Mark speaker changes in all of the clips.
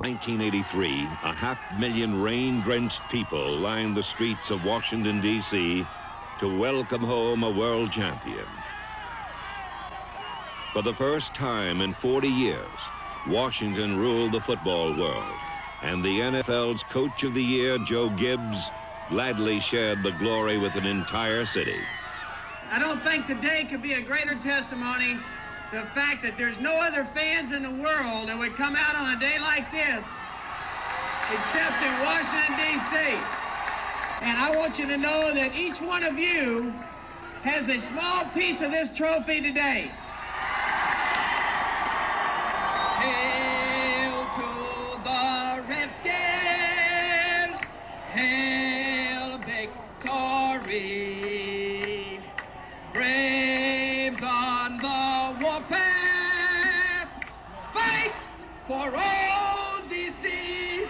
Speaker 1: 1983, a 500,000 rain-drenched people lined the streets of Washington, D.C. to welcome home a world champion. For the first time in 40 years, Washington ruled the football world, and the NFL's Coach of the Year, Joe Gibbs, gladly shared the glory with an entire city.
Speaker 2: I don't think today could be a greater testimony to the fact that there's no other fans in the world that would come out on a day like this except in Washington, D.C. And I want you to know that each one of you has a small piece of this trophy today.
Speaker 3: Hail to the Redskins! Hail victory! Braves on the warpath! Fight for old D.C.!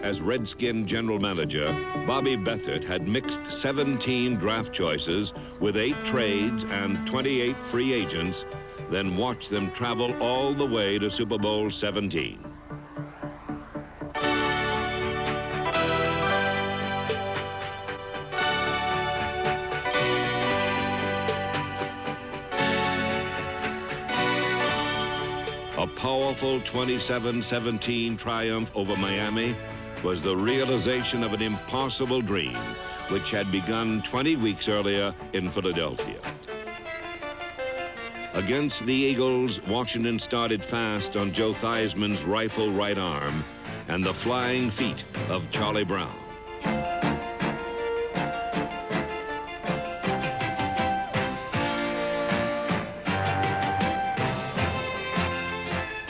Speaker 1: As Redskin general manager, Bobby Beathard had mixed 17 draft choices with 8 trades and 28 free agents, then watched them travel all the way to Super Bowl 17. A powerful 27-17 triumph over Miami was the realization of an impossible dream, which had begun 20 weeks earlier in Philadelphia. Against the Eagles, Washington started fast on Joe Theismann's rifle right arm and the flying feet of Charlie Brown.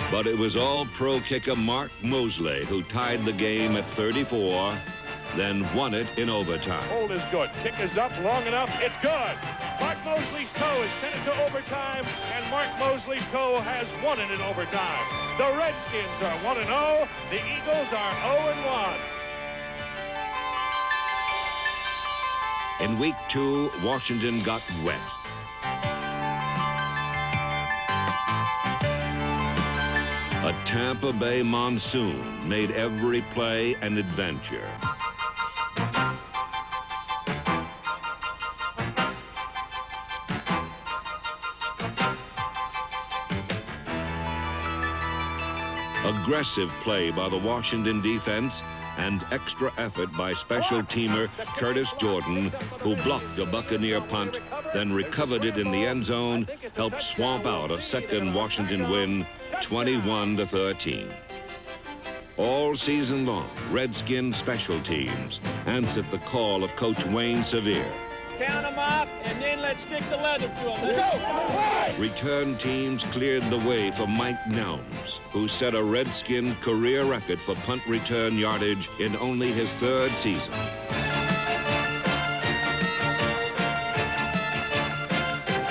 Speaker 1: But it was all-pro kicker Mark Mosley who tied the game at 34, then won it in overtime.
Speaker 4: Hold is good. Kick is up long enough. It's good. Mark Mosley's toe is sent into overtime, and Mark Mosley's toe has won it in overtime. The Redskins are 1-0. The Eagles are 0-1.
Speaker 1: In week 2, Washington got wet. A Tampa Bay monsoon made every play an adventure. Aggressive play by the Washington defense and extra effort by special teamer Curtis Jordan, who blocked a Buccaneer punt, then recovered it in the end zone, helped swamp out a second Washington win, 21-13. All season long, Redskin special teams answered the call of Coach Wayne Sevier.
Speaker 5: Count them up, and then let's stick the leather to them. Let's go!
Speaker 1: Return teams cleared the way for Mike Nelms, who set a Redskin career record for punt return yardage in only his 3rd season.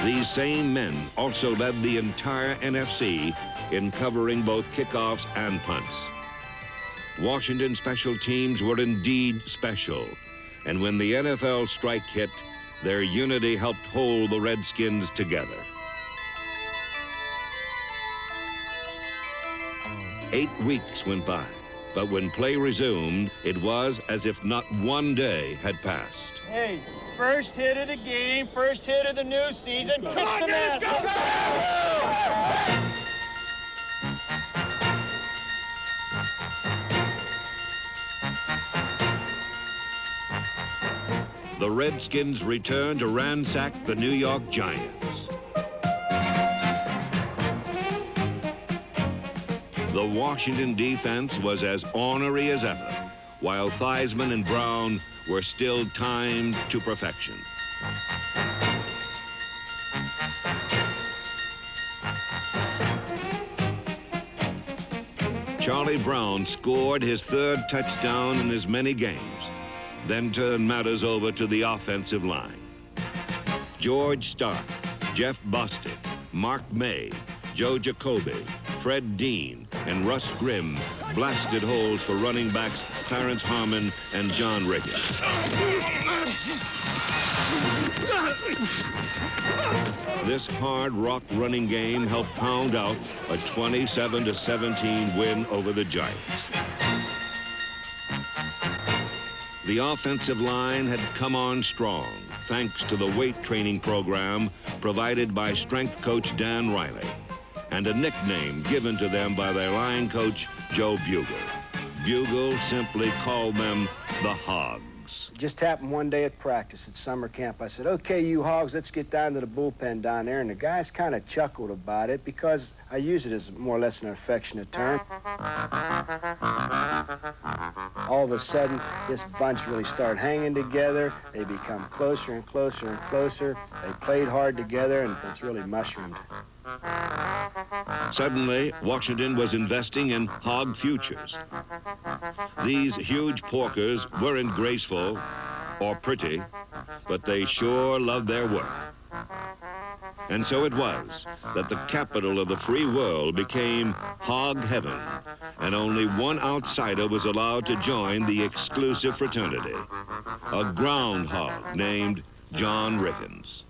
Speaker 1: These same men also led the entire NFC in covering both kickoffs and punts. Washington special teams were indeed special, and when the NFL strike hit, their unity helped hold the Redskins together. 8 weeks went by, but when play resumed, it was as if not one day had passed.
Speaker 5: Hey, first hit of the game, first hit of the new season. Kick some ass.
Speaker 1: The Redskins returned to ransack the New York Giants. The Washington defense was as ornery as ever, while Theismann and Brown were still timed to perfection. Charlie Brown scored his third touchdown in as many games, then turned matters over to the offensive line. George Stark, Jeff Bostic, Mark May, Joe Jacoby, Fred Dean, and Russ Grimm blasted holes for running backs Clarence Harmon and John Riggins. This hard rock running game helped pound out a 27-17 win over the Giants. The offensive line had come on strong thanks to the weight training program provided by strength coach Dan Riley and a nickname given to them by their line coach, Joe Bugle. Bugle simply called them the Hogs.
Speaker 6: It just happened one day at practice at summer camp. I said, okay, you Hogs, let's get down to the bullpen down there. And the guys kind of chuckled about it because I use it as more or less an affectionate term. All of a sudden, this bunch really started hanging together. They become closer and closer and closer. They played hard together, and it's really mushroomed.
Speaker 1: Suddenly, Washington was investing in hog futures. These huge porkers weren't graceful or pretty, but they sure loved their work. And so it was that the capital of the free world became hog heaven, and only one outsider was allowed to join the exclusive fraternity, a groundhog named John Riggins.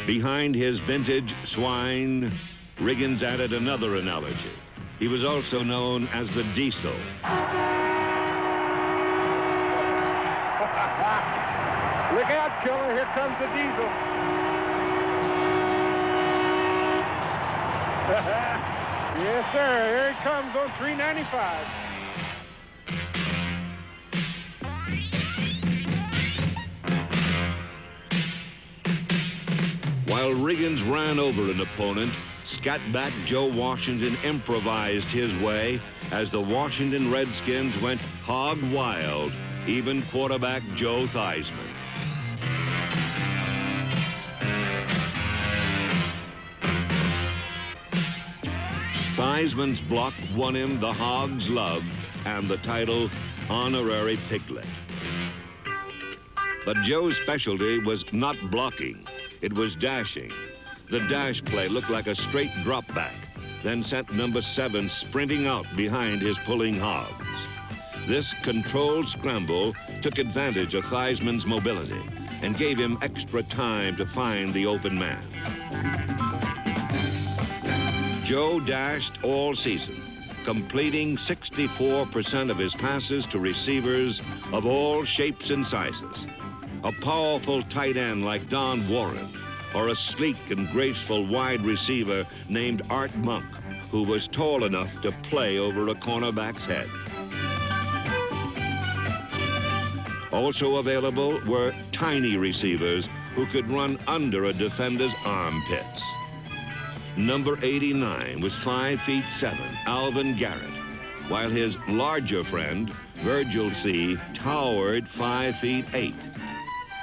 Speaker 1: Behind his vintage swine, Riggins added another analogy. He was also known as the Diesel.
Speaker 4: Look out, killer. Here comes the Diesel. Yes, sir. Here he comes on 395.
Speaker 1: While Riggins ran over an opponent, scatback Joe Washington improvised his way as the Washington Redskins went hog wild, even quarterback Joe Theismann. Theismann's block won him the Hog's love and the title Honorary Piglet. But Joe's specialty was not blocking. It was dashing. The dash play looked like a straight drop back, then sent number 7 sprinting out behind his pulling Hogs. This controlled scramble took advantage of Theismann's mobility and gave him extra time to find the open man. Joe dashed all season, completing 64% of his passes to receivers of all shapes and sizes. A powerful tight end like Don Warren, or a sleek and graceful wide receiver named Art Monk, who was tall enough to play over a cornerback's head. Also available were tiny receivers who could run under a defender's armpits. Number 89 was 5'7", Alvin Garrett, while his larger friend, Virgil C., towered 5'8".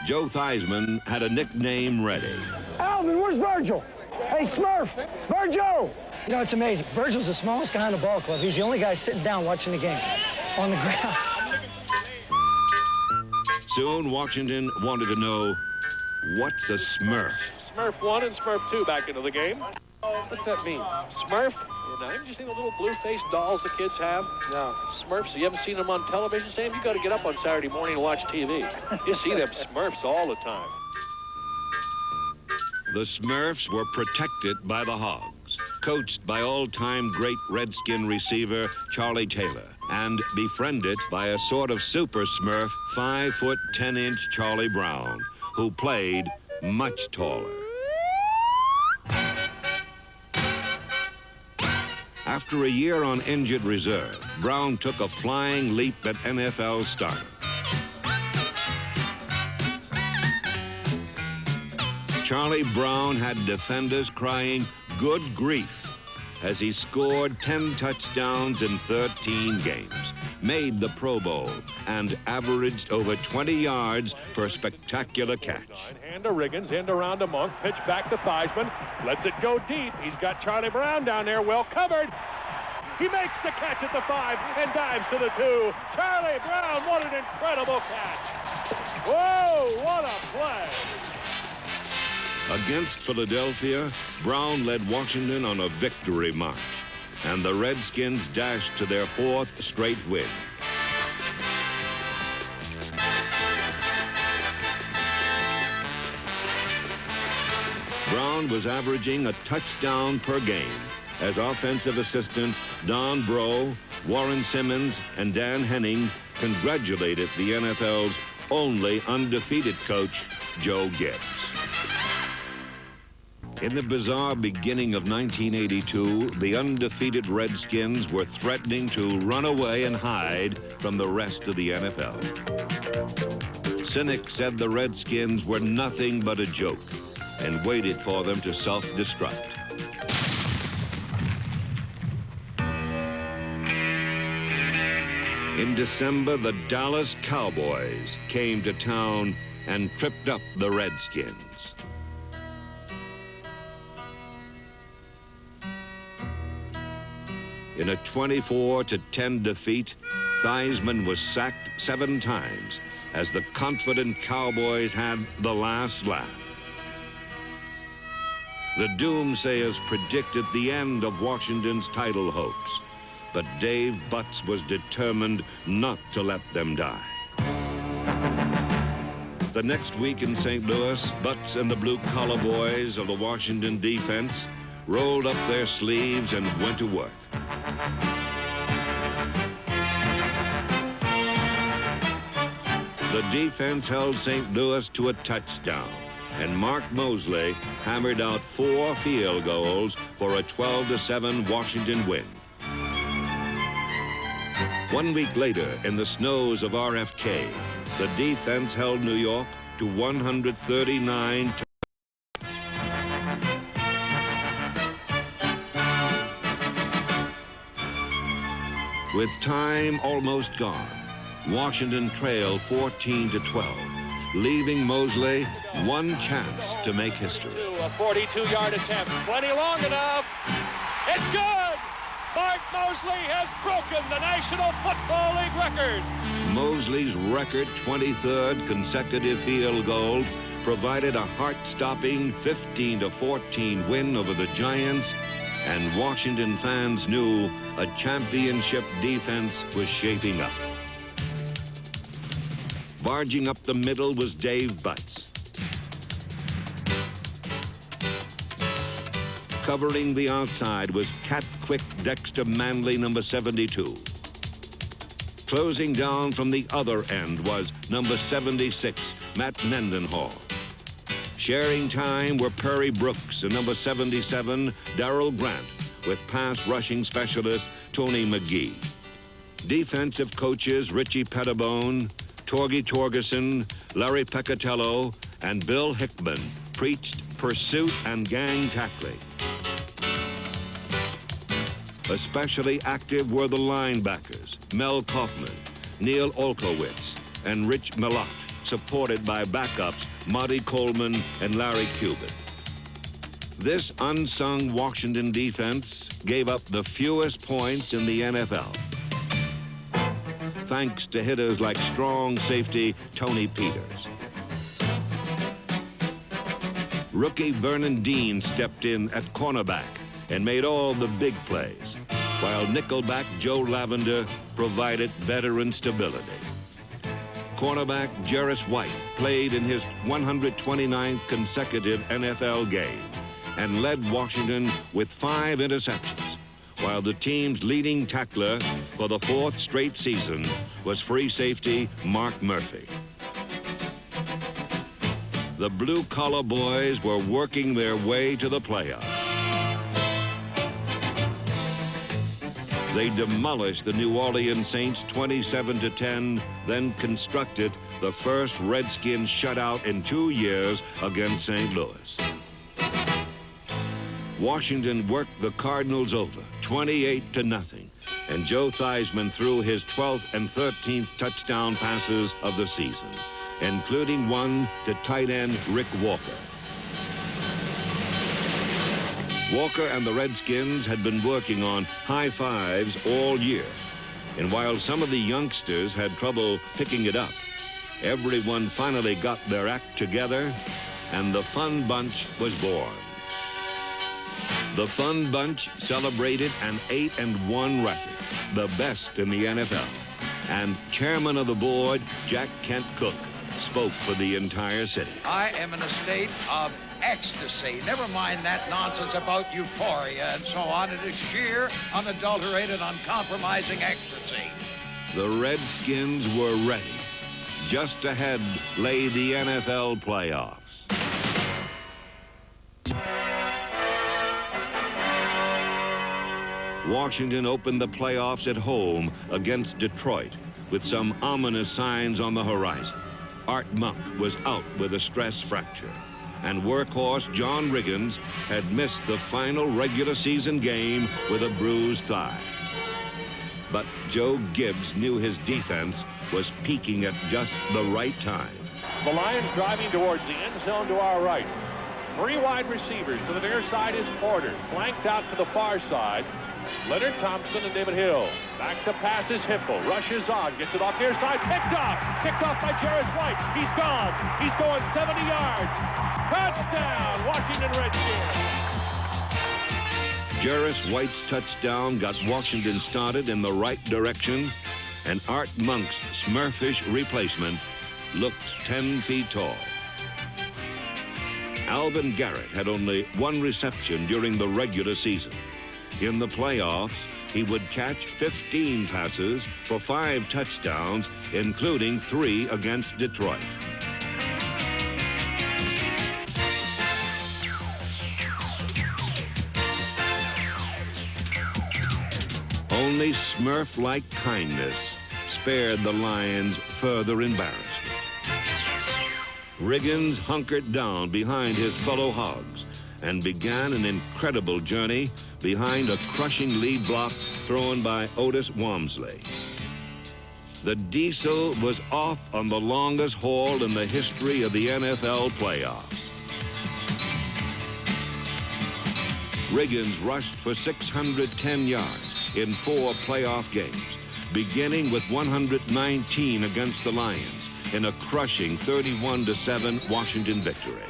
Speaker 1: Joe Theismann had a nickname ready.
Speaker 7: Alvin, where's Virgil? Hey, Smurf, Virgil! You know, it's amazing. Virgil's the smallest guy in the ball club. He's the only guy sitting down watching the game on the ground.
Speaker 1: Soon, Washington wanted to know, what's a Smurf?
Speaker 4: Smurf 1 and Smurf 2 back into the game. What's that mean? Smurf? You know, haven't you seen the little blue-faced dolls the kids have? No. Smurfs, you haven't seen them on television, Sam? You got to get up on Saturday morning and watch TV. You see them Smurfs all the time.
Speaker 1: The Smurfs were protected by the Hogs, coached by all-time great Redskin receiver Charlie Taylor, and befriended by a sort of super Smurf, 5' 10" Charlie Brown, who played much taller. After a year on injured reserve, Brown took a flying leap at NFL starter. Charlie Brown had defenders crying, "Good grief," as he scored 10 touchdowns in 13 games, made the Pro Bowl, and averaged over 20 yards per spectacular catch.
Speaker 4: Hand to Riggins, end around to Monk, pitch back to Theismann, lets it go deep. He's got Charlie Brown down there, well covered. He makes the catch at the 5 and dives to the 2. Charlie Brown, what an incredible catch. Whoa, what a play.
Speaker 1: Against Philadelphia, Brown led Washington on a victory march, and the Redskins dashed to their 4th straight win. Brown was averaging a touchdown per game as offensive assistants Don Breaux, Warren Simmons, and Dan Henning congratulated the NFL's only undefeated coach, Joe Gibbs. In the bizarre beginning of 1982, the undefeated Redskins were threatening to run away and hide from the rest of the NFL. Cynics said the Redskins were nothing but a joke and waited for them to self-destruct. In December, the Dallas Cowboys came to town and tripped up the Redskins. In a 24-10 defeat, Theismann was sacked 7 times as the confident Cowboys had the last laugh. The doomsayers predicted the end of Washington's title hopes, but Dave Butts was determined not to let them die. The next week in St. Louis, Butts and the blue-collar boys of the Washington defense rolled up their sleeves and went to work. The defense held St. Louis to a touchdown, and Mark Mosley hammered out 4 field goals for a 12-7 Washington win. 1 week later, in the snows of RFK, the defense held New York to 139. With time almost gone, Washington trailed 14-12, leaving Mosley one chance to make history.
Speaker 4: A 42-yard attempt, plenty long enough. It's good! Mark Mosley has broken the National Football League record.
Speaker 1: Mosley's record 23rd consecutive field goal provided a heart-stopping 15-14 win over the Giants, and Washington fans knew a championship defense was shaping up. Barging up the middle was Dave Butts. Covering the outside was cat-quick Dexter Manley, number 72. Closing down from the other end was number 76, Matt Mendenhall. Sharing time were Perry Brooks and number 77, Darrell Grant, with pass rushing specialist Tony McGee. Defensive coaches Richie Pettibone, Torgy Torgerson, Larry Peccatello, and Bill Hickman preached pursuit and gang tackling. Especially active were the linebackers, Mel Kaufman, Neil Olkowitz, and Rich Millot, supported by backups Monty Coleman and Larry Cuban. This unsung Washington defense gave up the fewest points in the NFL, thanks to hitters like strong safety Tony Peters. Rookie Vernon Dean stepped in at cornerback and made all the big plays, while nickelback Joe Lavender provided veteran stability. Cornerback Jarris White played in his 129th consecutive NFL game and led Washington with 5 interceptions, while the team's leading tackler for the 4th straight season was free safety Mark Murphy. The blue-collar boys were working their way to the playoffs. They demolished the New Orleans Saints 27-10, then constructed the first Redskins shutout in 2 years against St. Louis. Washington worked the Cardinals over, 28-0, and Joe Theismann threw his 12th and 13th touchdown passes of the season, including one to tight end Rick Walker. Walker and the Redskins had been working on high fives all year, and while some of the youngsters had trouble picking it up, everyone finally got their act together, and the Fun Bunch was born. The Fun Bunch celebrated an 8-1 record, the best in the NFL. And chairman of the board, Jack Kent Cooke, spoke for the entire city.
Speaker 8: I am in a state of ecstasy. Never mind that nonsense about euphoria and so on. It is sheer, unadulterated, uncompromising ecstasy.
Speaker 1: The Redskins were ready. Just ahead lay the NFL playoffs. Washington opened the playoffs at home against Detroit with some ominous signs on the horizon. Art Monk was out with a stress fracture, and workhorse John Riggins had missed the final regular season game with a bruised thigh. But Joe Gibbs knew his defense was peaking at just the right time.
Speaker 4: The Lions driving towards the end zone to our right. 3 wide receivers. To the near side is Porter. Flanked out to the far side. Leonard Thompson and David Hill. Back to pass is Hipple. Rushes on. Gets it off near side. Picked off. Picked off by Jarris White. He's gone. He's going 70 yards. Touchdown, Washington Redskins.
Speaker 1: Jarris White's touchdown got Washington started in the right direction, and Art Monk's Smurfish replacement looked 10 feet tall. Alvin Garrett had only 1 reception during the regular season. In the playoffs, he would catch 15 passes for 5 touchdowns, including 3 against Detroit. Only Smurf-like kindness spared the Lions further embarrassment. Riggins hunkered down behind his fellow Hogs and began an incredible journey behind a crushing lead block thrown by Otis Walmsley. The Diesel was off on the longest haul in the history of the NFL playoffs. Riggins rushed for 610 yards in 4 playoff games, beginning with 119 against the Lions in a crushing 31-7 Washington victory.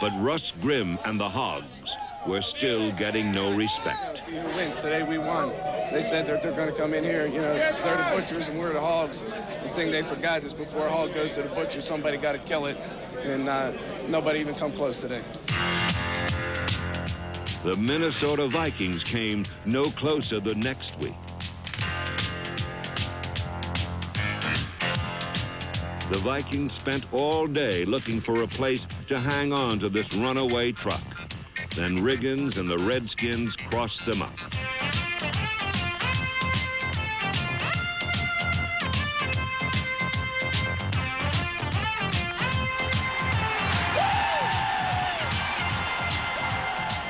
Speaker 1: But Russ Grimm and the Hogs were still getting no respect.
Speaker 9: See who wins. Today we won. They said that they're going to come in here, you know, they're the butchers and we're the Hogs. The thing they forgot is before a hog goes to the butcher, somebody got to kill it, and nobody even come close today.
Speaker 1: The Minnesota Vikings came no closer the next week. The Vikings spent all day looking for a place to hang on to this runaway truck. Then Riggins and the Redskins crossed them up.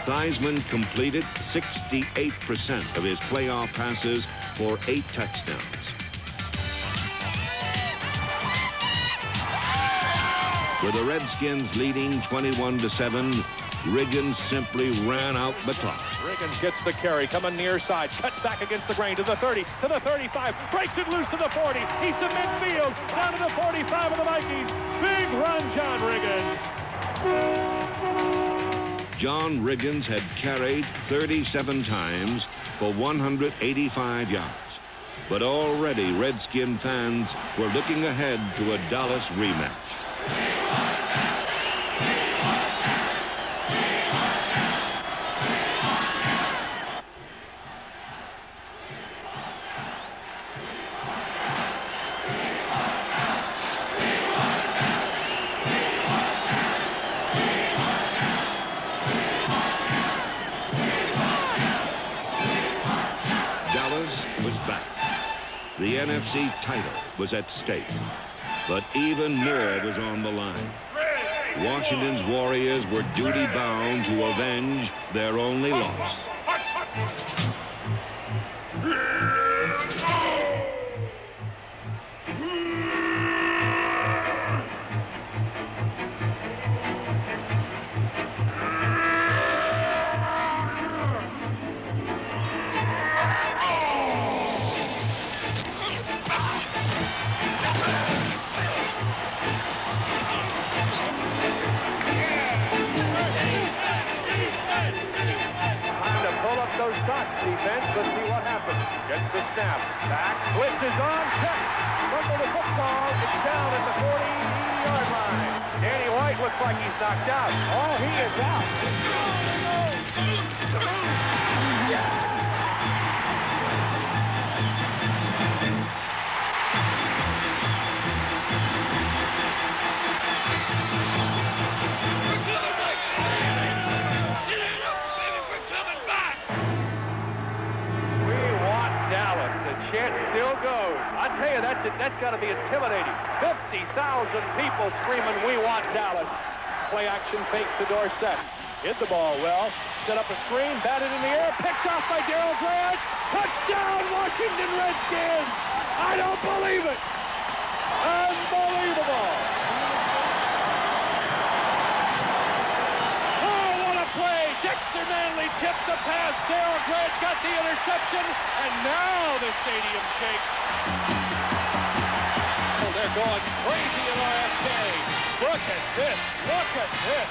Speaker 1: Theismann completed 68% of his playoff passes for 8 touchdowns. With the Redskins leading 21-7, Riggins simply ran out the clock.
Speaker 4: Riggins gets the carry, coming near side, cuts back against the grain to the 30, to the 35, breaks it loose to the 40. He's to midfield, down to the 45 of the Vikings. Big run, John Riggins.
Speaker 1: John Riggins had carried 37 times for 185 yards. But already Redskin fans were looking ahead to a Dallas rematch. The NFC title was at stake, but even more was on the line. Washington's Warriors were duty-bound to avenge their only loss.
Speaker 4: Those shots, defense. Let's see what happens. Gets the snap. Back. Blitz is on. Check. Fumble the football. It's down at the 40-yard line. Danny White looks like he's knocked out. Oh, he is out. Chant still goes. I tell you, that's got to be intimidating. 50,000 people screaming, "We want Dallas." Play action fake to Dorsett. Hit the ball well. Set up a screen, batted in the air, picked off by Darryl Grant. Touchdown, Washington Redskins! I don't believe it. Unbelievable. Dexter Manley tipped the pass. Darryl Grant got the interception, and now the stadium shakes. Oh, they're going crazy at RFK. Look at this. Look at
Speaker 1: this.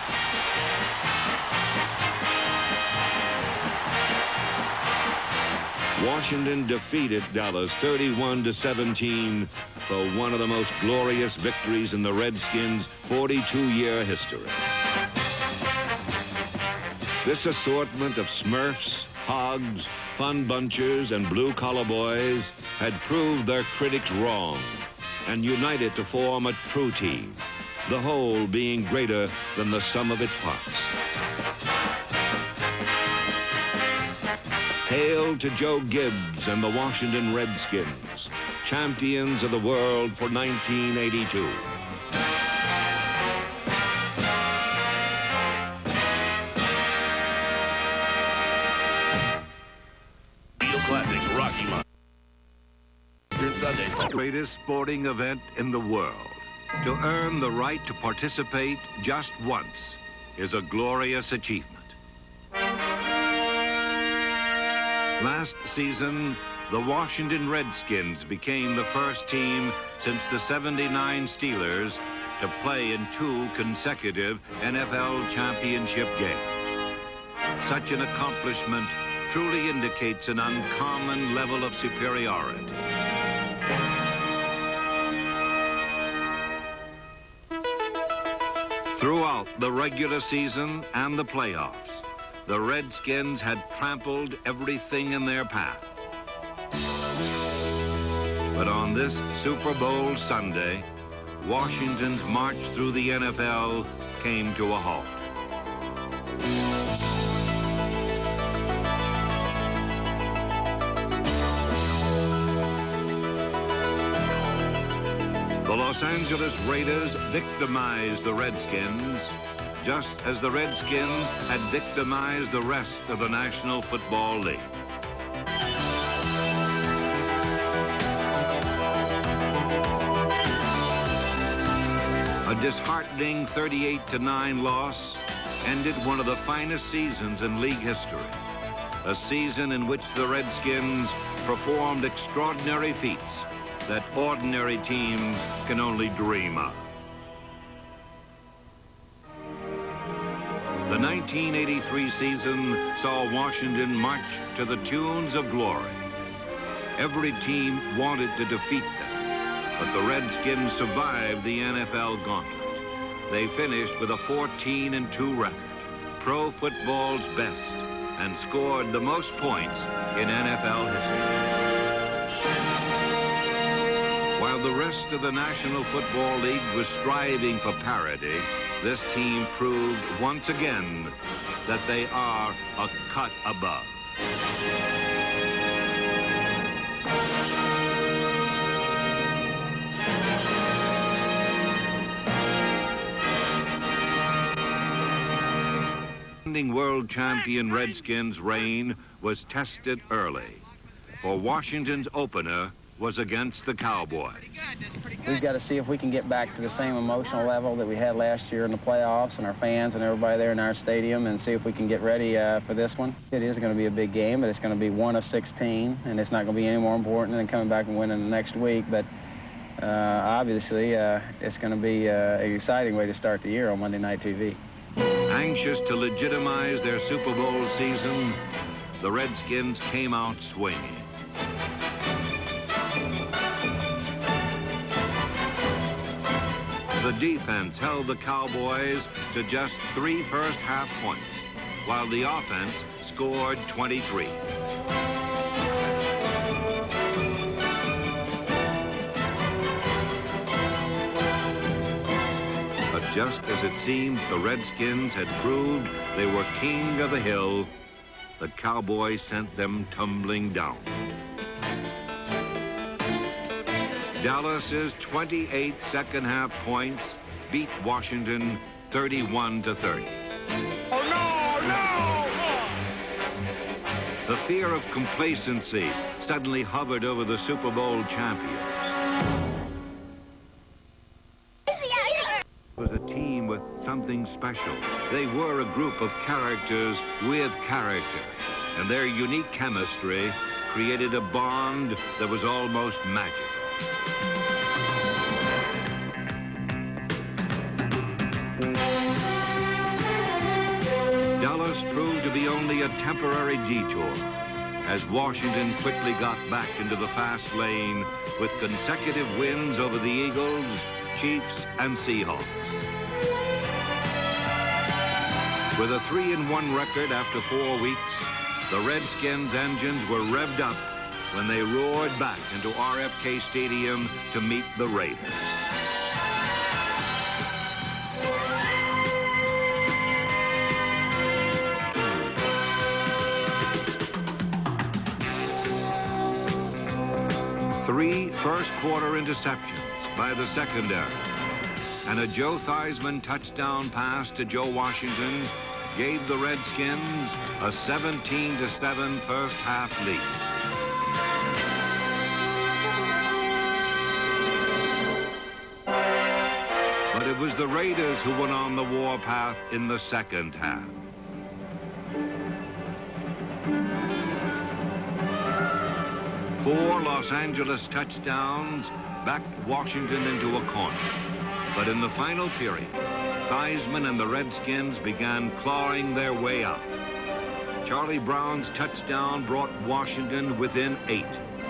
Speaker 1: Washington defeated Dallas 31-17 for one of the most glorious victories in the Redskins' 42-year history. This assortment of Smurfs, Hogs, Fun Bunchers, and blue-collar boys had proved their critics wrong and united to form a true team, the whole being greater than the sum of its parts. Hail to Joe Gibbs and the Washington Redskins, champions of the world for 1982.
Speaker 10: Classics Rocky Mountain.
Speaker 1: The greatest sporting event in the world. To earn the right to participate just once is a glorious achievement. Last season, the Washington Redskins became the first team since the '79 Steelers to play in 2 consecutive NFL championship games. Such an accomplishment truly indicates an uncommon level of superiority. Throughout the regular season and the playoffs, the Redskins had trampled everything in their path. But on this Super Bowl Sunday, Washington's march through the NFL came to a halt. The Los Angeles Raiders victimized the Redskins, just as the Redskins had victimized the rest of the National Football League. A disheartening 38-9 loss ended one of the finest seasons in league history, a season in which the Redskins performed extraordinary feats that ordinary teams can only dream of. The 1983 season saw Washington march to the tunes of glory. Every team wanted to defeat them, but the Redskins survived the NFL gauntlet. They finished with a 14-2 record, pro football's best, and scored the most points in NFL history. While the rest of the National Football League was striving for parity, this team proved once again that they are a cut above. defending world champion Redskins' reign was tested early, for Washington's opener was against the Cowboys.
Speaker 11: We've got to see if we can get back to the same emotional level that we had last year in the playoffs, and our fans and everybody there in our stadium, and see if we can get ready for this one. It is going to be a big game, but it's going to be 1 of 16, and it's not going to be any more important than coming back and winning the next week. But obviously, it's going to be an exciting way to start the year on Monday Night TV.
Speaker 1: Anxious to legitimize their Super Bowl season, the Redskins came out swinging. The defense held the Cowboys to just 3 first-half points, while the offense scored 23. But just as it seemed the Redskins had proved they were king of the hill, the Cowboys sent them tumbling down. Dallas's 28 second-half points beat Washington 31-30.
Speaker 4: Oh, no, no!
Speaker 1: The fear of complacency suddenly hovered over the Super Bowl champions. It was a team with something special. They were a group of characters with character, and their unique chemistry created a bond that was almost magical. Dallas proved to be only a temporary detour, as Washington quickly got back into the fast lane with consecutive wins over the Eagles, Chiefs, and Seahawks. With a 3-1 record after 4 weeks, the Redskins' engines were revved up when they roared back into RFK Stadium to meet the Raiders. Three first-quarter interceptions by the secondary, and a Joe Theismann touchdown pass to Joe Washington gave the Redskins a 17-7 first-half lead. But it was the Raiders who went on the warpath in the second half. Four Los Angeles touchdowns backed Washington into a corner. But in the final period, Theismann and the Redskins began clawing their way out. Charlie Brown's touchdown brought Washington within 8.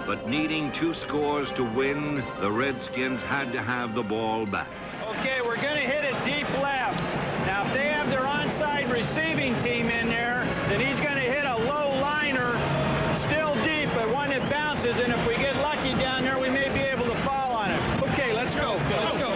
Speaker 1: But needing 2 scores to win, the Redskins had to have the ball back.
Speaker 5: Okay, we're going to hit it deep left. Now, if they have their onside receiving team in there, then he's going to hit a low liner still deep, but one that bounces, and if we get lucky down there, we may be able to fall on it. Okay, let's go. Let's go.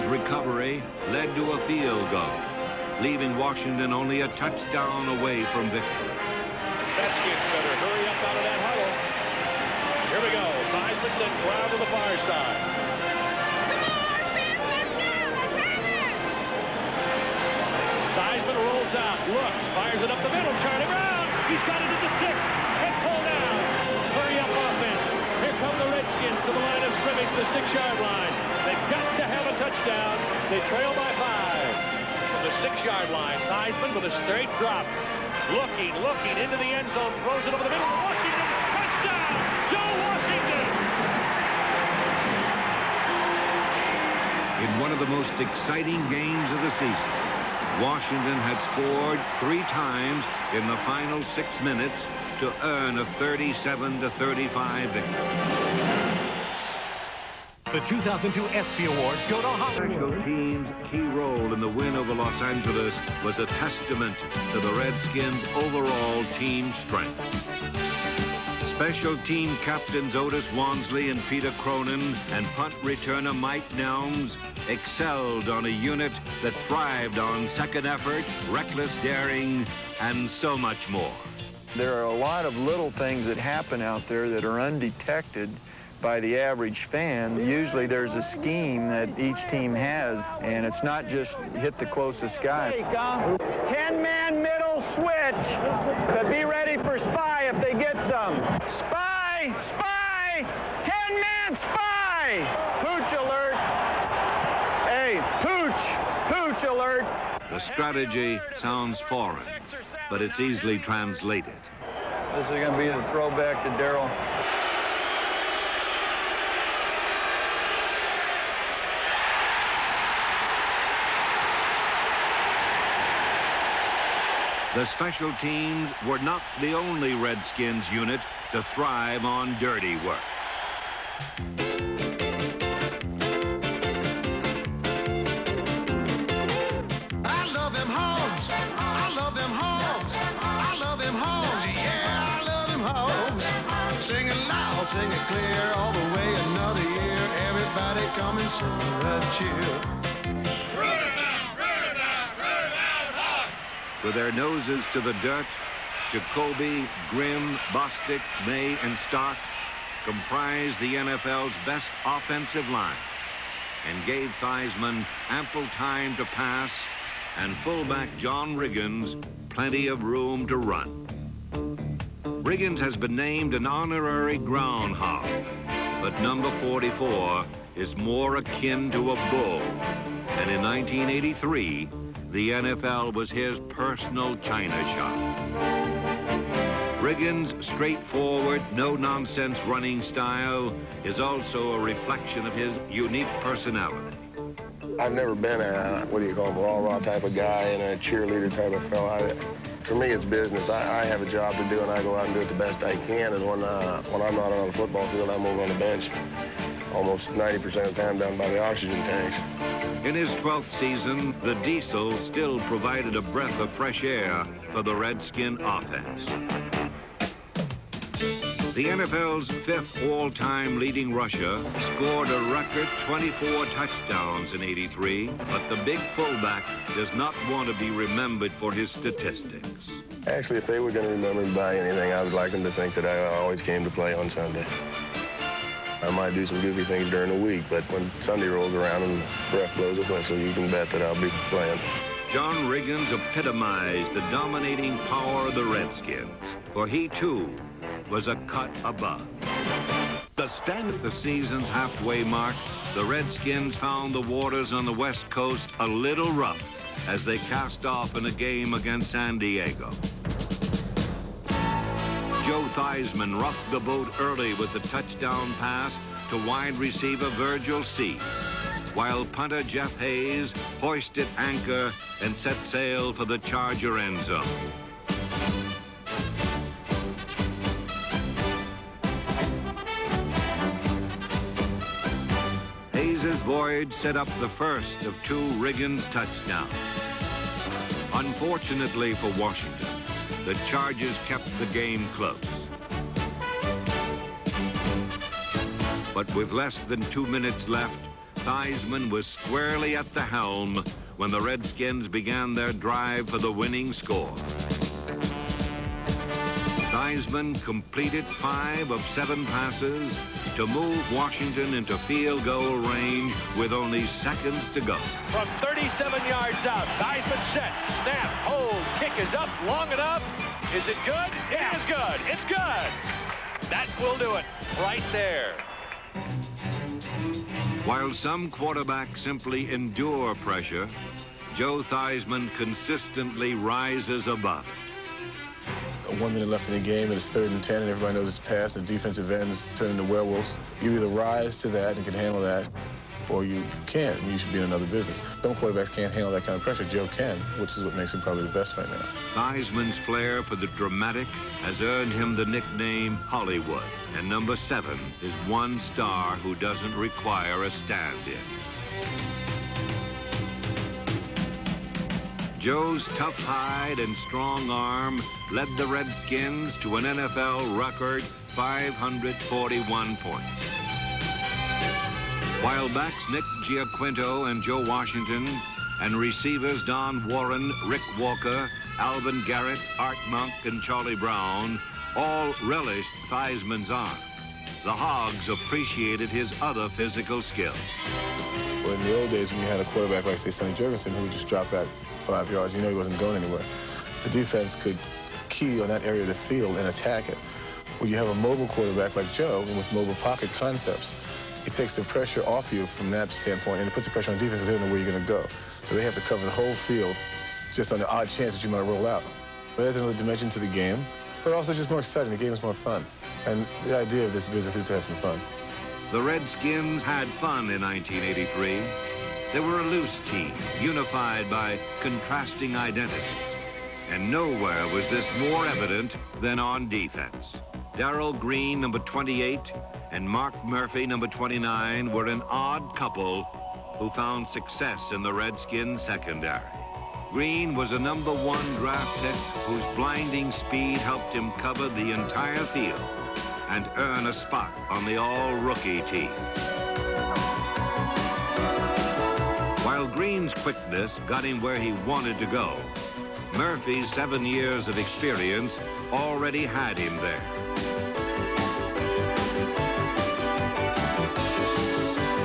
Speaker 1: Recovery led to a field goal, leaving Washington only a touchdown away from victory.
Speaker 4: Redskins better hurry up out of that huddle. Here we go. Theismann sent Brown to the far side. Theismann rolls out, looks, fires it up the middle. Charlie Brown, he's got it at the 6. And pull down. Hurry up offense. Here come the Redskins to the line of scrimmage, the 6-yard line. They've got to have a touchdown. They trail by 5. From the 6-yard line, Theismann with a straight drop. Looking into the end zone, throws it over the middle. Washington, touchdown! Joe Washington!
Speaker 1: In one of the most exciting games of the season, Washington had scored 3 times in the final 6 minutes to earn a 37-35 victory.
Speaker 12: The 2002 ESPY Awards go to Hollywood.
Speaker 1: Special teams' key role in the win over Los Angeles was a testament to the Redskins' overall team strength. Special team captains Otis Wansley and Peter Cronin and punt returner Mike Nelms excelled on a unit that thrived on second effort, reckless daring, and so much more.
Speaker 13: There are a lot of little things that happen out there that are undetected by the average fan. Usually there's a scheme that each team has, and it's not just hit the closest guy.
Speaker 5: 10-man middle switch, but be ready for spy if they get some. Spy! Spy! 10-man spy! Pooch alert! Hey, pooch alert!
Speaker 1: The strategy sounds foreign, but it's easily translated.
Speaker 13: This is going to be the throwback to Darryl.
Speaker 1: The special teams were not the only Redskins unit to thrive on dirty work.
Speaker 3: I love them hogs. I love them hogs. I love them hogs. Yeah, I love them hogs. Sing it loud, sing it clear, all the way another year. Everybody come and sing a cheer.
Speaker 1: With their noses to the dirt, Jacoby, Grimm, Bostic, May, and Stott comprised the NFL's best offensive line and gave Theismann ample time to pass and fullback John Riggins plenty of room to run. Riggins has been named an honorary groundhog, but number 44 is more akin to a bull, and in 1983, the NFL was his personal china shop. Riggins' straightforward, no-nonsense running style is also a reflection of his unique personality.
Speaker 14: I've never been a, what do you call him, rah-rah type of guy and a cheerleader type of fella. For me, it's business. I have a job to do, and I go out and do it the best I can. And when I'm not on the football field, I'm over on the bench. Almost 90% of the time down by the oxygen tanks.
Speaker 1: In his 12th season, the Diesel still provided a breath of fresh air for the Redskin offense. The NFL's 5th all-time leading rusher scored a record 24 touchdowns in '83, but the big fullback does not want to be remembered for his statistics.
Speaker 14: Actually, if they were going to remember me by anything, I would like them to think that I always came to play on Sunday. I might do some goofy things during the week, but when Sunday rolls around and the ref blows a whistle, you can bet that I'll be playing.
Speaker 1: John Riggins epitomized the dominating power of the Redskins, for he, too, was a cut above. The season's halfway mark, the Redskins found the waters on the West Coast a little rough as they cast off in a game against San Diego. Joe Theismann rocked the boat early with the touchdown pass to wide receiver Virgil C., while punter Jeff Hayes hoisted anchor and set sail for the Charger end zone. Hayes' voyage set up the first of 2 Riggins touchdowns. Unfortunately for Washington, the Chargers kept the game close. But with less than 2 minutes left, Theismann was squarely at the helm when the Redskins began their drive for the winning score. Theismann completed 5 of 7 passes to move Washington into field goal range with only seconds to go.
Speaker 4: From 37 yards out, Theismann set, snap, hold, kick is up long enough. Is it good? It is good. It's good. That will do it right there.
Speaker 1: While some quarterbacks simply endure pressure, Joe Theismann consistently rises above it.
Speaker 15: 1 minute left in the game, and it's 3rd and 10, and everybody knows it's passed. The defensive ends turn into werewolves. You either rise to that and can handle that, or you can't, and you should be in another business. Some quarterbacks can't handle that kind of pressure. Joe can, which is what makes him probably the best right now.
Speaker 1: Theismann's flair for the dramatic has earned him the nickname Hollywood, and number 7 is one star who doesn't require a stand-in. Joe's tough hide and strong arm led the Redskins to an NFL record 541 points. while backs Nick Giaquinto and Joe Washington, and receivers Don Warren, Rick Walker, Alvin Garrett, Art Monk, and Charlie Brown all relished Theismann's arm. The Hogs appreciated his other physical skills.
Speaker 15: Well, in the old days, when you had a quarterback like, say, Sonny Jurgensen, who would just drop back 5 yards, you know he wasn't going anywhere. The defense could key on that area of the field and attack it. When you have a mobile quarterback like Joe, and with mobile pocket concepts, it takes the pressure off you from that standpoint, and it puts the pressure on defense because they don't know where you're going to go. So they have to cover the whole field just on the odd chance that you might roll out. But there's another dimension to the game, but also just more exciting. The game is more fun. And the idea of this business is to have some fun.
Speaker 1: The Redskins had fun in 1983. They were a loose team, unified by contrasting identities. And nowhere was this more evident than on defense. Darrell Green, number 28, and Mark Murphy, number 29, were an odd couple who found success in the Redskins secondary. Green was a number 1 draft pick whose blinding speed helped him cover the entire field and earn a spot on the all-rookie team. While Green's quickness got him where he wanted to go, Murphy's 7 years of experience already had him there.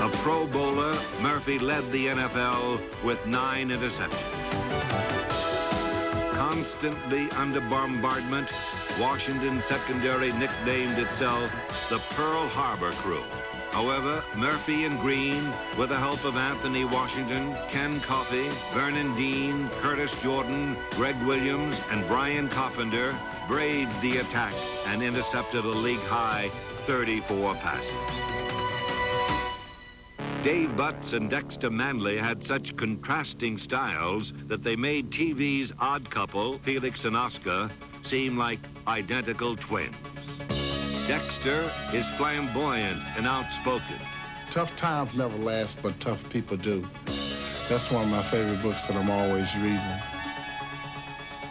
Speaker 1: A Pro Bowler, Murphy led the NFL with 9 interceptions. Constantly under bombardment, Washington's secondary nicknamed itself the Pearl Harbor Crew. However, Murphy and Green, with the help of Anthony Washington, Ken Coffey, Vernon Dean, Curtis Jordan, Greg Williams, and Brian Carpenter, braved the attack and intercepted a league-high 34 passes. Dave Butts and Dexter Manley had such contrasting styles that they made TV's odd couple, Felix and Oscar, seem like identical twins. Dexter is flamboyant and outspoken.
Speaker 16: Tough times never last, but tough people do. That's one of my favorite books that I'm always reading.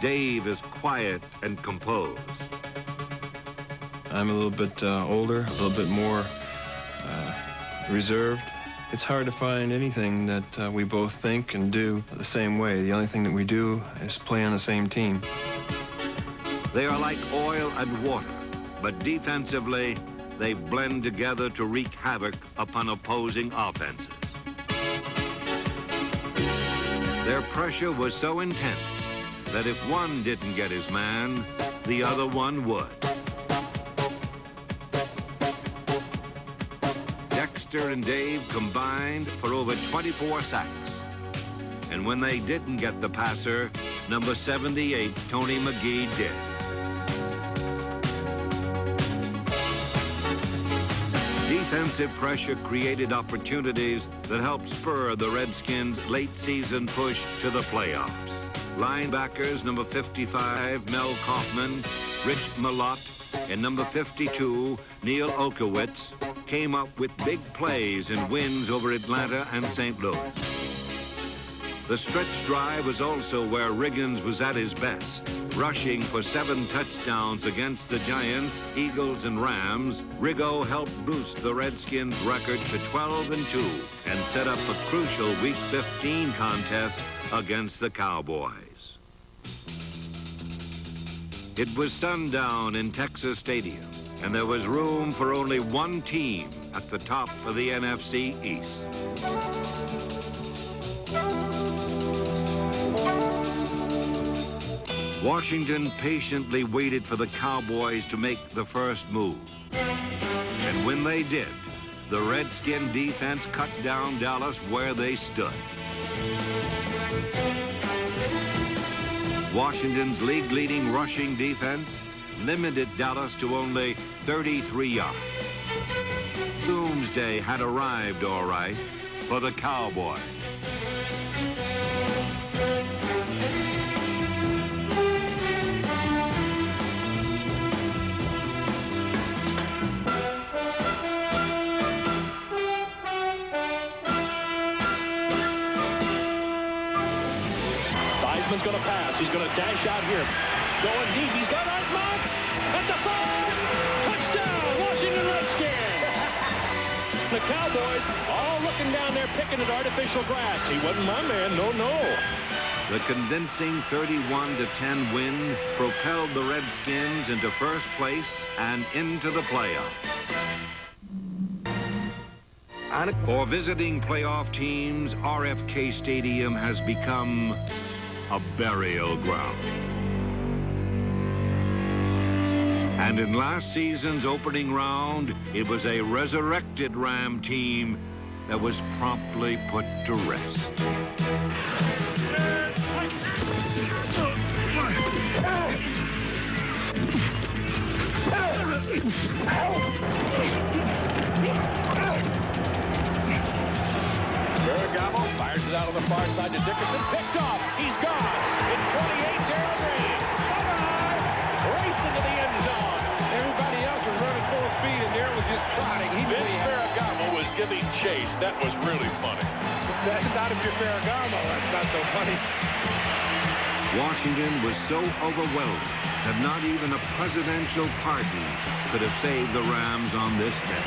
Speaker 1: Dave is quiet and composed.
Speaker 17: I'm a little bit older, a little bit more reserved. It's hard to find anything that we both think and do the same way. The only thing that we do is play on the same team.
Speaker 1: They are like oil and water, but defensively, they blend together to wreak havoc upon opposing offenses. Their pressure was so intense that if one didn't get his man, the other one would. Dexter and Dave combined for over 24 sacks. And when they didn't get the passer, number 78, Tony McGee, did. Defensive pressure created opportunities that helped spur the Redskins' late-season push to the playoffs. Linebackers number 55, Mel Kaufman, Rich Malott, and number 52, Neil Okowitz, came up with big plays and wins over Atlanta and St. Louis. The stretch drive was also where Riggins was at his best. Rushing for 7 touchdowns against the Giants, Eagles, and Rams, Riggo helped boost the Redskins' record to 12-2 and set up a crucial Week 15 contest against the Cowboys. It was sundown in Texas Stadium, and there was room for only one team at the top of the NFC East. Washington patiently waited for the Cowboys to make the first move. And when they did, the Redskin defense cut down Dallas where they stood. Washington's league-leading rushing defense limited Dallas to only 33 yards. Doomsday had arrived all right for the Cowboys.
Speaker 4: Theismann's going to pass. He's going to dash out here. Going deep. He's got Art Monk at the 5. Touchdown, Washington Redskins. The Cowboys all looking down there picking at artificial grass. He wasn't my man, no.
Speaker 1: The convincing 31-10 win propelled the Redskins into first place and into the playoffs. For visiting playoff teams, RFK Stadium has become a burial ground. And in last season's opening round, it was a resurrected Ram team that was promptly put to rest.
Speaker 4: Ferragamo fires it out on the far side to Dickerson. Picked off. He's gone. It's 28, Darrell Green. Bye-bye. Race into the end zone. Everybody else was running full speed, and Darrell was just trotting. Vince Ferragamo was giving chase. That was really funny. That's not if you're Ferragamo. That's not so funny.
Speaker 1: Washington was so overwhelmed that not even a presidential pardon could have saved the Rams on this day.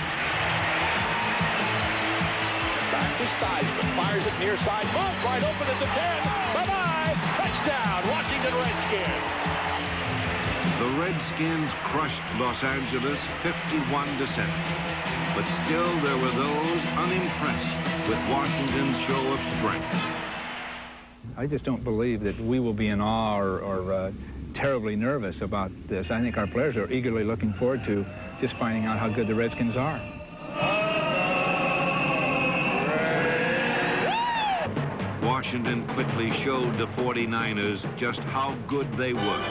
Speaker 4: Back to Steisman, fires it near side. Bump right open at the 10. Bye-bye. Touchdown, Washington Redskins.
Speaker 1: The Redskins crushed Los Angeles 51-7. But still there were those unimpressed with Washington's show of strength.
Speaker 18: I just don't believe that we will be in awe or terribly nervous about this. I think our players are eagerly looking forward to just finding out how good the Redskins are.
Speaker 1: Washington quickly showed the 49ers just how good they were.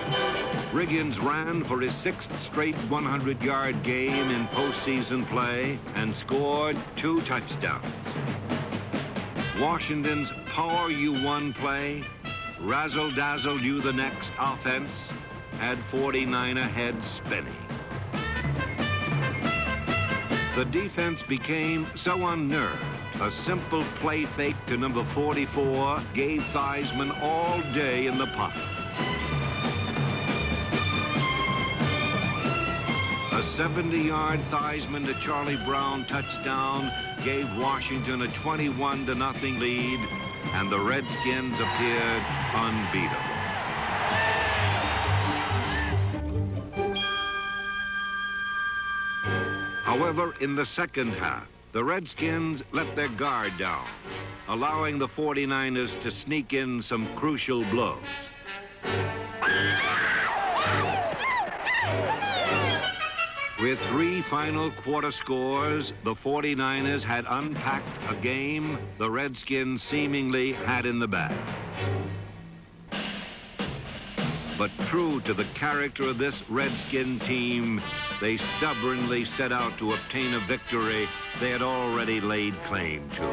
Speaker 1: Riggins ran for his 6th straight 100-yard game in postseason play and scored 2 touchdowns. Washington's Power You One play, razzle-dazzle you the next offense, had 49er heads spinning. The defense became so unnerved, a simple play fake to number 44 gave Theismann all day in the pocket. A 70-yard Theismann to Charlie Brown touchdown gave Washington a 21-0 lead, and the Redskins appeared unbeatable. However, in the second half, the Redskins let their guard down, allowing the 49ers to sneak in some crucial blows. With 3 final quarter scores, the 49ers had unpacked a game the Redskins seemingly had in the bag. But true to the character of this Redskin team, they stubbornly set out to obtain a victory they had already laid claim to.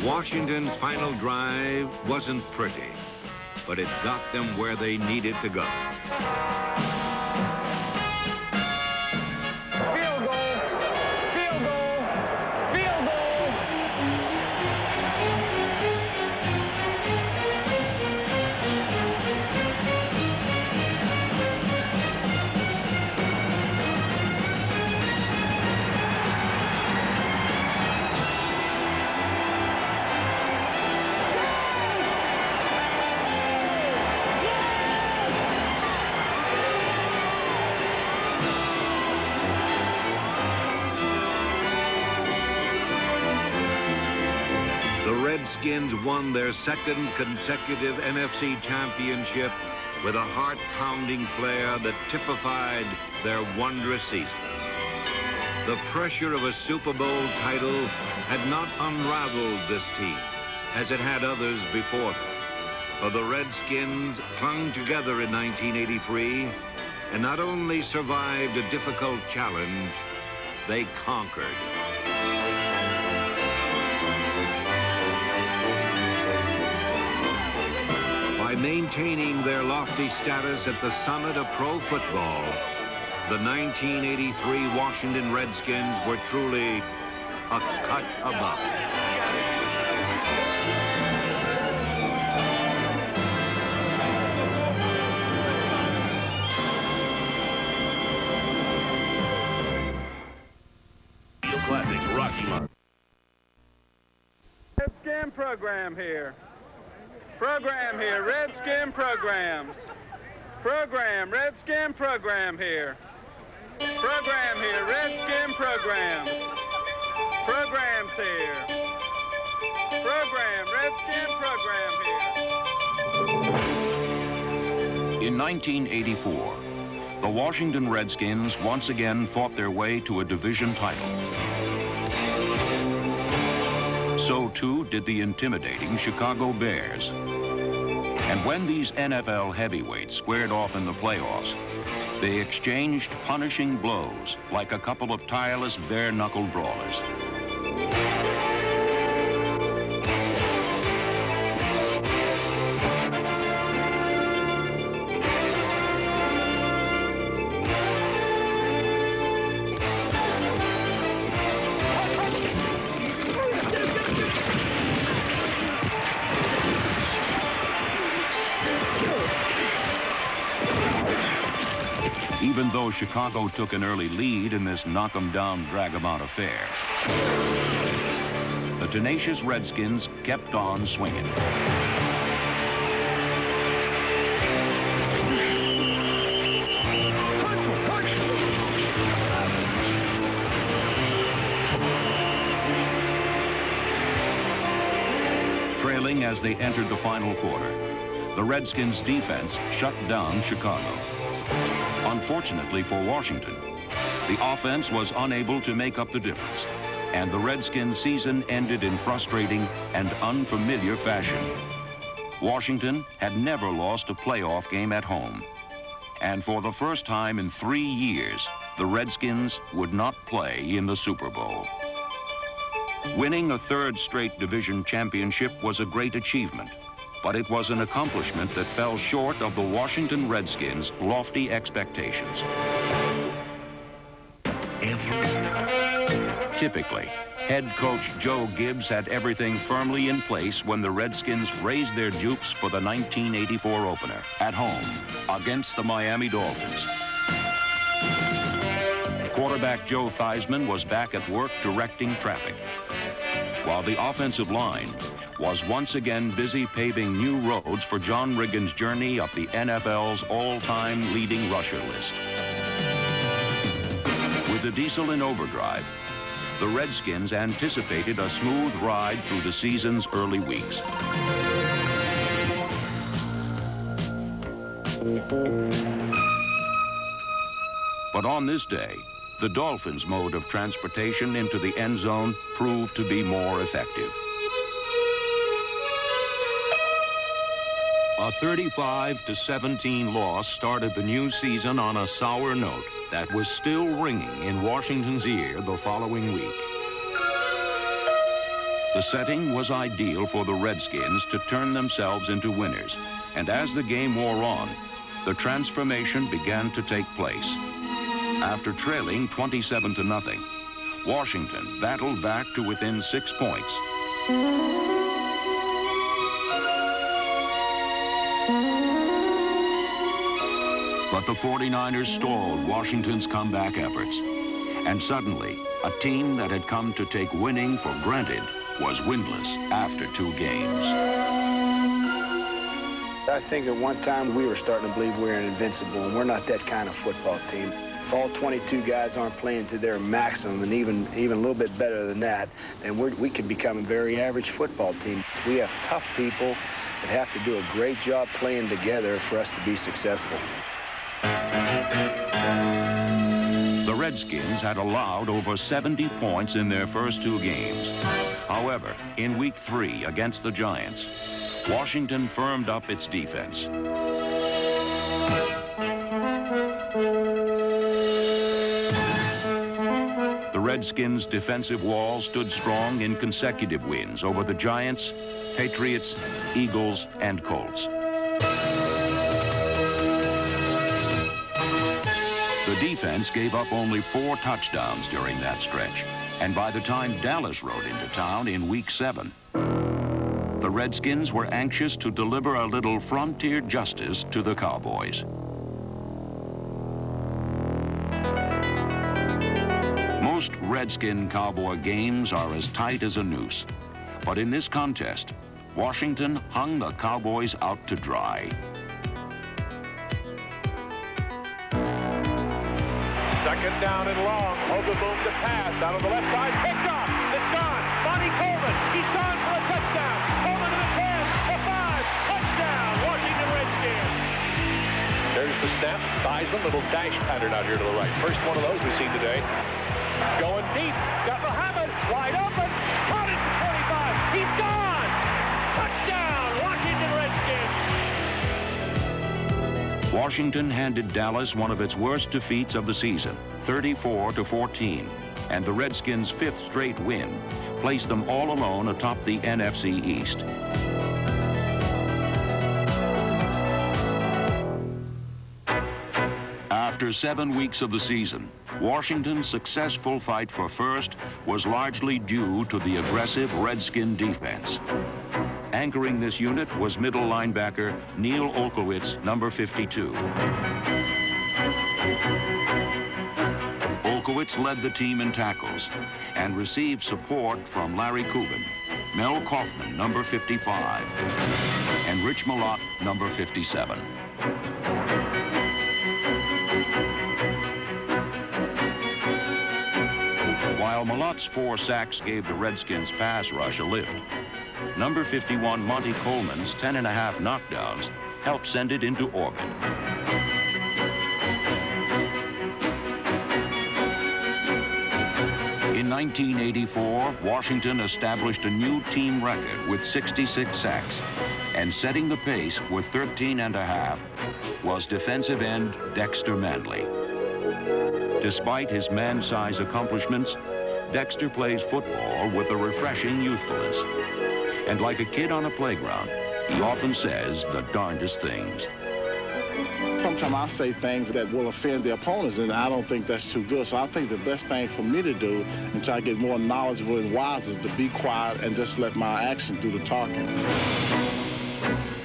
Speaker 1: Washington's final drive wasn't pretty, but it got them where they needed to go.
Speaker 5: Field goal, field goal, field goal.
Speaker 1: The Redskins won their 2nd consecutive NFC championship with a heart-pounding flair that typified their wondrous season. The pressure of a Super Bowl title had not unraveled this team as it had others before them. For the Redskins clung together in 1983 and not only survived a difficult challenge, they conquered. By maintaining their lofty status at the summit of pro football, the 1983 Washington Redskins were truly a cut above.
Speaker 19: program here. Program here, Redskin programs. Program, Redskin program here. Program here, Redskin programs. Programs here. Program, Redskin program here.
Speaker 20: In 1984, the Washington Redskins once again fought their way to a division title. So too did the intimidating Chicago Bears. And when these NFL heavyweights squared off in the playoffs, they exchanged punishing blows like a couple of tireless bare-knuckle brawlers. Even though Chicago took an early lead in this knock-'em-down, drag-'em-out affair, the tenacious Redskins kept on swinging. Trailing as they entered the final quarter, the Redskins' defense shut down Chicago. Unfortunately for Washington, the offense was unable to make up the difference, and the Redskins' season ended in frustrating and unfamiliar fashion. Washington had never lost a playoff game at home, and for the first time in 3 years, the Redskins would not play in the Super Bowl. Winning a third straight division championship was a great achievement, but it was an accomplishment that fell short of the Washington Redskins' lofty expectations. Typically, head coach Joe Gibbs had everything firmly in place when the Redskins raised their jukes for the 1984 opener at home against the Miami Dolphins. Quarterback Joe Theismann was back at work directing traffic, while the offensive line was once again busy paving new roads for John Riggins' journey up the NFL's all-time leading rusher list. With the diesel in overdrive, the Redskins anticipated a smooth ride through the season's early weeks. But on this day, the Dolphins' mode of transportation into the end zone proved to be more effective. A 35-17 loss started the new season on a sour note that was still ringing in Washington's ear the following week. The setting was ideal for the Redskins to turn themselves into winners, and as the game wore on, the transformation began to take place. After trailing 27-0, Washington battled back to within 6 points. But the 49ers stalled Washington's comeback efforts. And suddenly, a team that had come to take winning for granted was winless after 2 games.
Speaker 6: I think at one time we were starting to believe we were invincible, and we're not that kind of football team. If all 22 guys aren't playing to their maximum, and even a little bit better than that, then we could become a very average football team. We have tough people that have to do a great job playing together for us to be successful.
Speaker 20: The Redskins had allowed over 70 points in their first 2 games. However, in Week 3 against the Giants, Washington firmed up its defense. The Redskins' defensive wall stood strong in consecutive wins over the Giants, Patriots, Eagles, and Colts. The defense gave up only 4 touchdowns during that stretch, and by the time Dallas rode into town in Week 7, the Redskins were anxious to deliver a little frontier justice to the Cowboys. Most Redskin-Cowboy games are as tight as a noose, But in this contest, Washington hung the Cowboys out to dry.
Speaker 4: Second down and long. Hogaboom to pass out of the left side. Picked off. It's gone. Monty Coleman. He's gone for a touchdown. Coleman to the 10, the 5. Touchdown. Washington Redskins. There's the snap. Theismann, little dash pattern out here to the right. First one of those we've seen today. Going deep. Got Muhammad wide open. Caught it to 25. He's gone. Touchdown. Washington Redskins.
Speaker 20: Washington handed Dallas one of its worst defeats of the season, 34-14, and the Redskins' fifth straight win placed them all alone atop the NFC East. After 7 weeks of the season, Washington's successful fight for first was largely due to the aggressive Redskin defense. Anchoring this unit was middle linebacker Neil Olkowitz, number 52. Olkowitz led the team in tackles and received support from Larry Kubin, Mel Kaufman, number 55, and Rich Malott, number 57. While Malott's 4 sacks gave the Redskins' pass rush a lift, number 51 Monty Coleman's 10.5 knockdowns helped send it into orbit. In 1984, Washington established a new team record with 66 sacks, and setting the pace with 13.5 was defensive end Dexter Manley. Despite his man-size accomplishments, Dexter plays football with a refreshing youthfulness. And like a kid on a playground, he often says the darndest things.
Speaker 16: Sometimes I say things that will offend the opponents, and I don't think that's too good. So I think the best thing for me to do and try to get more knowledgeable and wise is to be quiet and just let my action do the talking.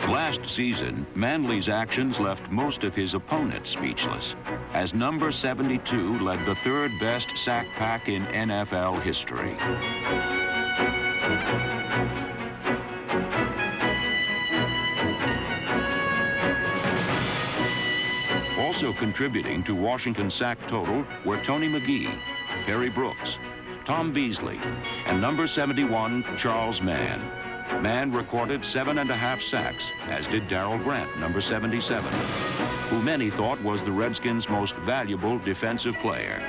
Speaker 20: Last season, Manley's actions left most of his opponents speechless, as number 72 led the 3rd best sack pack in NFL history. Also contributing to Washington's sack total were Tony McGee, Perry Brooks, Tom Beasley, and number 71, Charles Mann. Mann recorded 7.5 sacks, as did Darrell Grant, number 77, who many thought was the Redskins' most valuable defensive player.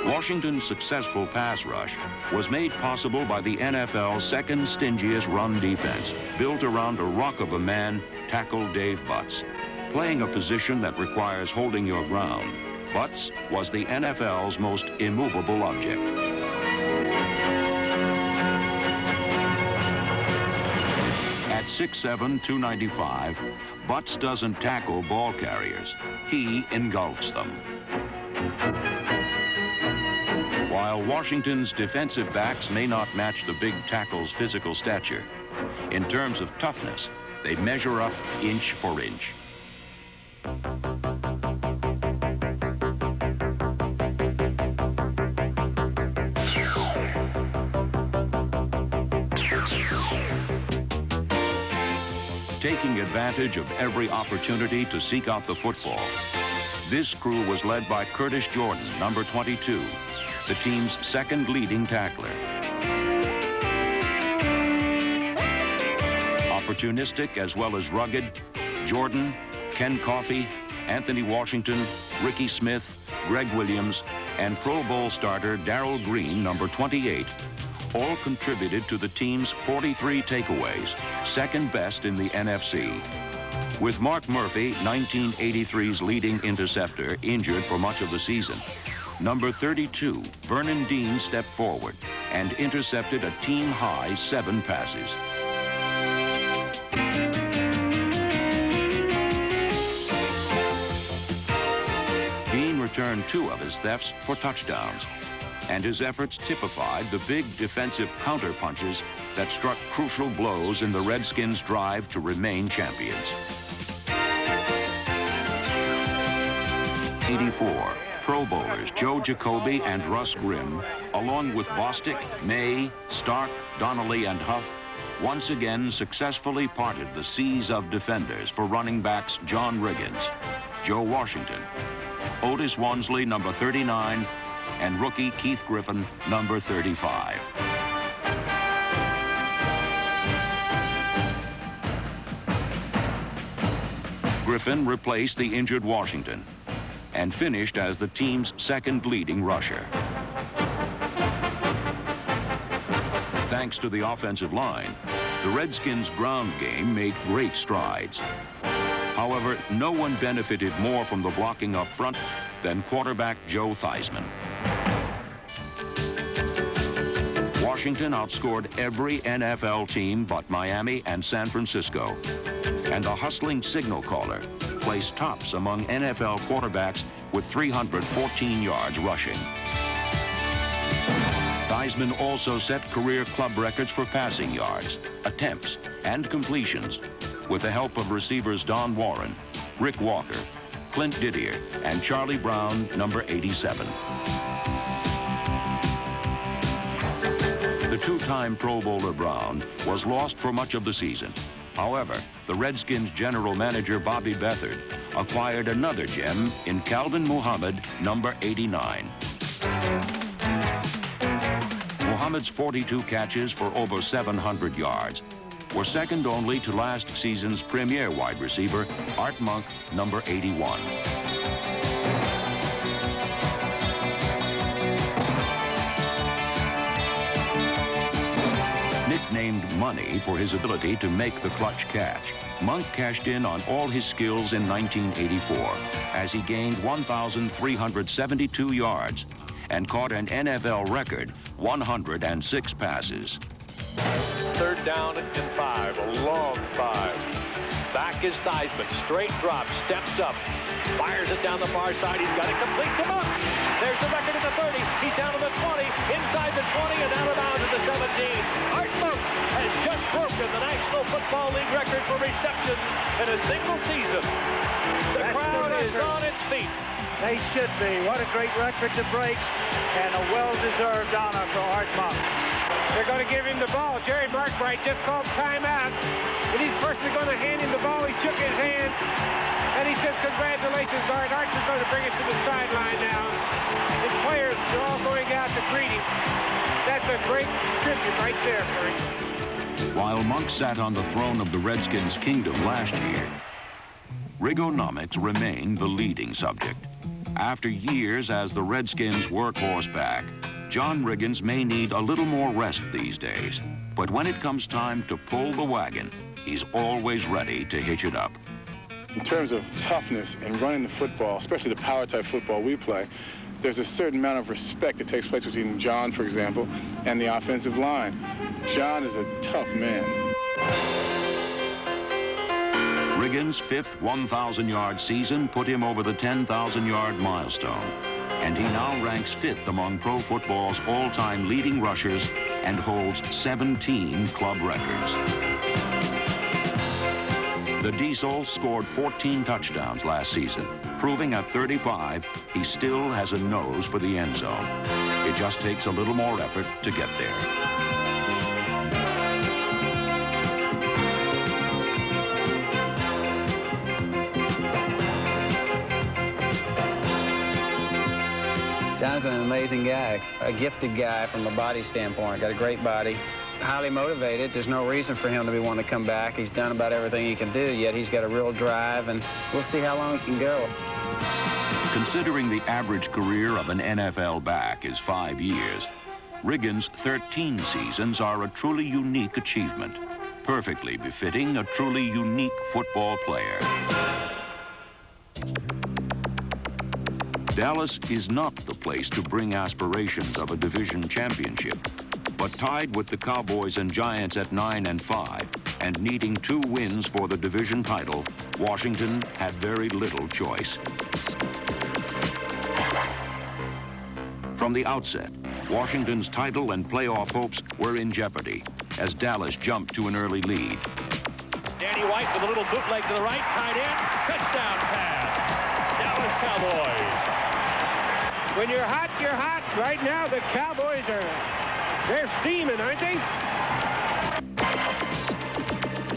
Speaker 20: Washington's successful pass rush was made possible by the NFL's second stingiest run defense, built around a rock of a man, tackle Dave Butts. Playing a position that requires holding your ground, Butts was the NFL's most immovable object. At 6'7", 295, Butts doesn't tackle ball carriers. He engulfs them. While Washington's defensive backs may not match the big tackle's physical stature, in terms of toughness, they measure up inch for inch. Taking advantage of every opportunity to seek out the football, this crew was led by Curtis Jordan, number 22, the team's 2nd leading tackler. Opportunistic as well as rugged, Jordan, Ken Coffey, Anthony Washington, Ricky Smith, Greg Williams, and Pro Bowl starter Darrell Green, number 28, all contributed to the team's 43 takeaways, 2nd best in the NFC. With Mark Murphy, 1983's leading interceptor, injured for much of the season, number 32, Vernon Dean, stepped forward and intercepted a team-high 7 passes. Dean returned 2 of his thefts for touchdowns, and his efforts typified the big defensive counter-punches that struck crucial blows in the Redskins' drive to remain champions. 84, Pro Bowlers Joe Jacoby and Russ Grimm, along with Bostic, May, Stark, Donnelly, and Huff, once again successfully parted the seas of defenders for running backs John Riggins, Joe Washington, Otis Wansley, number 39, and rookie Keith Griffin, number 35. Griffin replaced the injured Washington and finished as the team's second leading rusher. Thanks to the offensive line, the Redskins' ground game made great strides. However, no one benefited more from the blocking up front than quarterback Joe Theismann. Washington outscored every NFL team but Miami and San Francisco, and the hustling signal caller placed tops among NFL quarterbacks with 314 yards rushing. Theismann also set career club records for passing yards, attempts, and completions with the help of receivers Don Warren, Rick Walker, Clint Didier, and Charlie Brown, number 87. The two-time Pro Bowler Brown was lost for much of the season. However, the Redskins general manager Bobby Beathard acquired another gem in Calvin Muhammad, number 89. Muhammad's 42 catches for over 700 yards were second only to last season's premier wide receiver, Art Monk, number 81. Nicknamed Money for his ability to make the clutch catch, Monk cashed in on all his skills in 1984 as he gained 1,372 yards and caught an NFL record 106 passes.
Speaker 21: Third down and 5, a long 5. Back is Theismann, straight drop, steps up, fires it down the far side. He's got it complete to Monk. There's the record at the 30. He's down to the 20, inside the 20, and out of bounds at the 17. Art Monk has just broken the National Football League record for receptions in a single season. The crowd is on its feet.
Speaker 22: They should be. What a great record to break, and a well-deserved honor for Art Monk.
Speaker 19: They're going to give him the ball. Jerry Markbright just called timeout, and he's personally going to hand him the ball. He shook his hand, and he says, congratulations, Art. Art's is going to bring it to the sideline now. His players are all going out to greet him. That's a great tribute right there for him.
Speaker 20: While Monk sat on the throne of the Redskins' kingdom last year, Rigonomics remained the leading subject. After years as the Redskins' workhorse back, John Riggins may need a little more rest these days. But when it comes time to pull the wagon, he's always ready to hitch it up.
Speaker 16: In terms of toughness and running the football, especially the power-type football we play, there's a certain amount of respect that takes place between John, for example, and the offensive line. John is a tough man.
Speaker 20: Riggins' fifth 1,000-yard season put him over the 10,000-yard milestone, and he now ranks fifth among pro football's all-time leading rushers and holds 17 club records. The Diesel scored 14 touchdowns last season, proving at 35 he still has a nose for the end zone. It just takes a little more effort to get there.
Speaker 11: John's an amazing guy, a gifted guy from a body standpoint. Got a great body, highly motivated. There's no reason for him to be wanting to come back. He's done about everything he can do, yet he's got a real drive, and we'll see how long he can go.
Speaker 20: Considering the average career of an NFL back is 5 years, Riggins' 13 seasons are a truly unique achievement, perfectly befitting a truly unique football player. Dallas is not the place to bring aspirations of a division championship, but tied with the Cowboys and Giants at 9-5 and needing 2 wins for the division title, Washington had very little choice. From the outset, Washington's title and playoff hopes were in jeopardy as Dallas jumped to an early lead.
Speaker 21: Danny White with a little bootleg to the right, tight end, touchdown pass. Dallas Cowboys.
Speaker 19: When you're hot, you're hot. Right now, the Cowboys they're steaming, aren't they?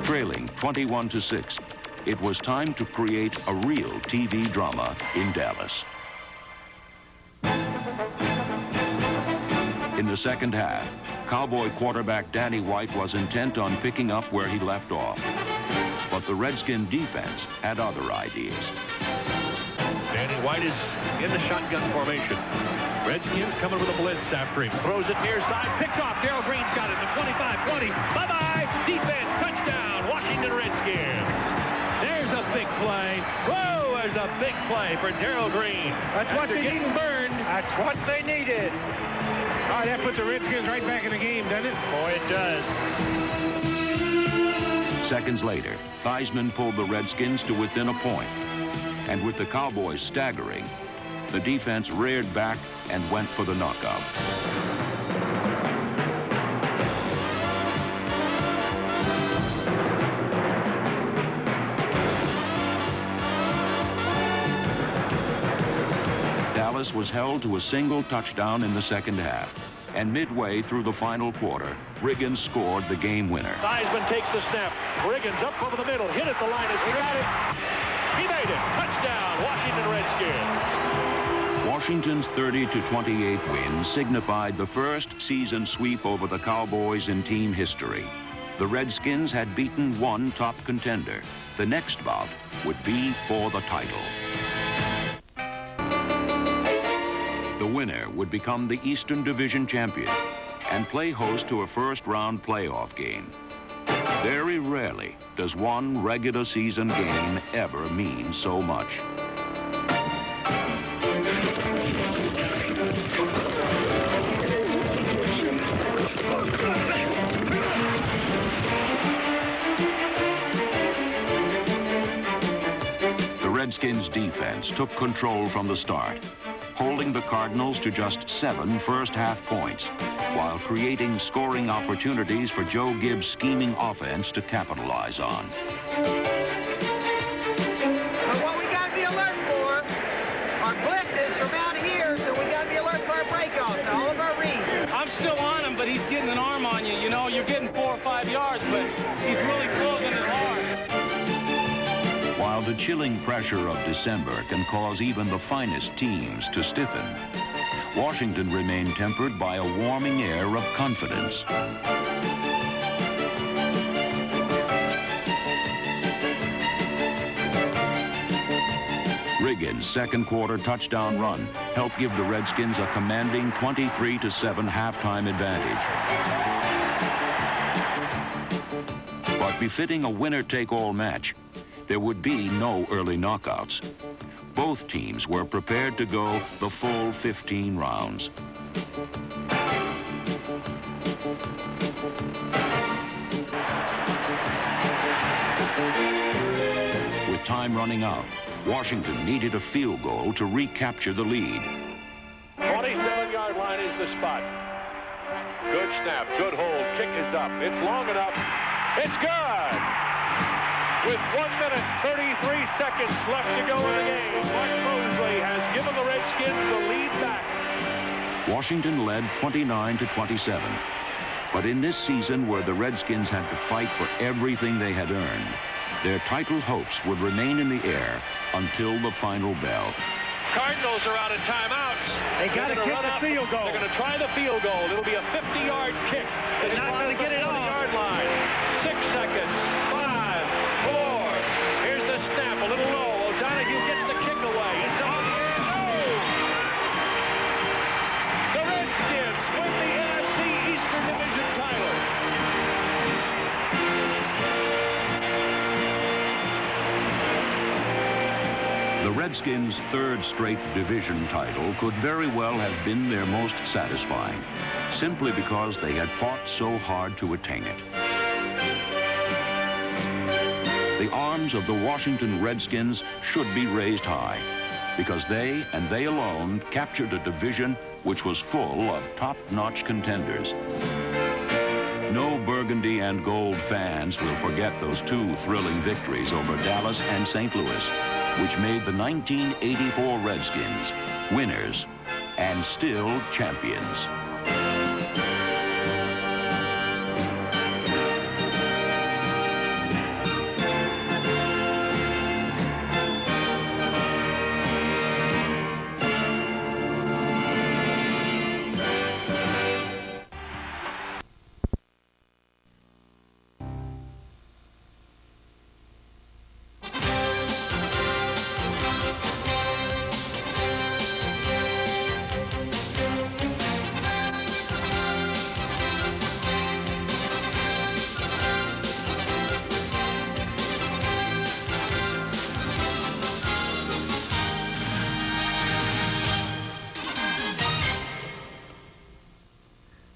Speaker 20: Trailing 21-6, it was time to create a real TV drama in Dallas. In the second half, Cowboy quarterback Danny White was intent on picking up where he left off. But the Redskin defense had other ideas.
Speaker 4: Danny White is in the shotgun formation. Redskins coming with a blitz after him. Throws it near side, picked off. Darrell Green's got it. The 25-20. Bye-bye. Defense, touchdown, Washington Redskins. There's a big play. Whoa, there's a big play for Darrell Green.
Speaker 19: That's what they
Speaker 4: getting burned.
Speaker 19: That's what they needed. Oh, that puts the Redskins right back in the game, doesn't it?
Speaker 4: Boy, it does.
Speaker 20: Seconds later, Theismann pulled the Redskins to within a point. And with the Cowboys staggering, the defense reared back and went for the knockout. Dallas was held to a single touchdown in the second half. And midway through the final quarter, Riggins scored the game winner.
Speaker 4: Theismann takes the snap. Riggins up over the middle, hit at the line. He got it. He made it. Touchdown, Washington Redskins.
Speaker 20: Washington's 30-28 win signified the first season sweep over the Cowboys in team history. The Redskins had beaten one top contender. The next bout would be for the title. The winner would become the Eastern Division champion and play host to a first-round playoff game. Very rarely does one regular season game ever mean so much. The Redskins defense took control from the start, holding the Cardinals to just 7 first-half points, while creating scoring opportunities for Joe Gibbs' scheming offense to capitalize on.
Speaker 2: But what we got to be alert for are blitzes from out here, so we got to be alert for our breakoffs, all of our reads.
Speaker 7: I'm still on him, but he's getting an arm on you. You know, you're getting 4 or 5 yards, but he's really closing it hard.
Speaker 20: While the chilling pressure of December can cause even the finest teams to stiffen, Washington remained tempered by a warming air of confidence. Riggins' second quarter touchdown run helped give the Redskins a commanding 23-7 halftime advantage. But befitting a winner-take-all match, there would be no early knockouts. Both teams were prepared to go the full 15 rounds. With time running out, Washington needed a field goal to recapture the lead.
Speaker 4: 27-yard line is the spot. Good snap, good hold, kick is up. It's long enough. It's good! With 1 minute, 33 seconds left to go in the game, Mark Mosley has given the Redskins the lead back.
Speaker 20: Washington led 29-27. But in this season where the Redskins had to fight for everything they had earned, their title hopes would remain in the air until the final bell.
Speaker 4: Cardinals are out of timeouts.
Speaker 19: They got to kick the field goal.
Speaker 4: They're going to try the field goal. It'll be a 50-yard kick.
Speaker 19: They're not going to get it on.
Speaker 4: 20-yard line. 6 seconds. 5, 4. Here's the snap. A little low. O'Donoghue gets the kick away. It's on the air. No! The Redskins win the NFC Eastern Division title.
Speaker 20: The Redskins' third straight division title could very well have been their most satisfying, simply because they had fought so hard to attain it. The arms of the Washington Redskins should be raised high, because they, and they alone, captured a division which was full of top-notch contenders. No burgundy and gold fans will forget those 2 thrilling victories over Dallas and St. Louis, which made the 1984 Redskins winners and still champions.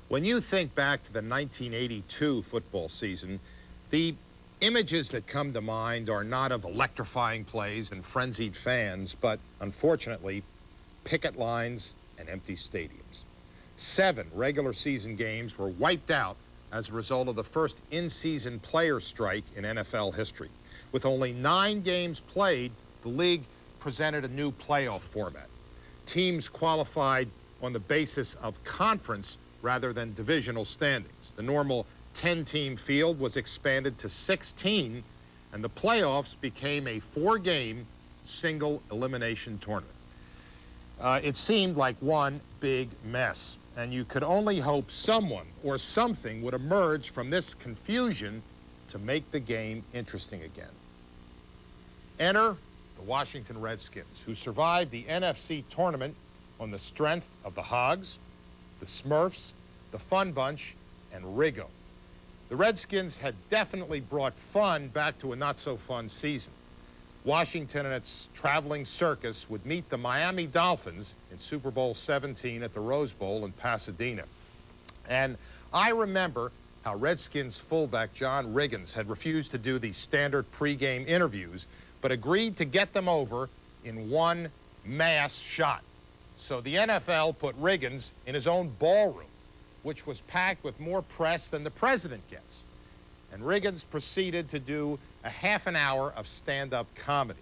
Speaker 8: When you think back to the 1982 football season, the images that come to mind are not of electrifying plays and frenzied fans, but unfortunately, picket lines and empty stadiums. 7 regular season games were wiped out as a result of the first in-season player strike in NFL history. With only 9 games played, the league presented a new playoff format. Teams qualified on the basis of conference rather than divisional standings. The normal 10-team field was expanded to 16, and the playoffs became a 4-game single elimination tournament. It seemed like one big mess, and you could only hope someone or something would emerge from this confusion to make the game interesting again. Enter the Washington Redskins, who survived the NFC tournament on the strength of the Hogs, the Smurfs, the Fun Bunch, and Riggo. The Redskins had definitely brought fun back to a not-so-fun season. Washington and its traveling circus would meet the Miami Dolphins in Super Bowl 17 at the Rose Bowl in Pasadena. And I remember how Redskins fullback John Riggins had refused to do the standard pregame interviews, but agreed to get them over in one mass shot. So the NFL put Riggins in his own ballroom, which was packed with more press than the president gets. And Riggins proceeded to do a half an hour of stand-up comedy.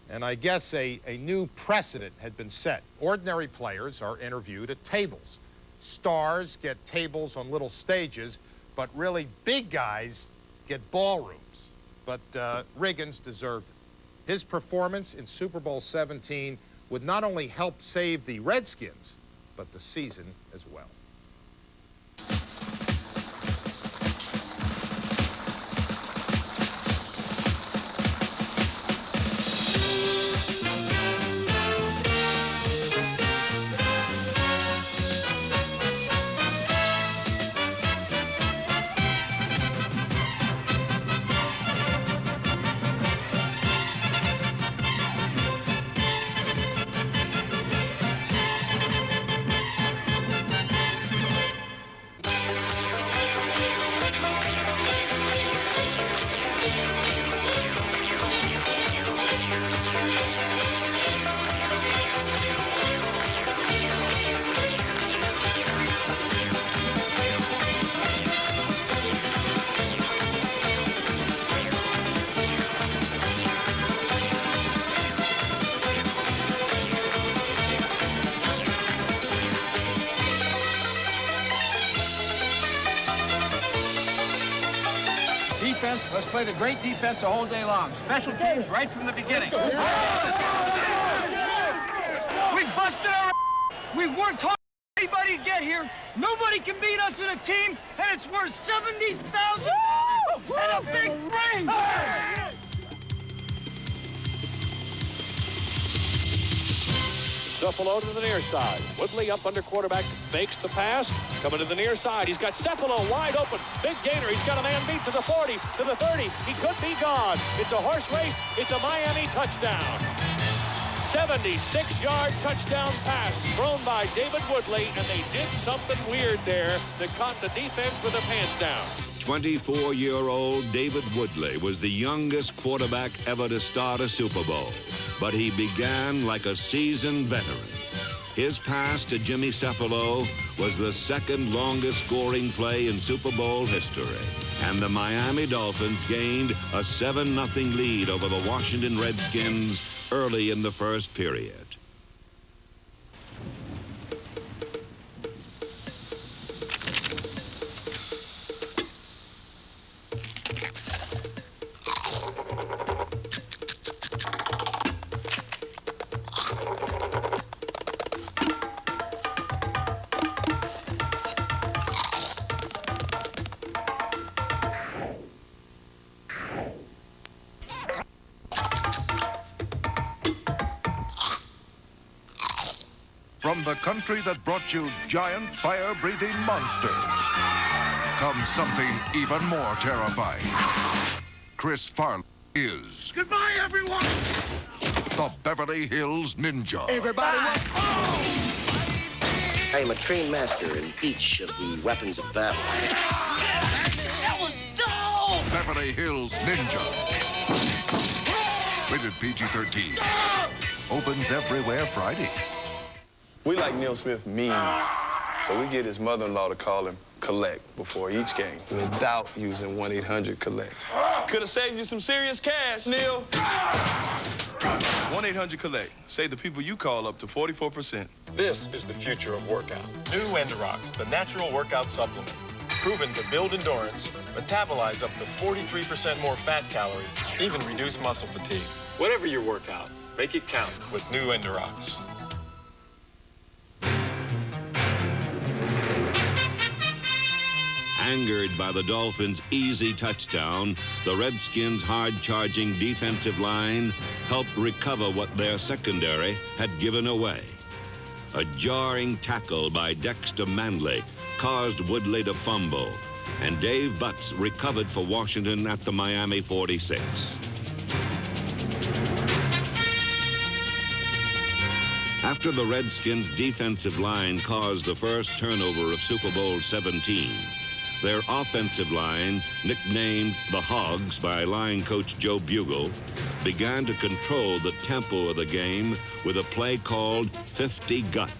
Speaker 8: And I guess a new precedent had been set. Ordinary players are interviewed at tables. Stars get tables on little stages, but really big guys get ballrooms. But Riggins deserved it. His performance in Super Bowl 17 would not only help save the Redskins, but the season as well.
Speaker 9: Let's play the great defense the whole day long. Special teams right from the beginning. We busted our We've worked hard for anybody to get here. Nobody can beat us in a team, and it's worth $70,000 and a big ring.
Speaker 4: Cephalo to the near side. Woodley up under quarterback, fakes the pass. Coming to the near side. He's got Cephalo wide open. Big gainer. He's got a man beat to the 40, to the 30. He could be gone. It's a horse race. It's a Miami touchdown. 76-yard touchdown pass thrown by David Woodley, and they did something weird there that caught the defense with their pants down.
Speaker 1: 24-year-old David Woodley was the youngest quarterback ever to start a Super Bowl, but he began like a seasoned veteran. His pass to Jimmy Cephalo was the second longest scoring play in Super Bowl history, and the Miami Dolphins gained a 7-0 lead over the Washington Redskins early in the first period.
Speaker 10: From the country that brought you giant fire-breathing monsters comes something even more terrifying. Chris Farley is...
Speaker 3: Goodbye, everyone!
Speaker 10: The Beverly Hills Ninja.
Speaker 3: Everybody was...
Speaker 12: I am a trained master in each of the weapons of battle.
Speaker 3: That was dope!
Speaker 10: Beverly Hills Ninja. Rated PG-13. Opens everywhere Friday.
Speaker 23: We like Neil Smith mean, so we get his mother-in-law to call him Collect before each game without using 1-800-COLLECT. Could have saved you some serious cash, Neil. 1-800-COLLECT. Save the people you call up to 44%.
Speaker 24: This is the future of workout. New Endurox, the natural workout supplement. Proven to build endurance, metabolize up to 43% more fat calories, even reduce muscle fatigue. Whatever your workout, make it count with new Endurox.
Speaker 1: Angered by the Dolphins' easy touchdown, the Redskins' hard-charging defensive line helped recover what their secondary had given away. A jarring tackle by Dexter Manley caused Woodley to fumble, and Dave Butts recovered for Washington at the Miami 46. After the Redskins' defensive line caused the first turnover of Super Bowl 17, their offensive line, nicknamed the Hogs by line coach Joe Bugle, began to control the tempo of the game with a play called 50 Gut.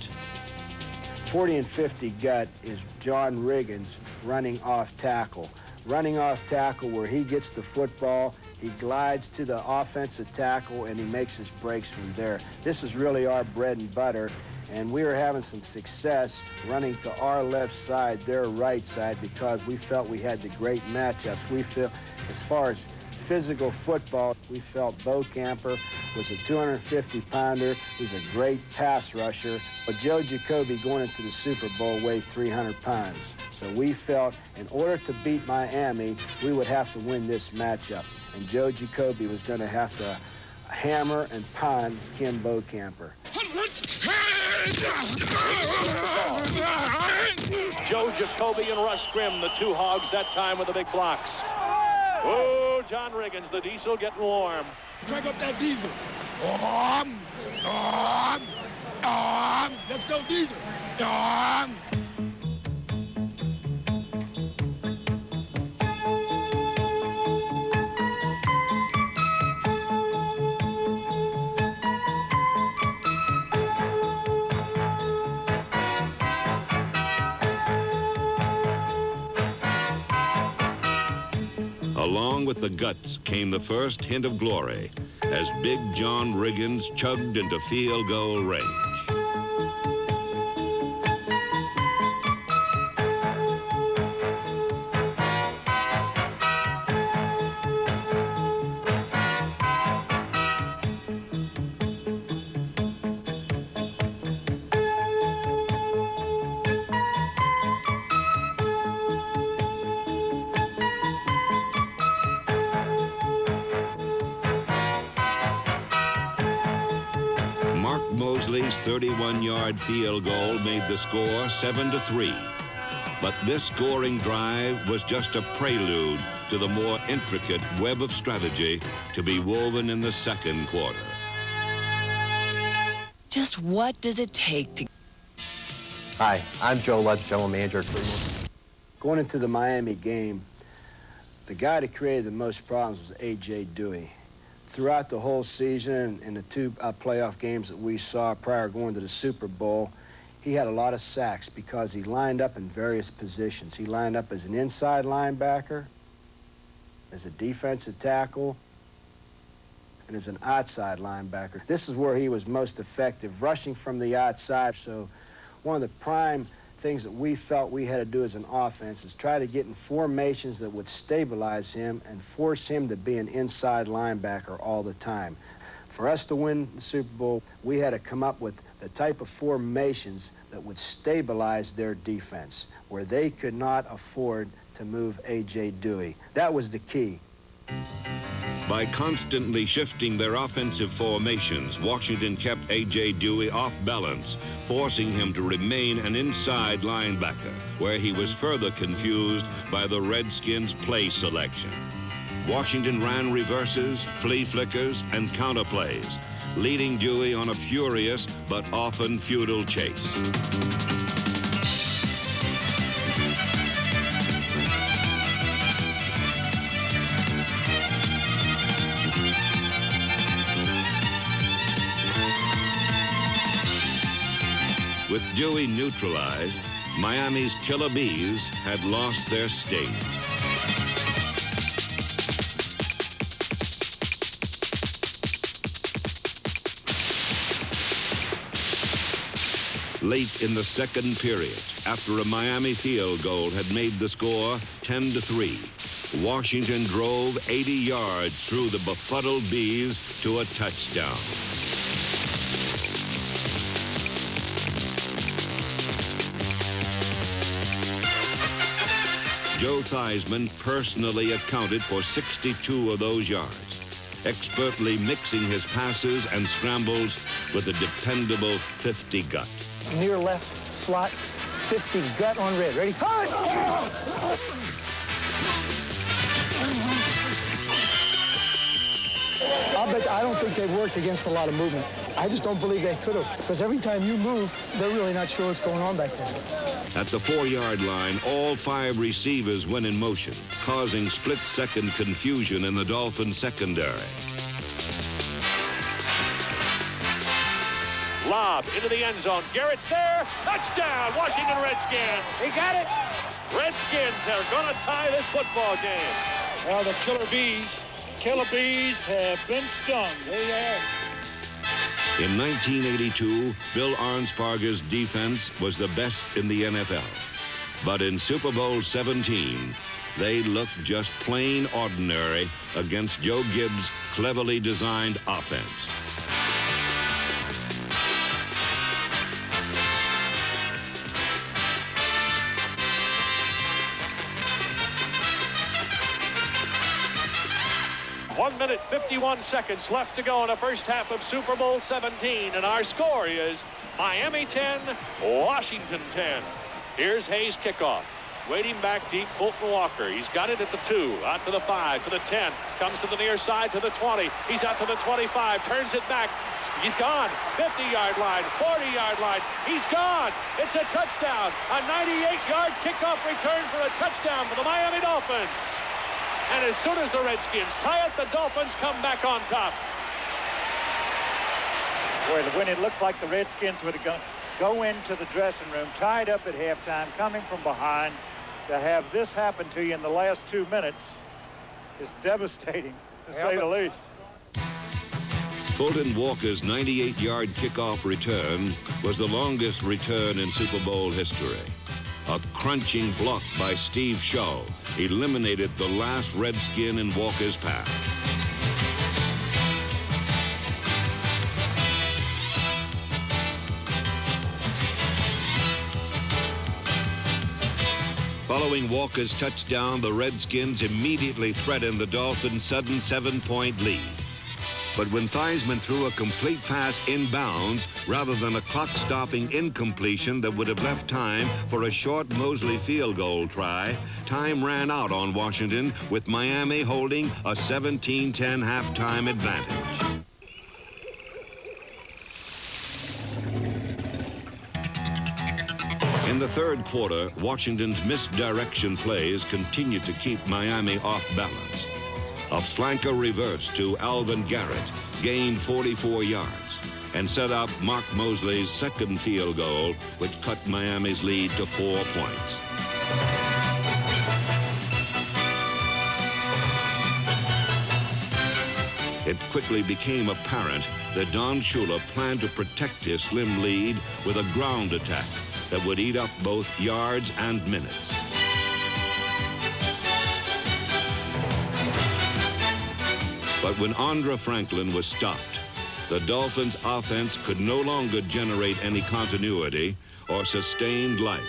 Speaker 6: 40 and 50 gut is John Riggins running off tackle. Running off tackle where he gets the football, he glides to the offensive tackle, and he makes his breaks from there. This is really our bread and butter, and we were having some success running to our left side, their right side, because we felt we had the great matchups. We feel, as far as physical football, we felt Beaucamper was a 250-pounder. He's a great pass rusher. But Joe Jacoby going into the Super Bowl weighed 300 pounds. So we felt in order to beat Miami, we would have to win this matchup. And Joe Jacoby was going to have to hammer and pound Ken Beaucamper.
Speaker 4: Joe Jacoby and Russ Grimm, the two Hogs that time with the big blocks. Oh, John Riggins, the diesel getting warm.
Speaker 3: Crank up that diesel. Let's go, diesel.
Speaker 1: Along with the guts came the first hint of glory as Big John Riggins chugged into field goal range. Mosley's 31-yard field goal made the score 7-3. But this scoring drive was just a prelude to the more intricate web of strategy to be woven in the second quarter.
Speaker 25: Just what does it take to...
Speaker 26: Hi, I'm Joe Lutz, General Manager at Cleveland.
Speaker 6: Going into the Miami game, the guy that created the most problems was A.J. Dewey. Throughout the whole season and the two playoff games that we saw prior to going to the Super Bowl, he had a lot of sacks because he lined up in various positions. He lined up as an inside linebacker, as a defensive tackle, and as an outside linebacker. This is where he was most effective, rushing from the outside. So one of the prime things that we felt we had to do as an offense is try to get in formations that would stabilize him and force him to be an inside linebacker all the time. For us to win the Super Bowl, we had to come up with the type of formations that would stabilize their defense, where they could not afford to move A.J. Dewey. That was the key.
Speaker 1: By constantly shifting their offensive formations, Washington kept A.J. Dewey off balance, forcing him to remain an inside linebacker, where he was further confused by the Redskins' play selection. Washington ran reverses, flea flickers, and counterplays, leading Dewey on a furious but often futile chase. With Dewey neutralized, Miami's killer bees had lost their sting. Late in the second period, after a Miami field goal had made the score 10-3, Washington drove 80 yards through the befuddled bees to a touchdown. Joe Theismann personally accounted for 62 of those yards, expertly mixing his passes and scrambles with a dependable 50 gut.
Speaker 9: Near left slot, 50 gut on red. Ready? I don't think they've worked against a lot of movement. I just don't believe they could have, because every time you move, they're really not sure what's going on back there.
Speaker 1: At the 4-yard line, all 5 receivers went in motion, causing split-second confusion in the Dolphins' secondary.
Speaker 4: Lob into the end zone. Garrett's there. Touchdown, Washington Redskins. He got it. Redskins are going to tie this football game.
Speaker 22: Well, the killer bees have been stung. There you are.
Speaker 1: In 1982, Bill Arnsparger's defense was the best in the NFL. But in Super Bowl 17, they looked just plain ordinary against Joe Gibbs' cleverly designed offense.
Speaker 4: One minute, 51 seconds left to go in the first half of Super Bowl 17, and our score is Miami 10, Washington 10. Here's Hayes' kickoff. Waiting back deep, Fulton Walker. He's got it at the 2, out to the 5, to the 10, comes to the near side to the 20. He's out to the 25, turns it back. He's gone. 50-yard line, 40-yard line. He's gone. It's a touchdown. A 98-yard kickoff return for a touchdown for the Miami Dolphins. And as soon as the Redskins tie it, the Dolphins come back on top.
Speaker 22: Well, when it looked like the Redskins would go into the dressing room, tied up at halftime, coming from behind, to have this happen to you in the last 2 minutes is devastating, to say the least.
Speaker 1: Fulton Walker's 98-yard kickoff return was the longest return in Super Bowl history. A crunching block by Steve Shaw eliminated the last Redskin in Walker's path. Following Walker's touchdown, the Redskins immediately threatened the Dolphins' sudden 7-point lead. But when Theismann threw a complete pass inbounds rather than a clock-stopping incompletion that would have left time for a short Mosley field goal try, time ran out on Washington, with Miami holding a 17-10 halftime advantage. In the third quarter, Washington's misdirection plays continued to keep Miami off balance. A flanker reverse to Alvin Garrett gained 44 yards and set up Mark Mosley's second field goal, which cut Miami's lead to 4 points. It quickly became apparent that Don Shula planned to protect his slim lead with a ground attack that would eat up both yards and minutes. But when Andre Franklin was stopped, the Dolphins' offense could no longer generate any continuity or sustained life.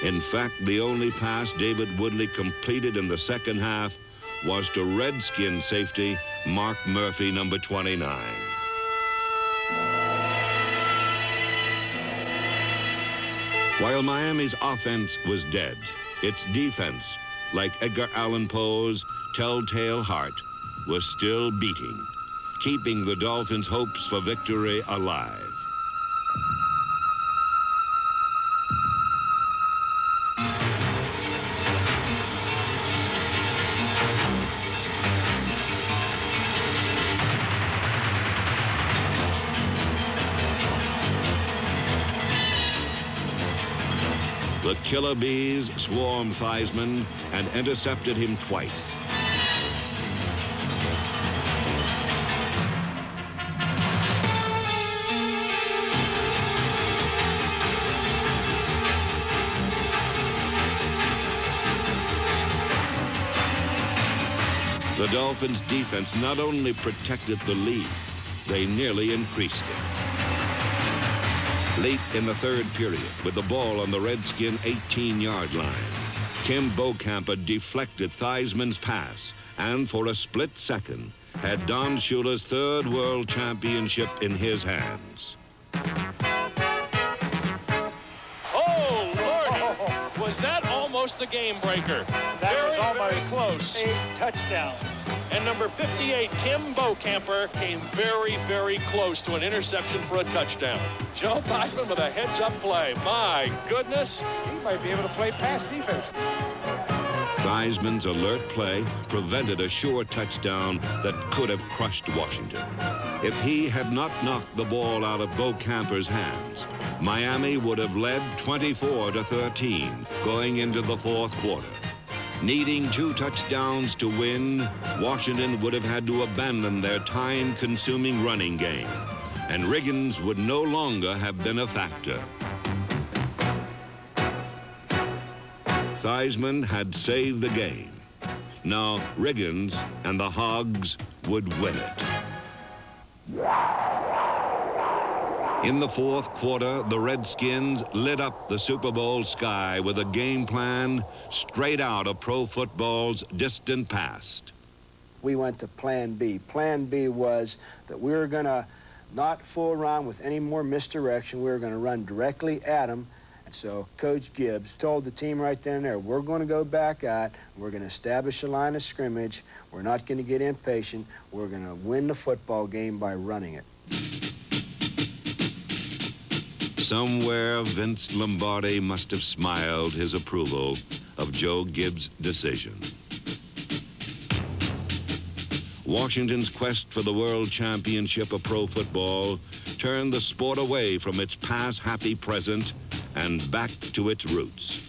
Speaker 1: In fact, the only pass David Woodley completed in the second half was to Redskin safety Mark Murphy, number 29. While Miami's offense was dead, its defense, like Edgar Allan Poe's telltale heart, was still beating, keeping the Dolphins' hopes for victory alive. The killer bees swarmed Theismann and intercepted him twice. The Dolphins' defense not only protected the lead, they nearly increased it. Late in the third period, with the ball on the Redskin 18-yard line, Kim Beaucamper deflected Theismann's pass and for a split second had Don Shula's third world championship in his hands.
Speaker 4: Oh, Lordy! Was that almost a game breaker?
Speaker 22: That was almost
Speaker 4: very close.
Speaker 22: A touchdown.
Speaker 4: And number 58, Kim Beaucamper, came very, very close to an interception for a touchdown. Joe Theismann with a heads-up play. My goodness.
Speaker 22: He might be able to play pass defense.
Speaker 1: Theismann's alert play prevented a sure touchdown that could have crushed Washington. If he had not knocked the ball out of Beaucamper's hands, Miami would have led 24-13 going into the fourth quarter. Needing 2 touchdowns to win, Washington would have had to abandon their time-consuming running game, and Riggins would no longer have been a factor. Theismann had saved the game. Now Riggins and the Hogs would win it. In the fourth quarter, the Redskins lit up the Super Bowl sky with a game plan straight out of pro football's distant past.
Speaker 6: We went to Plan B. Plan B was that we were going to not fool around with any more misdirection. We were going to run directly at them. And so Coach Gibbs told the team right then and there, we're going to go back out. We're going to establish a line of scrimmage. We're not going to get impatient. We're going to win the football game by running it.
Speaker 1: Somewhere, Vince Lombardi must have smiled his approval of Joe Gibbs' decision. Washington's quest for the world championship of pro football turned the sport away from its pass-happy present and back to its roots.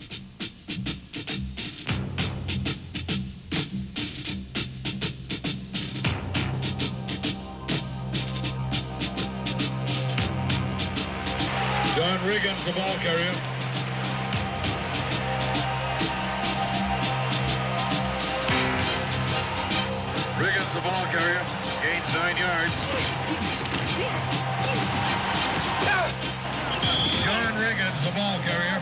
Speaker 5: John Riggins, the ball carrier. Riggins, the ball carrier, gains 9 yards. John Riggins, the ball carrier.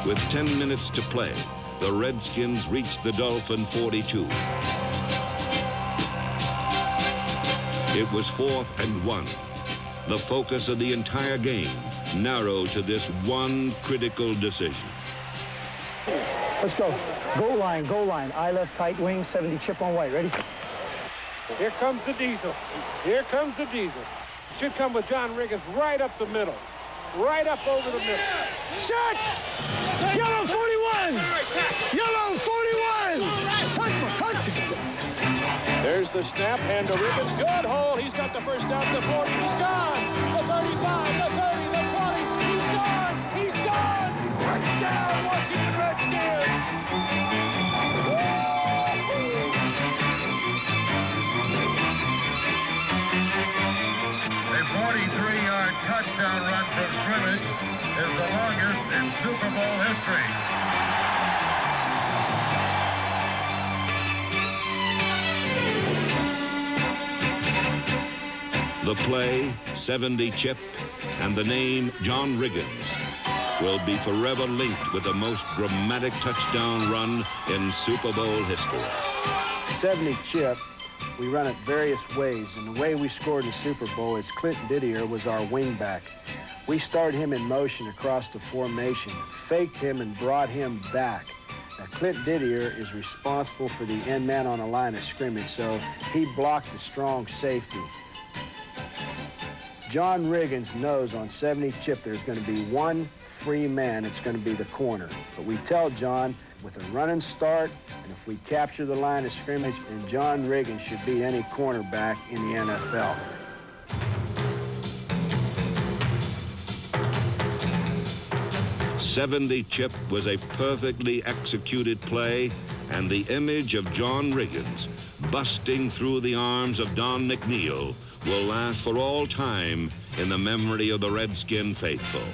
Speaker 1: With 10 minutes to play, the Redskins reached the Dolphin 42. It was 4th and 1. The focus of the entire game narrowed to this one critical decision.
Speaker 13: Let's go. Goal line, goal line. I left tight wing, 70 chip on white. Ready?
Speaker 19: Here comes the Diesel. Here comes the Diesel. Should come with John Riggins right up the middle. Right up over the middle.
Speaker 13: Shot! Yellow 41! Yellow 41! Hunt!
Speaker 4: There's the snap, and to Riggins. Good hole. He's got the first down to the 40. He's gone. The 35, the 30, the 20. He's gone. He's gone. Touchdown, Washington Redskins.
Speaker 5: A 43-yard touchdown run from scrimmage is the longest in Super Bowl history.
Speaker 1: The play, 70 chip, and the name John Riggins will be forever linked with the most dramatic touchdown run in Super Bowl history.
Speaker 6: 70 chip, we run it various ways, and the way we scored in the Super Bowl is Clinton Didier was our wingback. We started him in motion across the formation, faked him, and brought him back. Now, Clinton Didier is responsible for the end man on the line of scrimmage, so he blocked the strong safety. John Riggins knows on 70 chip there's going to be one free man. It's going to be the corner. But we tell John, with a running start, and if we capture the line of scrimmage, and John Riggins should beat any cornerback in the NFL.
Speaker 1: '70 chip was a perfectly executed play, and the image of John Riggins busting through the arms of Don McNeil will last for all time in the memory of the Redskin faithful.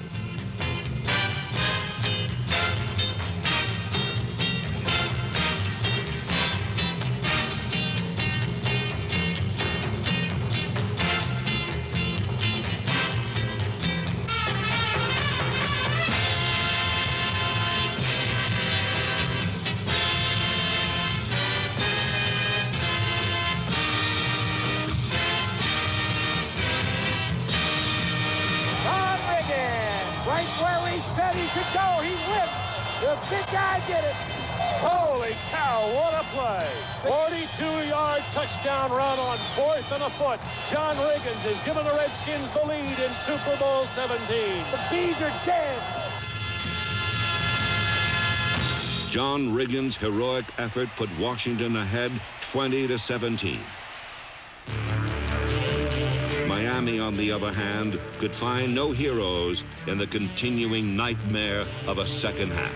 Speaker 2: Big guy did it.
Speaker 4: Holy cow, what a play. 42-yard touchdown run on 4th and a foot. John Riggins has given the Redskins the lead in Super Bowl 17.
Speaker 2: The Bees are dead.
Speaker 1: John Riggins' heroic effort put Washington ahead 20-17. Miami, on the other hand, could find no heroes in the continuing nightmare of a second half.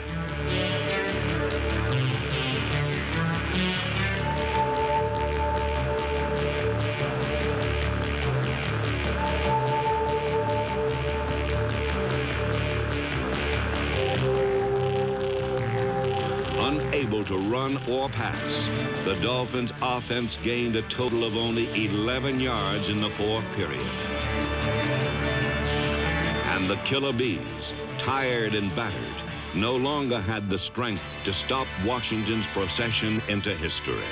Speaker 1: Unable to run or pass, the Dolphins' offense gained a total of only 11 yards in the fourth period. And the Killer Bees, tired and battered, no longer had the strength to stop Washington's procession into history.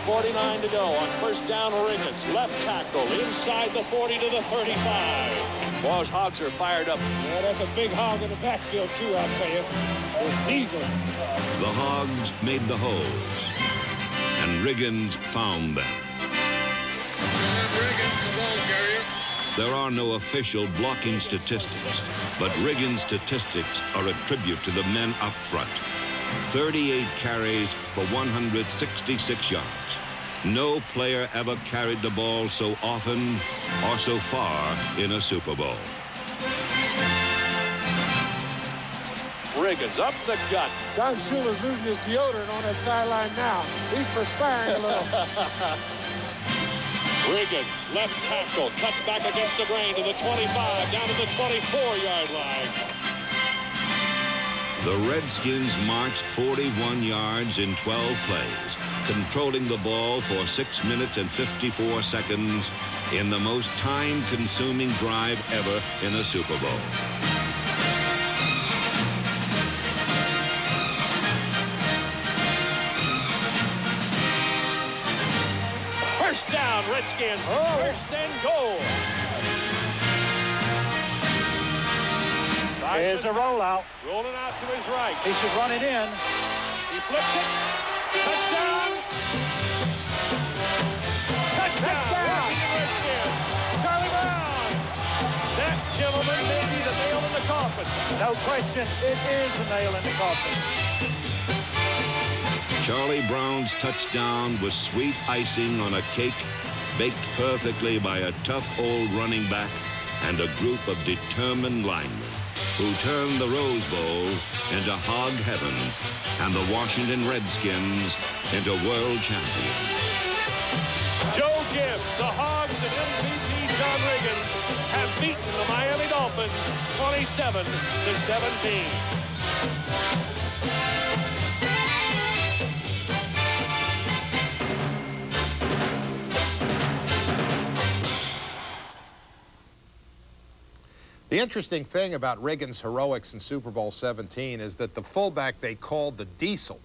Speaker 4: 8:49 to go on first down. Riggins, left tackle, inside the 40 to the 35. Boss, Hogs are fired up.
Speaker 19: Yeah, that's a big hog in the backfield, too, I'll tell you. It's Diesel.
Speaker 1: The Hogs made the holes, and Riggins found them.
Speaker 5: Riggins, the ball carrier.
Speaker 1: There are no official blocking statistics, but Riggins' statistics are a tribute to the men up front. 38 carries for 166 yards. No player ever carried the ball so often or so far in a Super Bowl.
Speaker 4: Riggins up the gut.
Speaker 19: Don Shula's losing his deodorant on that sideline now. He's perspiring a little.
Speaker 4: Riggins, left tackle, cuts back against the grain to the 25, down to the 24-yard line.
Speaker 1: The Redskins marched 41 yards in 12 plays, controlling the ball for 6 minutes and 54 seconds in the most time-consuming drive ever in a Super Bowl.
Speaker 4: First down, Redskins. First and goal.
Speaker 22: Here's a rollout.
Speaker 4: Rolling out to his right.
Speaker 22: He should run it in.
Speaker 4: He flips it. Touchdown. Touchdown. Redskins. Charlie Brown. That gentleman may be the nail in the coffin.
Speaker 22: No question, it is the nail in the coffin.
Speaker 1: Charlie Brown's touchdown was sweet icing on a cake, baked perfectly by a tough old running back and a group of determined linemen who turned the Rose Bowl into hog heaven and the Washington Redskins into world champions.
Speaker 4: Joe Gibbs, the Hogs, and MVP John Riggins have beaten the Miami Dolphins 27-17.
Speaker 8: The interesting thing about Reagan's heroics in Super Bowl 17 is that the fullback they called the Diesel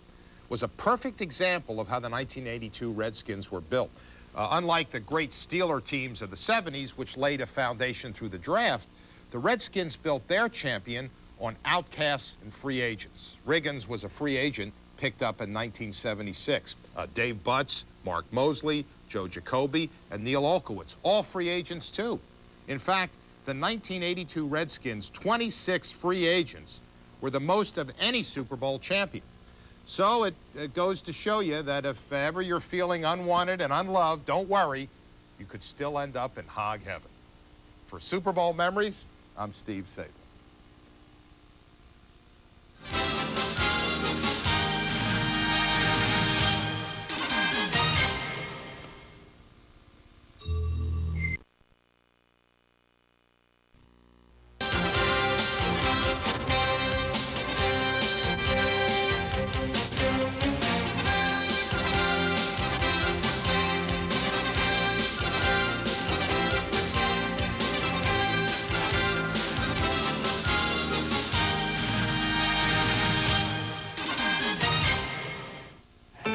Speaker 8: was a perfect example of how the 1982 Redskins were built. Unlike the great Steeler teams of the 70s, which laid a foundation through the draft, the Redskins built their champion on outcasts and free agents. Riggins was a free agent picked up in 1976. Dave Butts, Mark Mosley, Joe Jacoby, and Neil Olkowitz, all free agents too. In fact, the 1982 Redskins' 26 free agents were the most of any Super Bowl champion. So it goes to show you that if ever you're feeling unwanted and unloved, don't worry, you could still end up in hog heaven. For Super Bowl Memories, I'm Steve Sabol.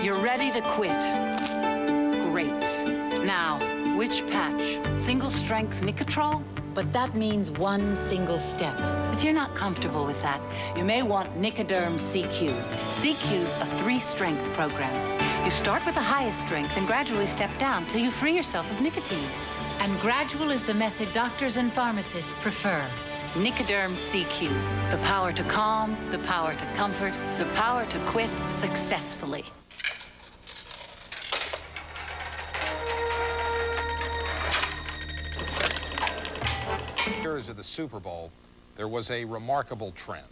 Speaker 25: You're ready to quit. Great. Now, which patch? Single strength Nicotrol? But that means one single step. If you're not comfortable with that, you may want Nicoderm CQ. CQ's a 3-strength program. You start with the highest strength and gradually step down till you free yourself of nicotine. And gradual is the method doctors and pharmacists prefer. Nicoderm CQ. The power to calm, the power to comfort, the power to quit successfully.
Speaker 8: Years of the Super Bowl, there was a remarkable trend.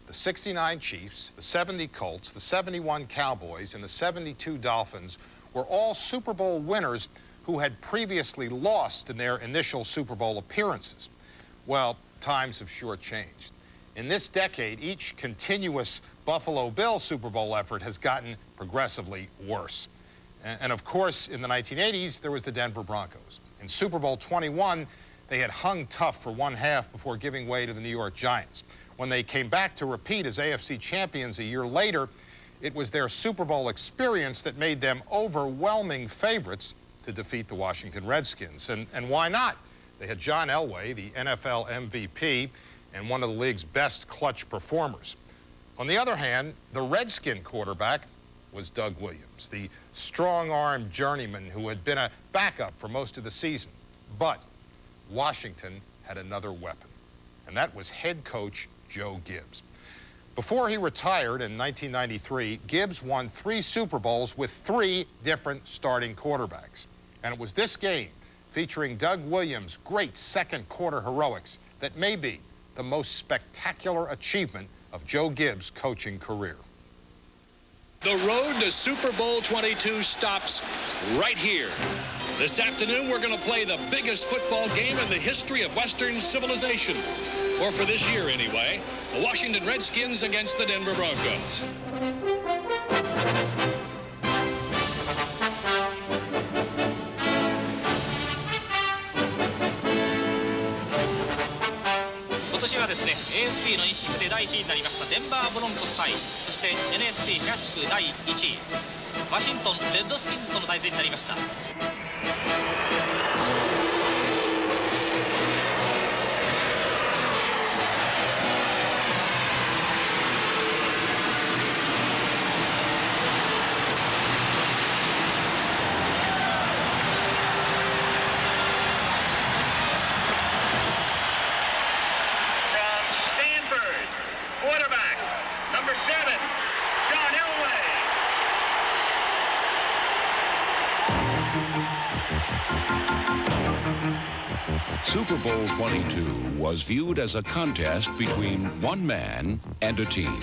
Speaker 8: The 69 Chiefs, the 70 Colts, the 71 Cowboys, and the 72 Dolphins were all Super Bowl winners who had previously lost in their initial Super Bowl appearances. Well, times have sure changed. In this decade, each continuous Buffalo Bills Super Bowl effort has gotten progressively worse. And of course, in the 1980s, there was the Denver Broncos. In Super Bowl 21, they had hung tough for one half before giving way to the New York Giants. When they came back to repeat as AFC champions a year later, it was their Super Bowl experience that made them overwhelming favorites to defeat the Washington Redskins. And why not? They had John Elway, the NFL MVP, and one of the league's best clutch performers. On the other hand, the Redskin quarterback was Doug Williams, the strong-armed journeyman who had been a backup for most of the season. But Washington had another weapon, and that was head coach Joe Gibbs. Before he retired in 1993, Gibbs won 3 Super Bowls with 3 different starting quarterbacks. And it was this game, featuring Doug Williams' great second-quarter heroics, that may be the most spectacular achievement of Joe Gibbs' coaching career.
Speaker 11: The road to Super Bowl 22 stops right here. This afternoon, we're going to play the biggest football game in the history of Western civilization. Or for this year, anyway. The Washington Redskins against the Denver Broncos.
Speaker 14: AFC の一色で第1位になりましたデンバーブロンコス対、そして NFC 東地区第1位ワシントンレッドスキンズとの対戦になりました。
Speaker 20: Super Bowl 22 was viewed as a contest between one man and a team.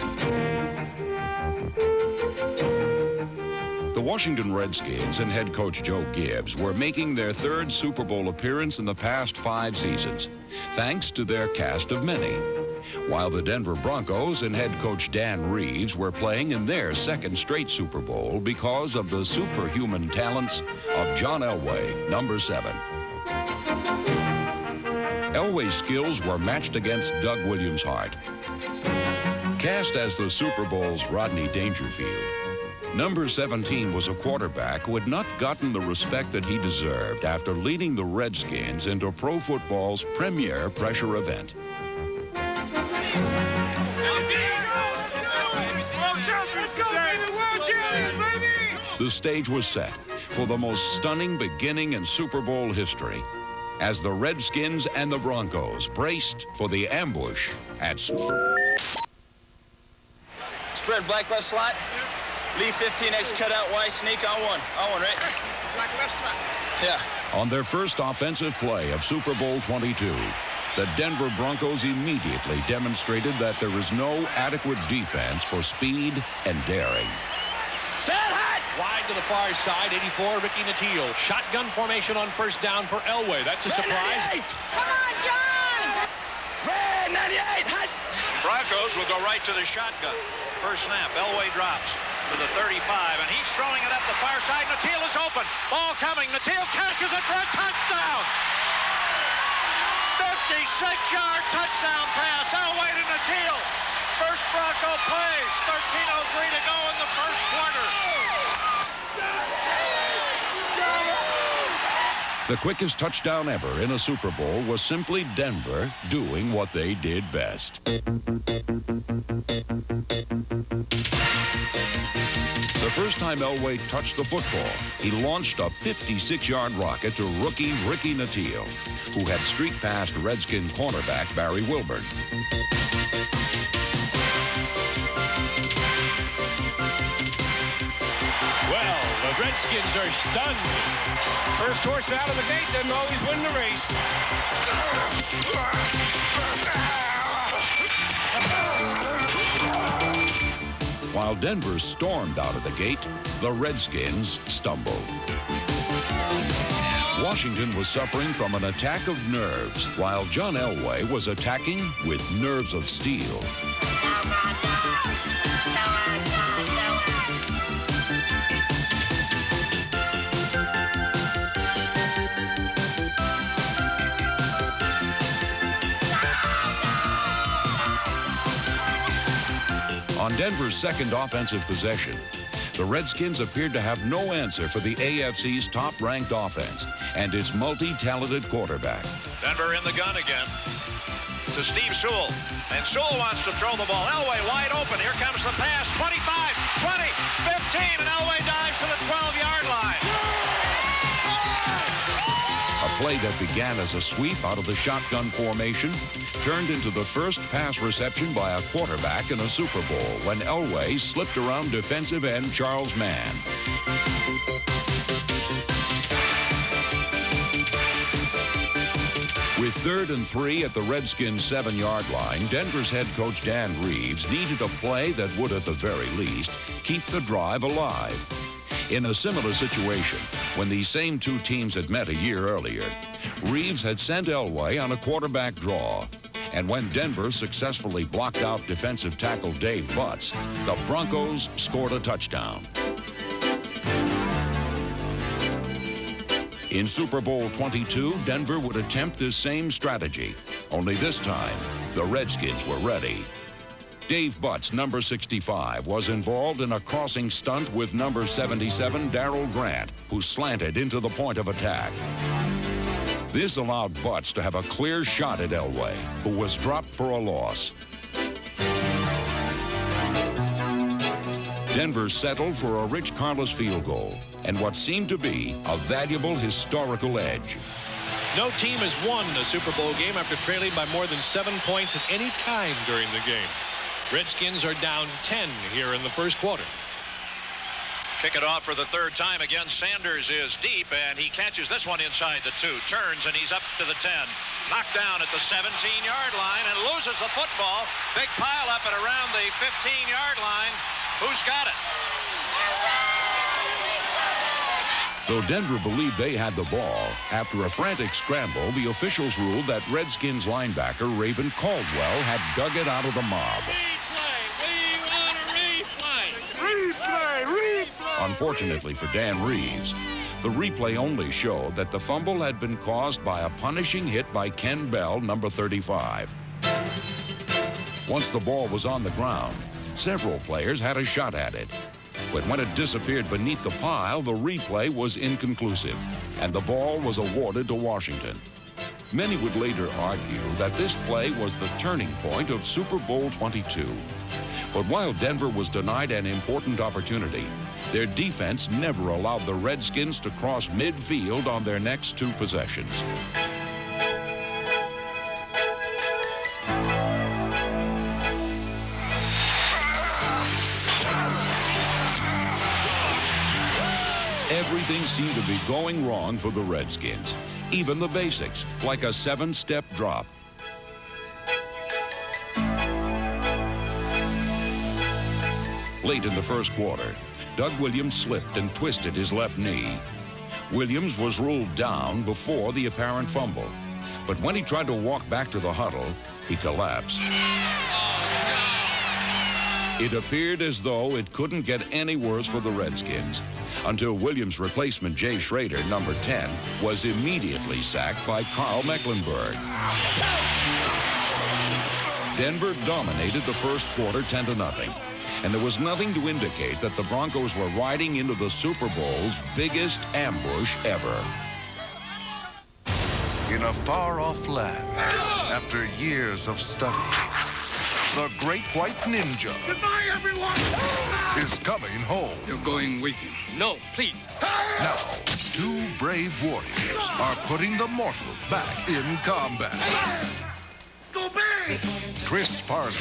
Speaker 20: The Washington Redskins and head coach Joe Gibbs were making their 3rd Super Bowl appearance in the past 5 seasons, thanks to their cast of many, while the Denver Broncos and head coach Dan Reeves were playing in their 2nd straight Super Bowl because of the superhuman talents of John Elway, number 7. Elway
Speaker 7: Elway's skills were matched against Doug Williams' heart. Cast as the Super Bowl's Rodney Dangerfield, number 17 was a quarterback who had not gotten the respect that he deserved after leading the Redskins into pro football's premier pressure event. The stage was set for the most stunning beginning in Super Bowl history as the Redskins and the Broncos braced for the ambush at
Speaker 15: Spread black left slot. Lee 15X cut out Y sneak on one. On one, right? Black left slot. Yeah.
Speaker 7: On their first offensive play of Super Bowl 22, the Denver Broncos immediately demonstrated that there is no adequate defense for speed and daring.
Speaker 15: Set hot!
Speaker 4: Wide to the far side, 84, Ricky Nattiel. Shotgun formation on first down for Elway. That's a surprise.
Speaker 15: Come on, John! Red 98, hot!
Speaker 16: Broncos will go right to the shotgun. First snap, Elway drops to the 35, and he's throwing it up the far side. Nattiel is open. Ball coming. Nattiel catches it for a touchdown. 56-yard touchdown pass. Elway to Nattiel. First Bronco plays. 13:03 to go in the first quarter.
Speaker 7: The quickest touchdown ever in a Super Bowl was simply Denver doing what they did best. The first time Elway touched the football, he launched a 56-yard rocket to rookie Ricky Nattiel, who had streaked past Redskin cornerback Barry Wilburn.
Speaker 4: Well, the Redskins are stunned. First horse out of the gate doesn't always win the race.
Speaker 7: While Denver stormed out of the gate, the Redskins stumbled. Washington was suffering from an attack of nerves, while John Elway was attacking with nerves of steel. On Denver's second offensive possession, the Redskins appeared to have no answer for the AFC's top-ranked offense and its multi-talented quarterback.
Speaker 16: Denver in the gun again to Steve Sewell. And Sewell wants to throw the ball. Elway wide open. Here comes the pass. 25, 20, 15, and Elway dives to the 12-yard line.
Speaker 7: A play that began as a sweep out of the shotgun formation turned into the first pass reception by a quarterback in a Super Bowl when Elway slipped around defensive end Charles Mann. With 3rd and 3 at the Redskins' 7-yard line, Denver's head coach Dan Reeves needed a play that would, at the very least, keep the drive alive. In a similar situation, when these same two teams had met a year earlier, Reeves had sent Elway on a quarterback draw. And when Denver successfully blocked out defensive tackle Dave Butts, the Broncos scored a touchdown. In Super Bowl 22, Denver would attempt this same strategy, only this time, the Redskins were ready. Dave Butts, number 65, was involved in a crossing stunt with number 77, Darrell Grant, who slanted into the point of attack. This allowed Butts to have a clear shot at Elway, who was dropped for a loss. Denver settled for a Rich Carlos field goal and what seemed to be a valuable historical edge.
Speaker 4: No team has won a Super Bowl game after trailing by more than 7 points at any time during the game. Redskins are down 10 here in the first quarter.
Speaker 16: Kick it off for the third time again. Sanders is deep, and he catches this one inside the 2. Turns, and he's up to the 10. Knocked down at the 17-yard line and loses the football. Big pile up and around the 15-yard line. Who's got it?
Speaker 7: Though Denver believed they had the ball, after a frantic scramble, the officials ruled that Redskins linebacker Raven Caldwell had dug it out of the mob. Unfortunately for Dan Reeves, The replay only showed that the fumble had been caused by a punishing hit by Ken Bell, number 35. Once the ball was on the ground, several players had a shot at it. But when it disappeared beneath the pile, the replay was inconclusive, and the ball was awarded to Washington. Many would later argue that this play was the turning point of Super Bowl 22. But while Denver was denied an important opportunity, their defense never allowed the Redskins to cross midfield on their next two possessions. Everything seemed to be going wrong for the Redskins. Even the basics, like a 7-step drop. Late in the first quarter, Doug Williams slipped and twisted his left knee. Williams was ruled down before the apparent fumble. But when he tried to walk back to the huddle, he collapsed. It appeared as though it couldn't get any worse for the Redskins until Williams' replacement, Jay Schrader, number 10, was immediately sacked by Carl Mecklenburg. Denver dominated the first quarter 10-0, and there was nothing to indicate that the Broncos were riding into the Super Bowl's biggest ambush ever.
Speaker 10: In a far-off land, after years of study, the Great White Ninja
Speaker 3: Goodbye, everyone!
Speaker 10: is coming home.
Speaker 3: You're going with him.
Speaker 10: No, please. Now, two brave warriors are putting the mortal back in combat.
Speaker 3: Go back!
Speaker 10: Chris Farley.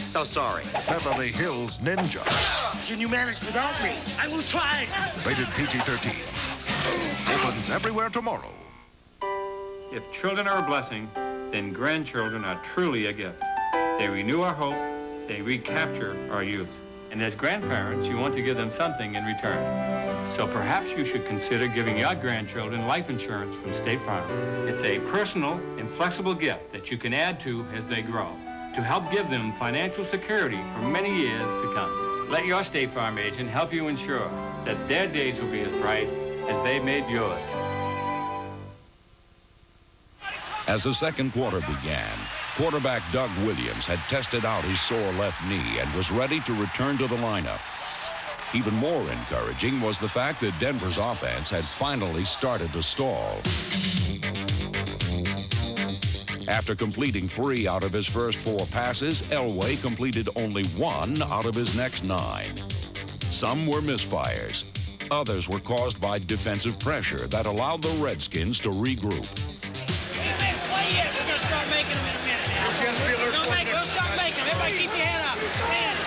Speaker 3: So sorry.
Speaker 10: Beverly Hills Ninja.
Speaker 3: Can you manage without me? I will try.
Speaker 10: Rated PG-13. Opens everywhere tomorrow.
Speaker 12: If children are a blessing, then grandchildren are truly a gift. They renew our hope, they recapture our youth. And as grandparents, you want to give them something in return. So perhaps you should consider giving your grandchildren life insurance from State Farm. It's a personal and flexible gift that you can add to as they grow, to help give them financial security for many years to come. Let your State Farm agent help you ensure that their days will be as bright as they made yours.
Speaker 7: As the second quarter began, quarterback Doug Williams had tested out his sore left knee and was ready to return to the lineup. Even more encouraging was the fact that Denver's offense had finally started to stall. After completing 3 out of his first 4 passes, Elway completed only 1 out of his next 9. Some were misfires. Others were caused by defensive pressure that allowed the Redskins to regroup.
Speaker 9: We're going to start making them in a minute now. We'll start making them. Everybody keep your head up. Stand.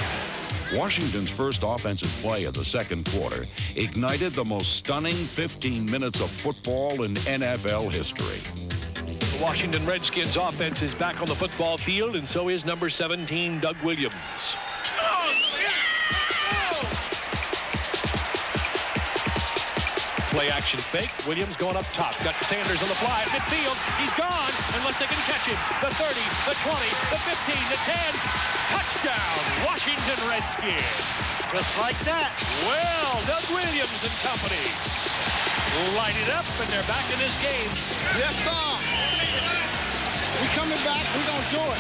Speaker 7: Washington's first offensive play of the second quarter ignited the most stunning 15 minutes of football in NFL history.
Speaker 4: The Washington Redskins offense is back on the football field, and so is number 17, Doug Williams. Play action fake. Williams going up top. Got Sanders on the fly at midfield. He's gone unless they can catch him. The 30, the 20, the 15, the 10. Touchdown, Washington Redskins. Just like that. Well, Doug Williams and company light it up, and they're back in this game.
Speaker 9: Yes, sir. We coming back. We're going to do it.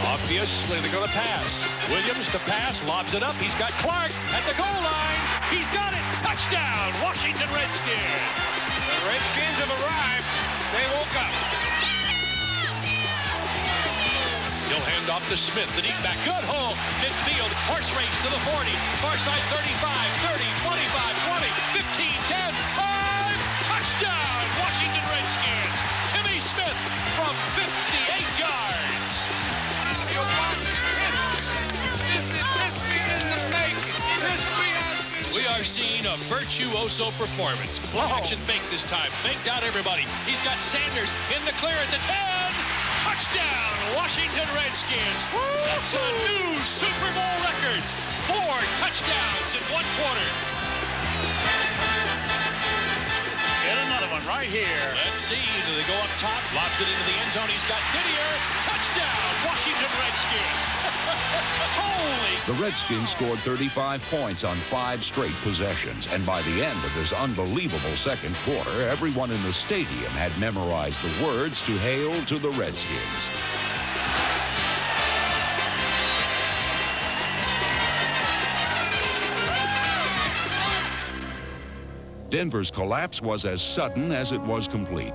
Speaker 4: Obviously, they're going to pass. Williams to pass, lobs it up. He's got Clark at the goal line. He's got it. Touchdown, Washington Redskins. The Redskins have arrived. They woke up. He'll hand off to Smith, the deep back. Good hole. Midfield. Horse race to the 40. Far side 35, 30, 25, 20, 15, 10, 5. Touchdown, Washington Redskins. Timmy Smith from 58 yards. We are seeing a virtuoso performance. Action fake this time. Faked out everybody. He's got Sanders in the clear at the 10. Touchdown, Washington Redskins. That's a new Super Bowl record. 4 touchdowns in 1 quarter. Get another one right here. Let's see. Do they go up top? Lobs it into the end zone. He's got Didier. Touchdown, Washington Redskins. Holy
Speaker 7: The Redskins scored 35 points on 5 straight possessions, and by the end of this unbelievable second quarter, everyone in the stadium had memorized the words to hail to the Redskins. Denver's collapse was as sudden as it was complete.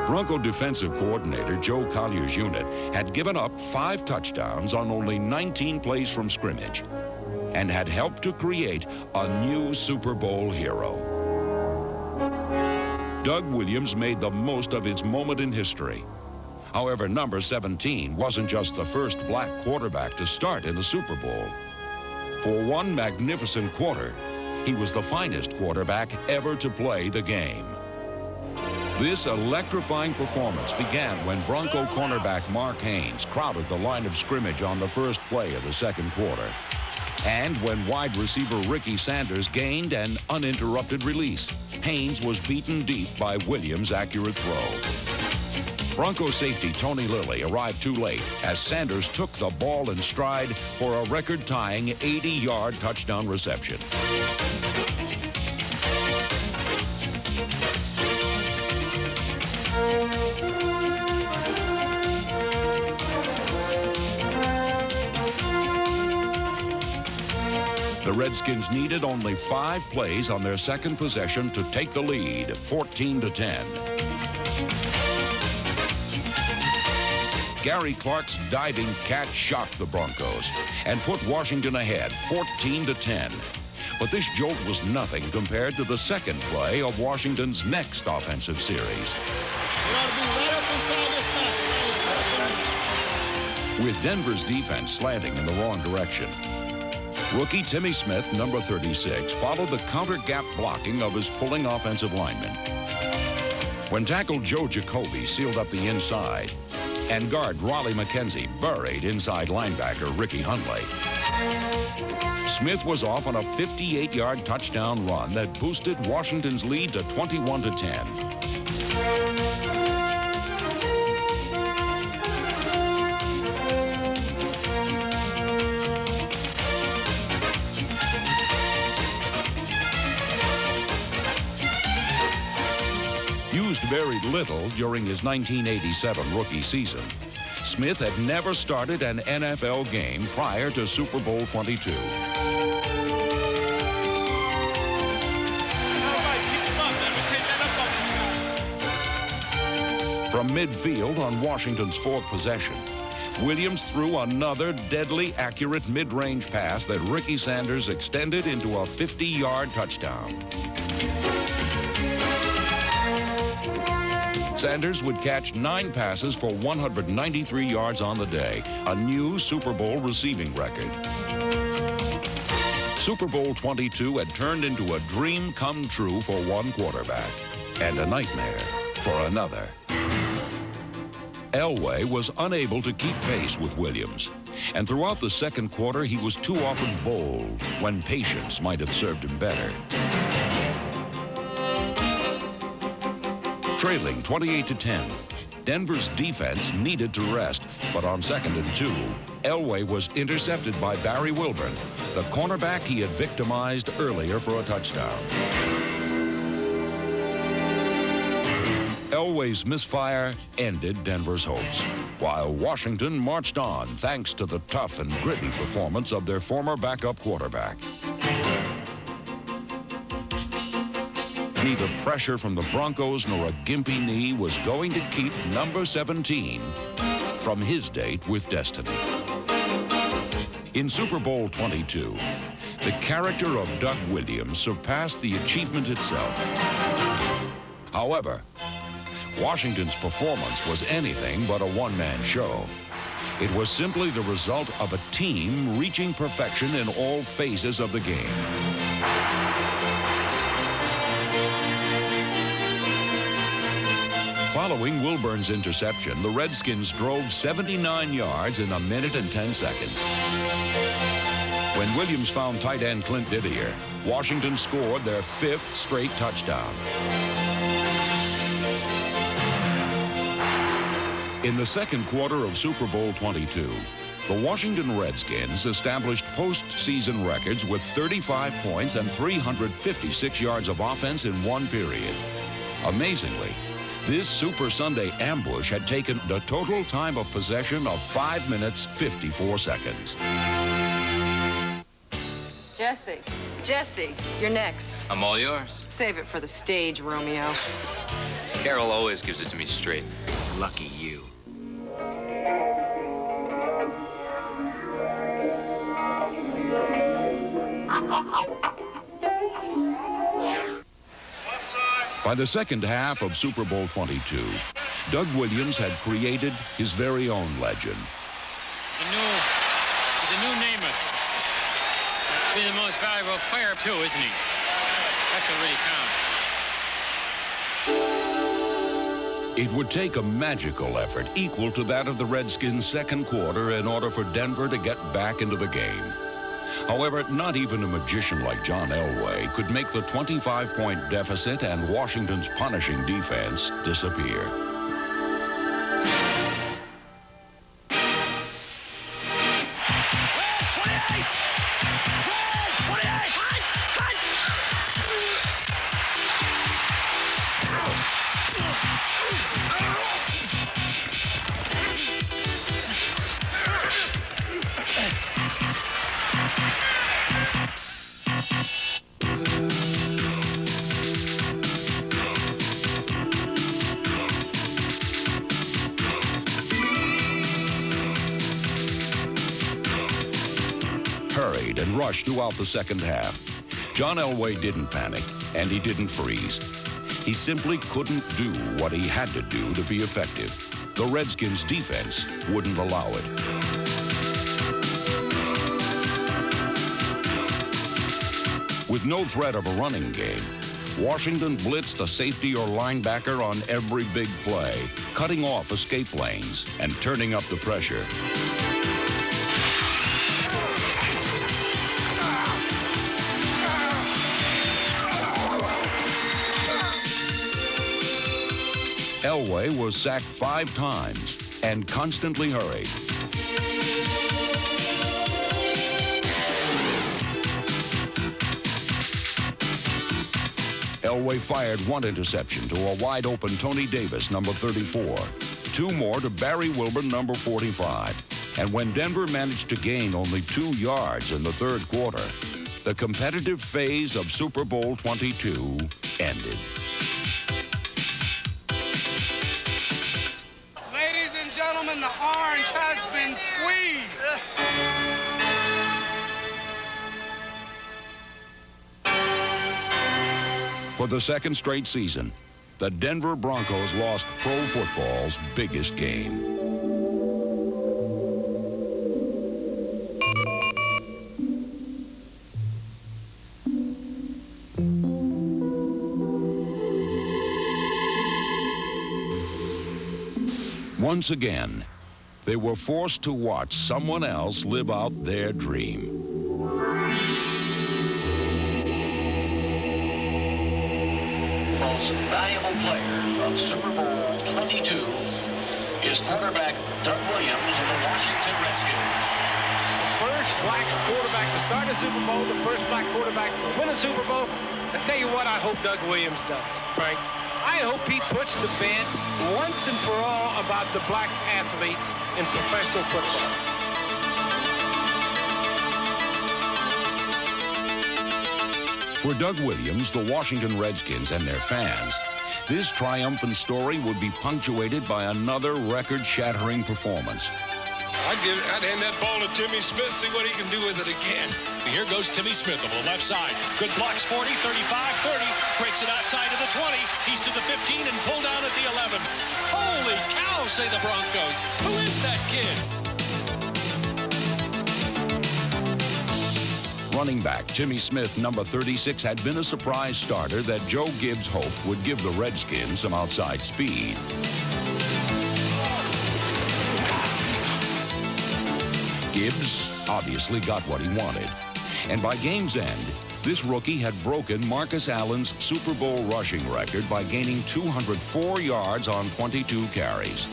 Speaker 7: Bronco defensive coordinator Joe Collier's unit had given up 5 touchdowns on only 19 plays from scrimmage and had helped to create a new Super Bowl hero. Doug Williams made the most of its moment in history. However, number 17 wasn't just the first black quarterback to start in a Super Bowl. For one magnificent quarter, he was the finest quarterback ever to play the game. This electrifying performance began when Bronco cornerback Mark Haynes crowded the line of scrimmage on the first play of the second quarter, and when wide receiver Ricky Sanders gained an uninterrupted release. Haynes was beaten deep by Williams' accurate throw. Bronco safety Tony Lilly arrived too late as Sanders took the ball in stride for a record-tying 80-yard touchdown reception. The Redskins needed only 5 plays on their second possession to take the lead, 14-10. Gary Clark's diving catch shocked the Broncos and put Washington ahead, 14-10. But this jolt was nothing compared to the second play of Washington's next offensive series. With Denver's defense slanting in the wrong direction, rookie Timmy Smith, number 36, followed the counter-gap blocking of his pulling offensive lineman. When tackle Joe Jacoby sealed up the inside, and guard Raleigh McKenzie buried inside linebacker Ricky Hundley, Smith was off on a 58-yard touchdown run that boosted Washington's lead to 21-10. Used very little during his 1987 rookie season, Smith had never started an NFL game prior to Super Bowl 22. From midfield on Washington's 4th possession, Williams threw another deadly accurate mid-range pass that Ricky Sanders extended into a 50-yard touchdown. Sanders would catch 9 passes for 193 yards on the day, a new Super Bowl receiving record. Super Bowl 22 had turned into a dream come true for one quarterback and a nightmare for another. Elway was unable to keep pace with Williams, and throughout the second quarter he was too often bold when patience might have served him better. Trailing 28-10, Denver's defense needed to rest, but on 2nd and 2, Elway was intercepted by Barry Wilburn, the cornerback he had victimized earlier for a touchdown. Elway's misfire ended Denver's hopes, while Washington marched on thanks to the tough and gritty performance of their former backup quarterback. Neither pressure from the Broncos nor a gimpy knee was going to keep number 17 from his date with destiny. In Super Bowl 22, the character of Doug Williams surpassed the achievement itself. However, Washington's performance was anything but a one-man show. It was simply the result of a team reaching perfection in all phases of the game. Following Wilburn's interception, the Redskins drove 79 yards in 1 minute and 10 seconds. When Williams found tight end Clint Didier, Washington scored their 5th straight touchdown. In the second quarter of Super Bowl 22, The Washington Redskins established postseason records with 35 points and 356 yards of offense in one period. Amazingly, this Super Sunday ambush had taken the total time of possession of 5 minutes, 54 seconds.
Speaker 17: Jesse, you're next.
Speaker 18: I'm all yours.
Speaker 17: Save it for the stage, Romeo.
Speaker 18: Carol always gives it to me straight.
Speaker 21: Lucky you.
Speaker 7: By the second half of Super Bowl 22, Doug Williams had created his very own legend.
Speaker 12: He's a new Namath. He's the most valuable player, too, isn't he? That's what really counts.
Speaker 7: It would take a magical effort equal to that of the Redskins' second quarter in order for Denver to get back into the game. However, not even a magician like John Elway could make the 25-point deficit and Washington's punishing defense disappear. Hurried and rushed throughout the second half. John Elway didn't panic, and he didn't freeze. He simply couldn't do what he had to do to be effective. The Redskins' defense wouldn't allow it. With no threat of a running game, Washington blitzed a safety or linebacker on every big play, cutting off escape lanes and turning up the pressure. Elway was sacked 5 times and constantly hurried. Elway fired 1 interception to a wide-open Tony Davis, number 34. 2 more to Barry Wilburn, number 45. And when Denver managed to gain only 2 yards in the third quarter, the competitive phase of Super Bowl 22 ended.
Speaker 9: Ladies and gentlemen, the orange has been squeezed.
Speaker 7: For the second straight season, the Denver Broncos lost pro football's biggest game. Once again, they were forced to watch someone else live out their dream.
Speaker 11: Most valuable player of Super Bowl 22 is quarterback Doug Williams of the Washington Redskins.
Speaker 19: First black quarterback to start a Super Bowl, the first black quarterback to win a Super Bowl. I tell you what I hope Doug Williams does, Frank. I hope he puts to bed once and for all about the black athlete in professional football.
Speaker 7: For Doug Williams, the Washington Redskins, and their fans, this triumphant story would be punctuated by another record-shattering performance.
Speaker 23: I'd hand that ball to Timmy Smith, see what he can do with it again.
Speaker 11: Here goes Timmy Smith on the left side. Good blocks, 40, 35, 30. Breaks it outside to the 20. He's to the 15 and pulled down at the 11. Holy cow, say the Broncos. Who is that kid?
Speaker 7: Running back Timmy Smith, number 36, had been a surprise starter that Joe Gibbs hoped would give the Redskins some outside speed. Gibbs obviously got what he wanted. And by game's end, this rookie had broken Marcus Allen's Super Bowl rushing record by gaining 204 yards on 22 carries.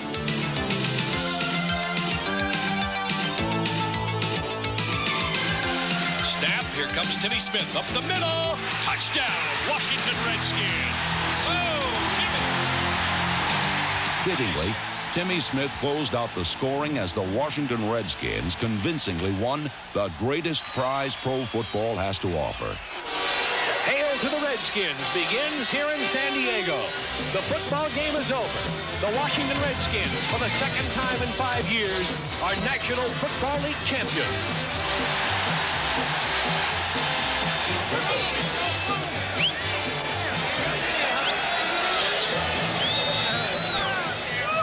Speaker 11: Here comes Timmy Smith up the middle. Touchdown, Washington Redskins. Oh, Timmy.
Speaker 7: Fittingly, Timmy Smith closed out the scoring as the Washington Redskins convincingly won the greatest prize pro football has to offer.
Speaker 4: Hail to the Redskins begins here in San Diego. The football game is over. The Washington Redskins, for the second time in 5 years, are National Football League champions.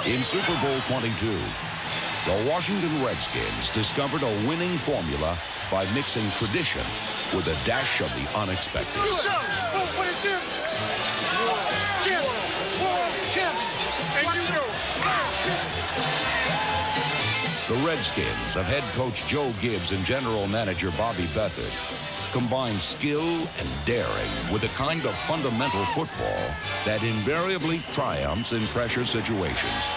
Speaker 7: In Super Bowl 22, the Washington Redskins discovered a winning formula by mixing tradition with a dash of the unexpected. The Redskins of head coach Joe Gibbs and general manager Bobby Beathard combined skill and daring with a kind of fundamental football that invariably triumphs in pressure situations.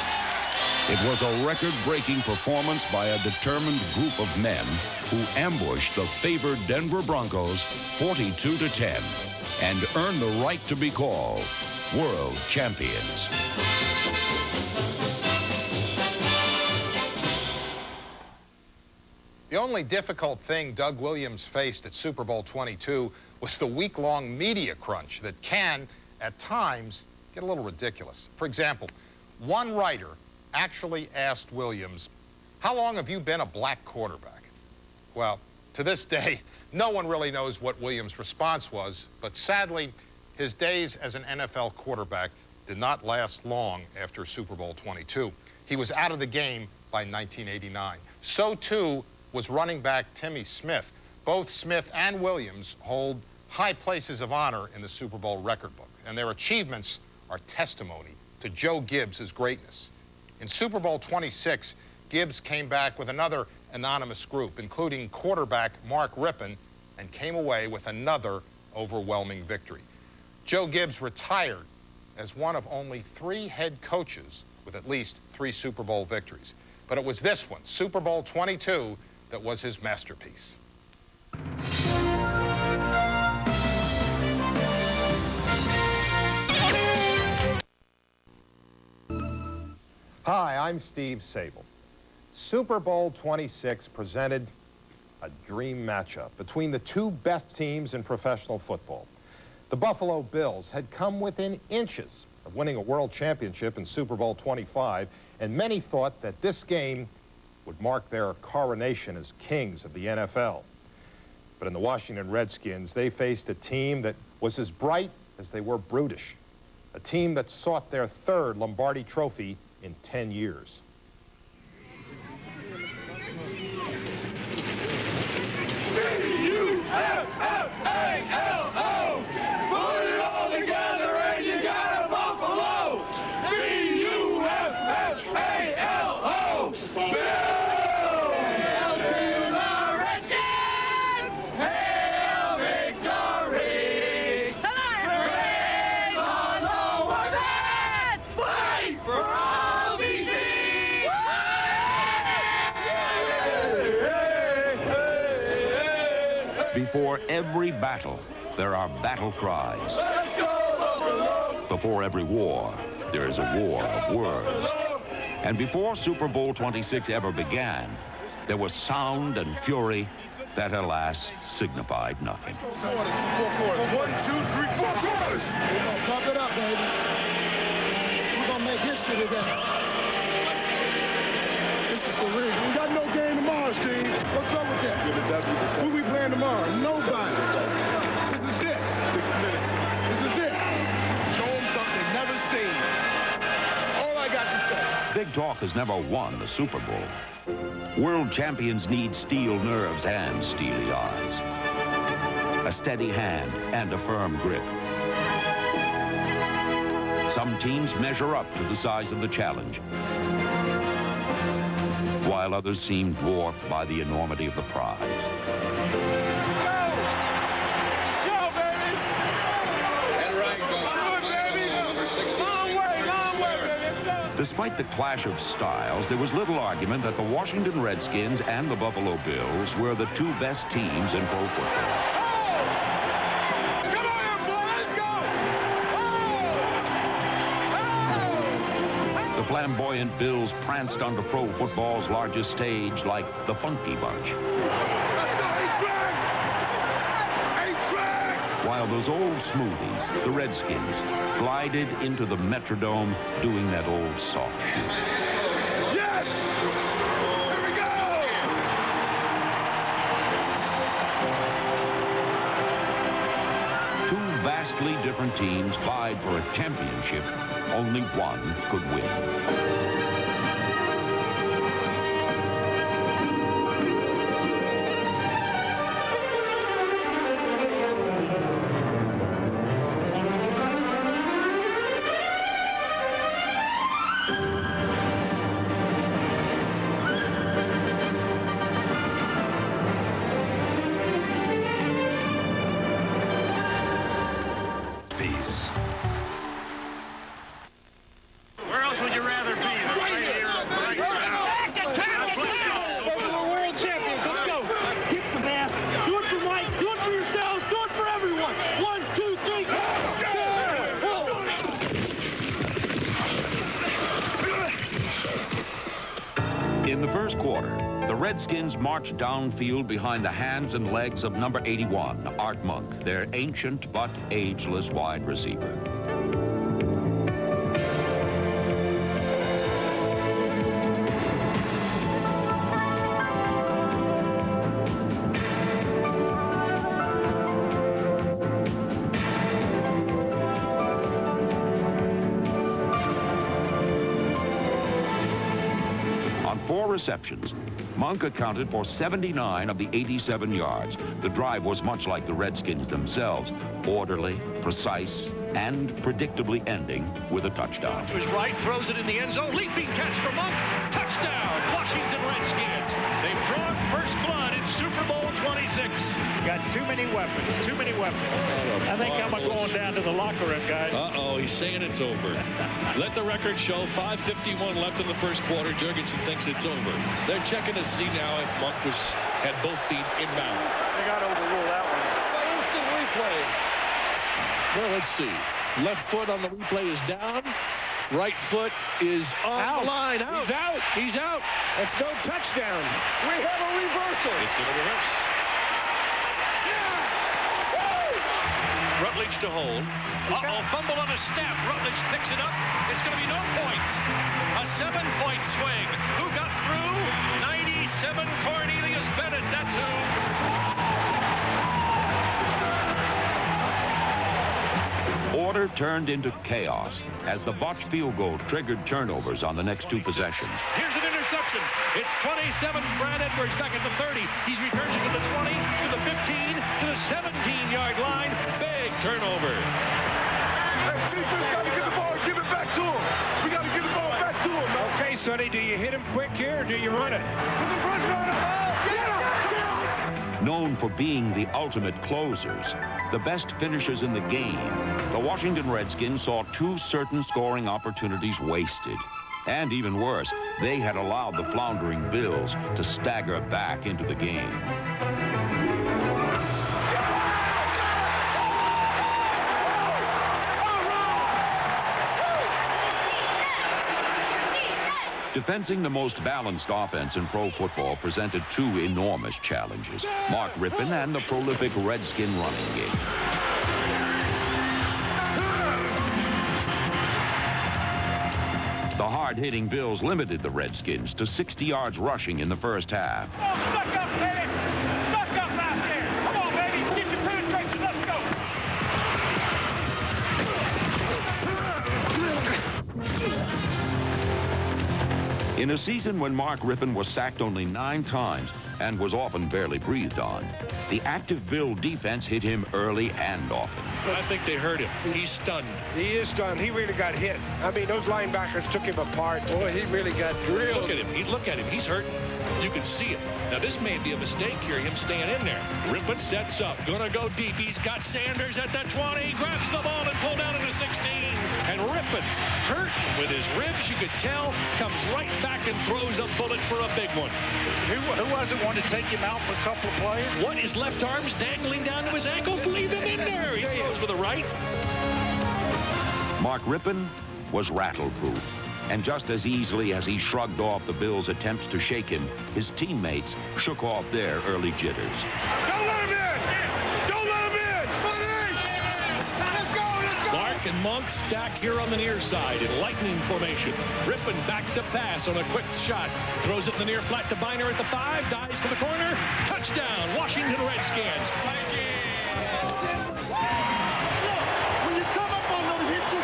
Speaker 7: It was a record-breaking performance by a determined group of men who ambushed the favored Denver Broncos 42-10 and earned the right to be called world champions.
Speaker 8: The only difficult thing Doug Williams faced at Super Bowl 22 was the week-long media crunch that can, at times, get a little ridiculous. For example, one writer actually asked Williams, "How long have you been a black quarterback?" Well, to this day, no one really knows what Williams' response was, but sadly, his days as an NFL quarterback did not last long after Super Bowl 22. He was out of the game by 1989. So, too, was running back Timmy Smith. Both Smith and Williams hold high places of honor in the Super Bowl record book, and their achievements are testimony to Joe Gibbs' greatness. In Super Bowl 26, Gibbs came back with another anonymous group, including quarterback Mark Rippon, and came away with another overwhelming victory. Joe Gibbs retired as one of only 3 head coaches with at least 3 Super Bowl victories. But it was this one, Super Bowl 22, that was his masterpiece. Hi, I'm Steve Sable. Super Bowl 26 presented a dream matchup between the 2 best teams in professional football. The Buffalo Bills had come within inches of winning a world championship in Super Bowl 25, and many thought that this game would mark their coronation as kings of the NFL. But in the Washington Redskins, they faced a team that was as bright as they were brutish, a team that sought their 3rd Lombardi trophy in 10 years.
Speaker 3: B-U-F-F-A-L-O! Put it all together and you got a Buffalo! B-U-F-F-A-L-O! Bill! Hail to the Redskins! Hail victory! Brave on the one hand! Fight for all BC!
Speaker 20: Before every battle, there are battle cries. Before every war, there is a war of words. And before Super Bowl 26 ever began, there was sound and fury that, alas, signified nothing.
Speaker 3: 4 quarters. 1, 2, 3, 4 quarters. We're going to pump it up, baby. We're going to make history today. This is for real. We got no game tomorrow, Steve. What's up with that? Who we playing tomorrow? Nobody. This is it. 6 minutes. This is it. Show them something never seen. All I got to say.
Speaker 20: Big talk has never won the Super Bowl. World champions need steel nerves and steely eyes, a steady hand and a firm grip. Some teams measure up to the size of the challenge, while others seem dwarfed by the enormity of the prize.
Speaker 3: Show, baby! And right, go. Long way, baby.
Speaker 20: This Despite the clash of styles, there was little argument that the Washington Redskins and the Buffalo Bills were the two best teams in pro football. The flamboyant Bills pranced onto pro football's largest stage like the Funky Bunch. While those old smoothies, the Redskins, glided into the Metrodome doing that old soft shoot.
Speaker 3: Yes! Here we go!
Speaker 20: Two vastly different teams vied for a championship. Only one could win.
Speaker 3: Peace.
Speaker 4: Where else would you rather be? Right here, right now.
Speaker 9: We're world champions. Let's go. Kick some ass. Do it for Mike. Do it for yourselves. Do it for everyone. 1, 2, 3. Go.
Speaker 20: In the first quarter, the Redskins marched downfield behind the hands and legs of number 81, Art Monk, their ancient but ageless wide receiver. On 4 receptions, Monk accounted for 79 of the 87 yards. The drive was much like the Redskins themselves, orderly, precise, and predictably ending with a touchdown.
Speaker 11: To his right, throws it in the end zone. Leaping catch for Monk. Touchdown, Washington Redskins. They've drawn first blood in Super Bowl 26.
Speaker 22: Got too many weapons. Too many weapons. I think I'm going down to the locker room, guys.
Speaker 11: Uh-oh, he's saying it's over. Let the record show 5:51 left in the first quarter. Jurgensen thinks it's over. They're checking to see now if Monk had both feet inbound.
Speaker 22: They got to overrule that one.
Speaker 11: Instant replay. Well, let's see. Left foot on the replay is down. Right foot is on the line. Out. He's out. He's out.
Speaker 22: It's no touchdown. We have a reversal.
Speaker 11: It's going to reverse. Rutledge to hold. Uh-oh, fumble on a step. Rutledge picks it up. It's going to be no points. A 7-point swing. Who got through? 97 Cornelius Bennett. That's who.
Speaker 20: Order turned into chaos as the botched field goal triggered turnovers on the next 2 possessions.
Speaker 11: Here's an interception. It's 27. Brad Edwards back at the 30. He's returns it to the 20, to the 15, to the 17-yard line. Big turnover.
Speaker 3: Hey, defense got to get the ball and give it back to him. We got to get the ball back to him, man.
Speaker 22: Okay, Sonny, do you hit him quick here or do you run it?
Speaker 3: There's a rush on him. Get him!
Speaker 20: Known for being the ultimate closers, the best finishers in the game, the Washington Redskins saw 2 certain scoring opportunities wasted. And even worse, they had allowed the floundering Bills to stagger back into the game. Defensing the most balanced offense in pro football presented 2 enormous challenges: Mark Rippon and the prolific Redskin running game. The hard-hitting Bills limited the Redskins to 60 yards rushing in the first half.
Speaker 9: Suck up, baby! Suck up out there! Come on, baby! Get your penetration! Let's go!
Speaker 20: In a season when Mark Rippon was sacked only 9 times and was often barely breathed on, the active Bill defense hit him early and often.
Speaker 11: I think they hurt him. He's stunned.
Speaker 22: He is stunned. He really got hit. I mean, those linebackers took him apart. Boy, he really got drilled.
Speaker 11: Look at him. He's hurt.
Speaker 4: You can see it. Now, this may be a mistake here, him staying in there. Rippon sets up, gonna go deep. He's got Sanders at the 20, grabs the ball and pulled out at the 16. And Rippon, hurt with his ribs, you could tell, comes right back and throws a bullet for a big one.
Speaker 22: Who wasn't one to take him out for a couple of plays?
Speaker 4: What, his left arm's dangling down to his ankles? Leave him in there. He throws with the right.
Speaker 7: Mark Rippon was rattle-proof. And just as easily as he shrugged off the Bills' attempts to shake him, his teammates shook off their early jitters.
Speaker 4: Don't let him in! Don't let him in!
Speaker 22: Let's go! Let's go!
Speaker 4: Clark and Monk stack here on the near side in lightning formation. Rippon back to pass on a quick shot. Throws it in the near flat to Biner at the 5. Dives for the corner. Touchdown, Washington Redskins.
Speaker 9: When you come up on those hitches,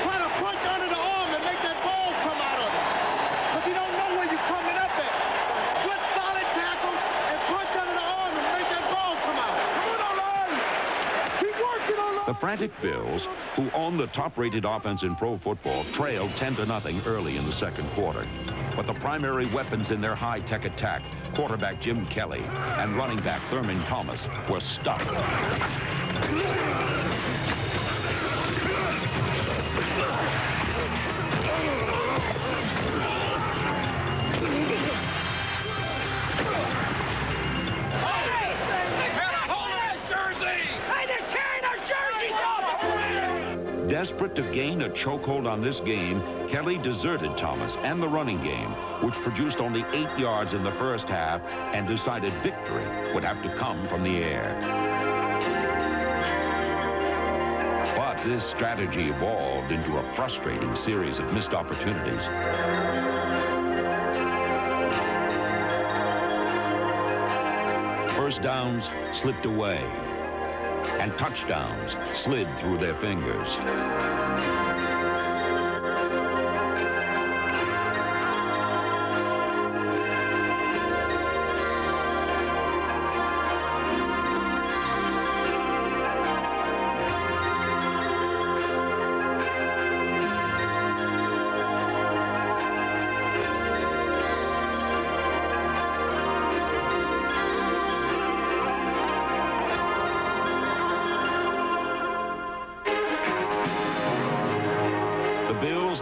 Speaker 9: try to punch under the arm and make that ball come out of it. Because you don't know where you're coming up at. Good solid tackle and punch under the arm and make that ball come out. Come on, O-line! Keep working, O-line!
Speaker 7: The frantic Bills, who own the top-rated offense in pro football, trailed 10-0 early in the second quarter. But the primary weapons in their high-tech attack, quarterback Jim Kelly and running back Thurman Thomas, were stuck. Desperate to gain a chokehold on this game, Kelly deserted Thomas and the running game, which produced only 8 yards in the first half, and decided victory would have to come from the air. But this strategy evolved into a frustrating series of missed opportunities. First downs slipped away, and touchdowns slid through their fingers.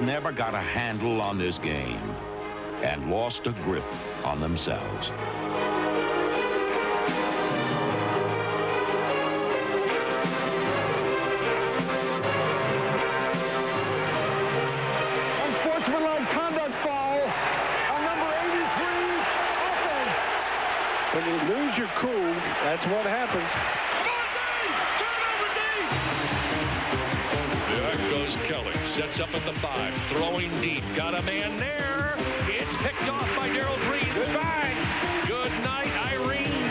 Speaker 7: Never got a handle on this game and lost a grip on themselves.
Speaker 9: Unsportsmanlike conduct foul on number 83, offense.
Speaker 19: When you lose your cool, that's what happens.
Speaker 4: There goes Kelly. Sets up at the 5. Throwing deep. Got a man there. It's picked off by Darrell Green. Goodbye. Good night, Irene.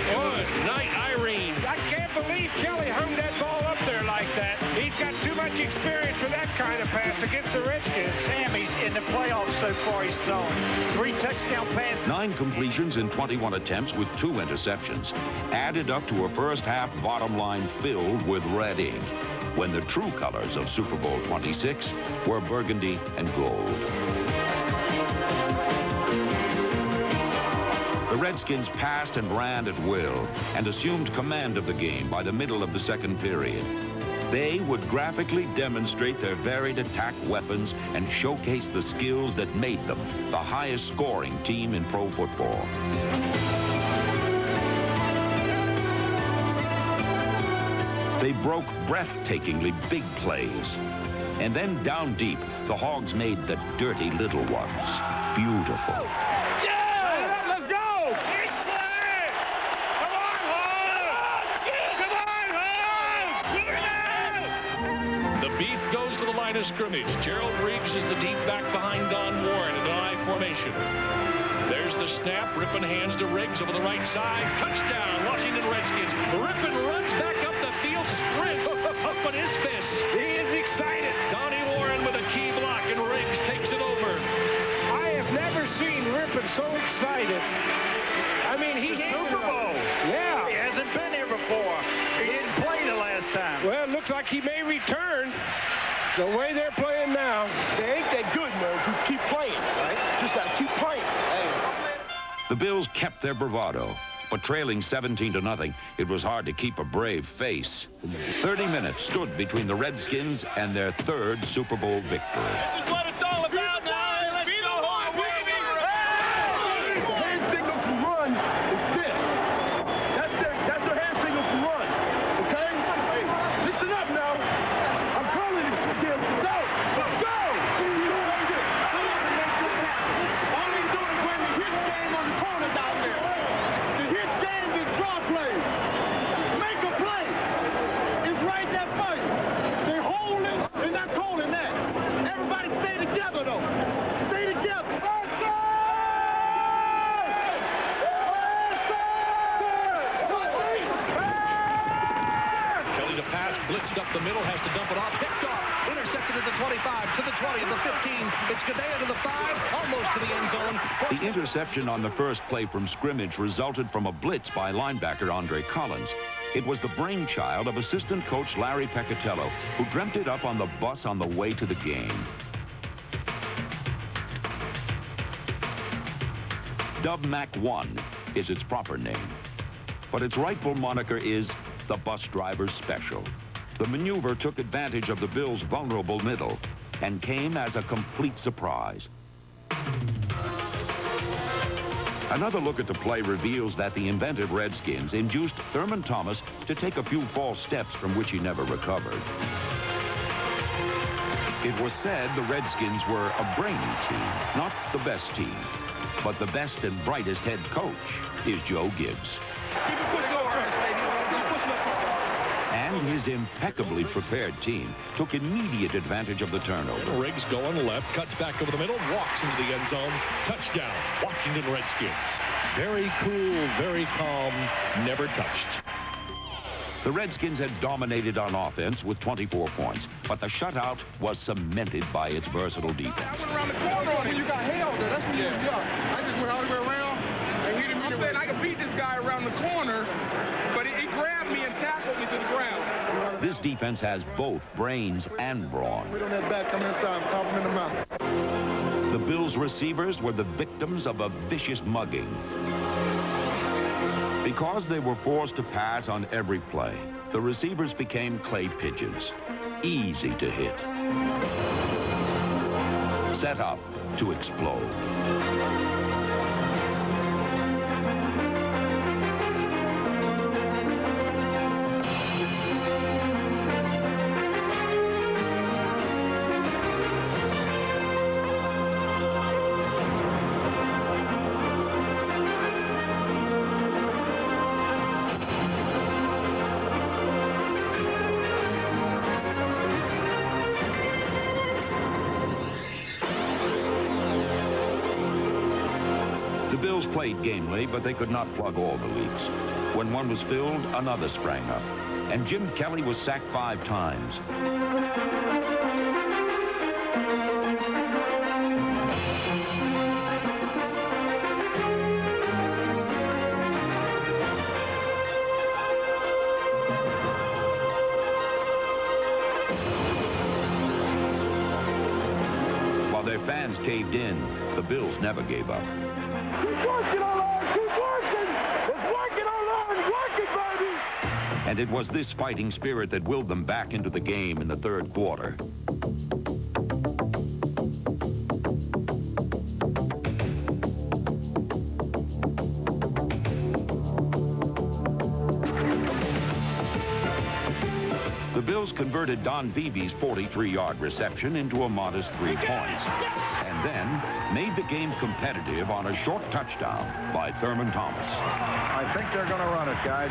Speaker 4: Good night, Irene.
Speaker 19: I can't believe Kelly hung that ball up there like that. He's got too much experience for that kind of pass against the Redskins. Sammy's in the playoffs so far. He's thrown 3 touchdown passes.
Speaker 7: 9 completions in 21 attempts with 2 interceptions added up to a first half bottom line filled with red ink, when the true colors of Super Bowl 26 were burgundy and gold. The Redskins passed and ran at will and assumed command of the game by the middle of the second period. They would graphically demonstrate their varied attack weapons and showcase the skills that made them the highest scoring team in pro football. They broke breathtakingly big plays. And then down deep, the Hogs made the dirty little ones beautiful.
Speaker 19: Yeah! Let's go! Come on, Hogs! Come on, Hogs!
Speaker 4: The beef goes to the line of scrimmage. Gerald Riggs is the deep back behind Don Warren in an I formation. There's the snap. Rippon hands to Riggs over the right side. Touchdown, Washington Redskins. Rippon runs back up the field, sprints up on his fists. He is excited. Donnie Warren with a key block, and Riggs takes it over.
Speaker 19: I have never seen Rippon so excited. I mean, he's
Speaker 22: Super Bowl.
Speaker 19: Yeah.
Speaker 22: He hasn't been here before. He didn't play the last time.
Speaker 19: Well, it looks like he may return. The way they're playing now.
Speaker 9: They ain't that good, man. You keep playing, right? Just gotta keep playing.
Speaker 7: The Bills kept their bravado, but trailing 17-0, it was hard to keep a brave face. 30 minutes stood between the Redskins and their third Super Bowl victory.
Speaker 9: This is what it's all about now. Let's go home, baby.
Speaker 2: The hand signal for run is this. That's the hand signal for run. Okay? Hey, listen up now. I'm calling it. Go. Let's go.
Speaker 9: All they do is when the hitch game on the corners out there. The hitch game is draw plays. Make a play. It's right there first. They hold it. They're not calling that. Everybody stay together, though. Stay together.
Speaker 11: Kelly to pass, blitzed up the middle, has to dump it off, picked off, intercepted at the 25, to the 20, to the 15. It's Gadea to the 5, almost to the end zone.
Speaker 7: The interception on the first play from scrimmage resulted from a blitz by linebacker Andre Collins. It was the brainchild of assistant coach Larry Peccatello, who dreamt it up on the bus on the way to the game. Dub Mac 1 is its proper name, but its rightful moniker is the bus driver's special. The maneuver took advantage of the Bills' vulnerable middle and came as a complete surprise. Another look at the play reveals that the inventive Redskins induced Thurman Thomas to take a few false steps from which he never recovered. It was said the Redskins were a brainy team, not the best team. But the best and brightest head coach is Joe Gibbs. And his impeccably prepared team took immediate advantage of the turnover.
Speaker 11: Riggs going left, cuts back over the middle, walks into the end zone. Touchdown, Washington Redskins. Very cool, very calm, never touched.
Speaker 7: The Redskins had dominated on offense with 24 points, but the shutout was cemented by its versatile defense.
Speaker 2: I went around the corner on it. You got held there. That's when you got. I just went all the way around and hit him. I'm saying I could beat this guy around the corner, but he grabbed me and tackled me to the ground.
Speaker 7: This defense has both brains and brawn.
Speaker 2: Wait on that back, come inside, pop him in the mouth.
Speaker 7: The Bills' receivers were the victims of a vicious mugging. Because they were forced to pass on every play, the receivers became clay pigeons, easy to hit, set up to explode. The Bills played gamely, but they could not plug all the leaks. When one was filled, another sprang up, and Jim Kelly was sacked 5 times. While their fans caved in, the Bills never gave up.
Speaker 2: Keep working, Oline! Keep working! It's working, Oline! Working, baby!
Speaker 7: And it was this fighting spirit that willed them back into the game in the third quarter. The Bills converted Don Beebe's 43-yard reception into a modest 3 points, and then made the game competitive on a short touchdown by Thurman Thomas.
Speaker 2: I think they're going to run it, guys.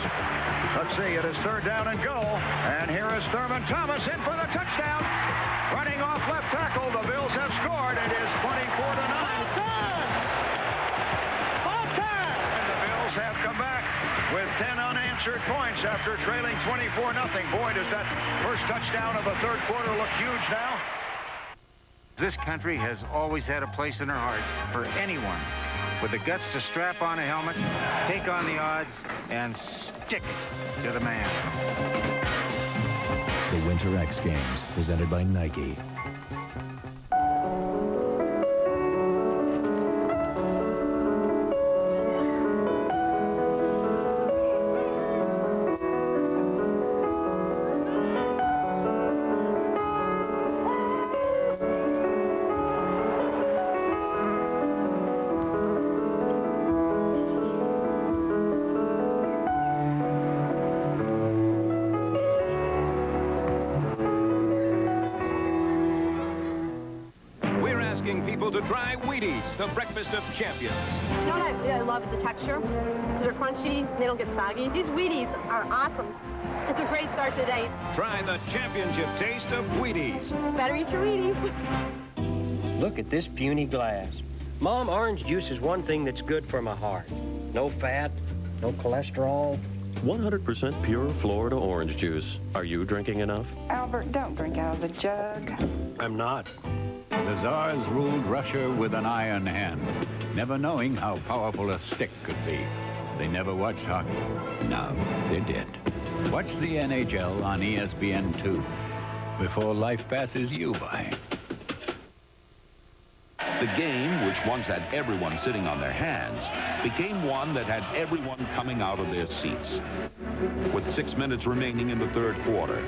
Speaker 2: Let's see, it is 3rd down and goal, and here is Thurman Thomas in for the touchdown. Running off left tackle, the Bills have scored. It is 24-9. And the Bills have come back with 10 unanswered points after trailing 24-0. Boy, does that first touchdown of the third quarter look huge now.
Speaker 6: This country has always had a place in her heart for anyone with the guts to strap on a helmet, take on the odds, and stick it to the man.
Speaker 13: The Winter X Games, presented by Nike.
Speaker 1: people to try Wheaties, the breakfast of champions.
Speaker 5: You know what I love is the texture. They're crunchy, they don't get soggy. These Wheaties are awesome. It's a great start to the day.
Speaker 1: Try the championship taste of Wheaties.
Speaker 5: Better eat your Wheaties.
Speaker 21: Look at this puny glass. Mom, orange juice is one thing that's good for my heart. No fat, no cholesterol.
Speaker 24: 100% pure Florida orange juice. Are you drinking enough?
Speaker 25: Albert, don't drink out of the jug.
Speaker 21: I'm not.
Speaker 26: The Tsars ruled Russia with an iron hand, never knowing how powerful a stick could be. They never watched hockey. Now they did. Watch the NHL on ESPN2 before life passes you by.
Speaker 20: The game, which once had everyone sitting on their hands, became one that had everyone coming out of their seats. With 6 minutes remaining in the third quarter,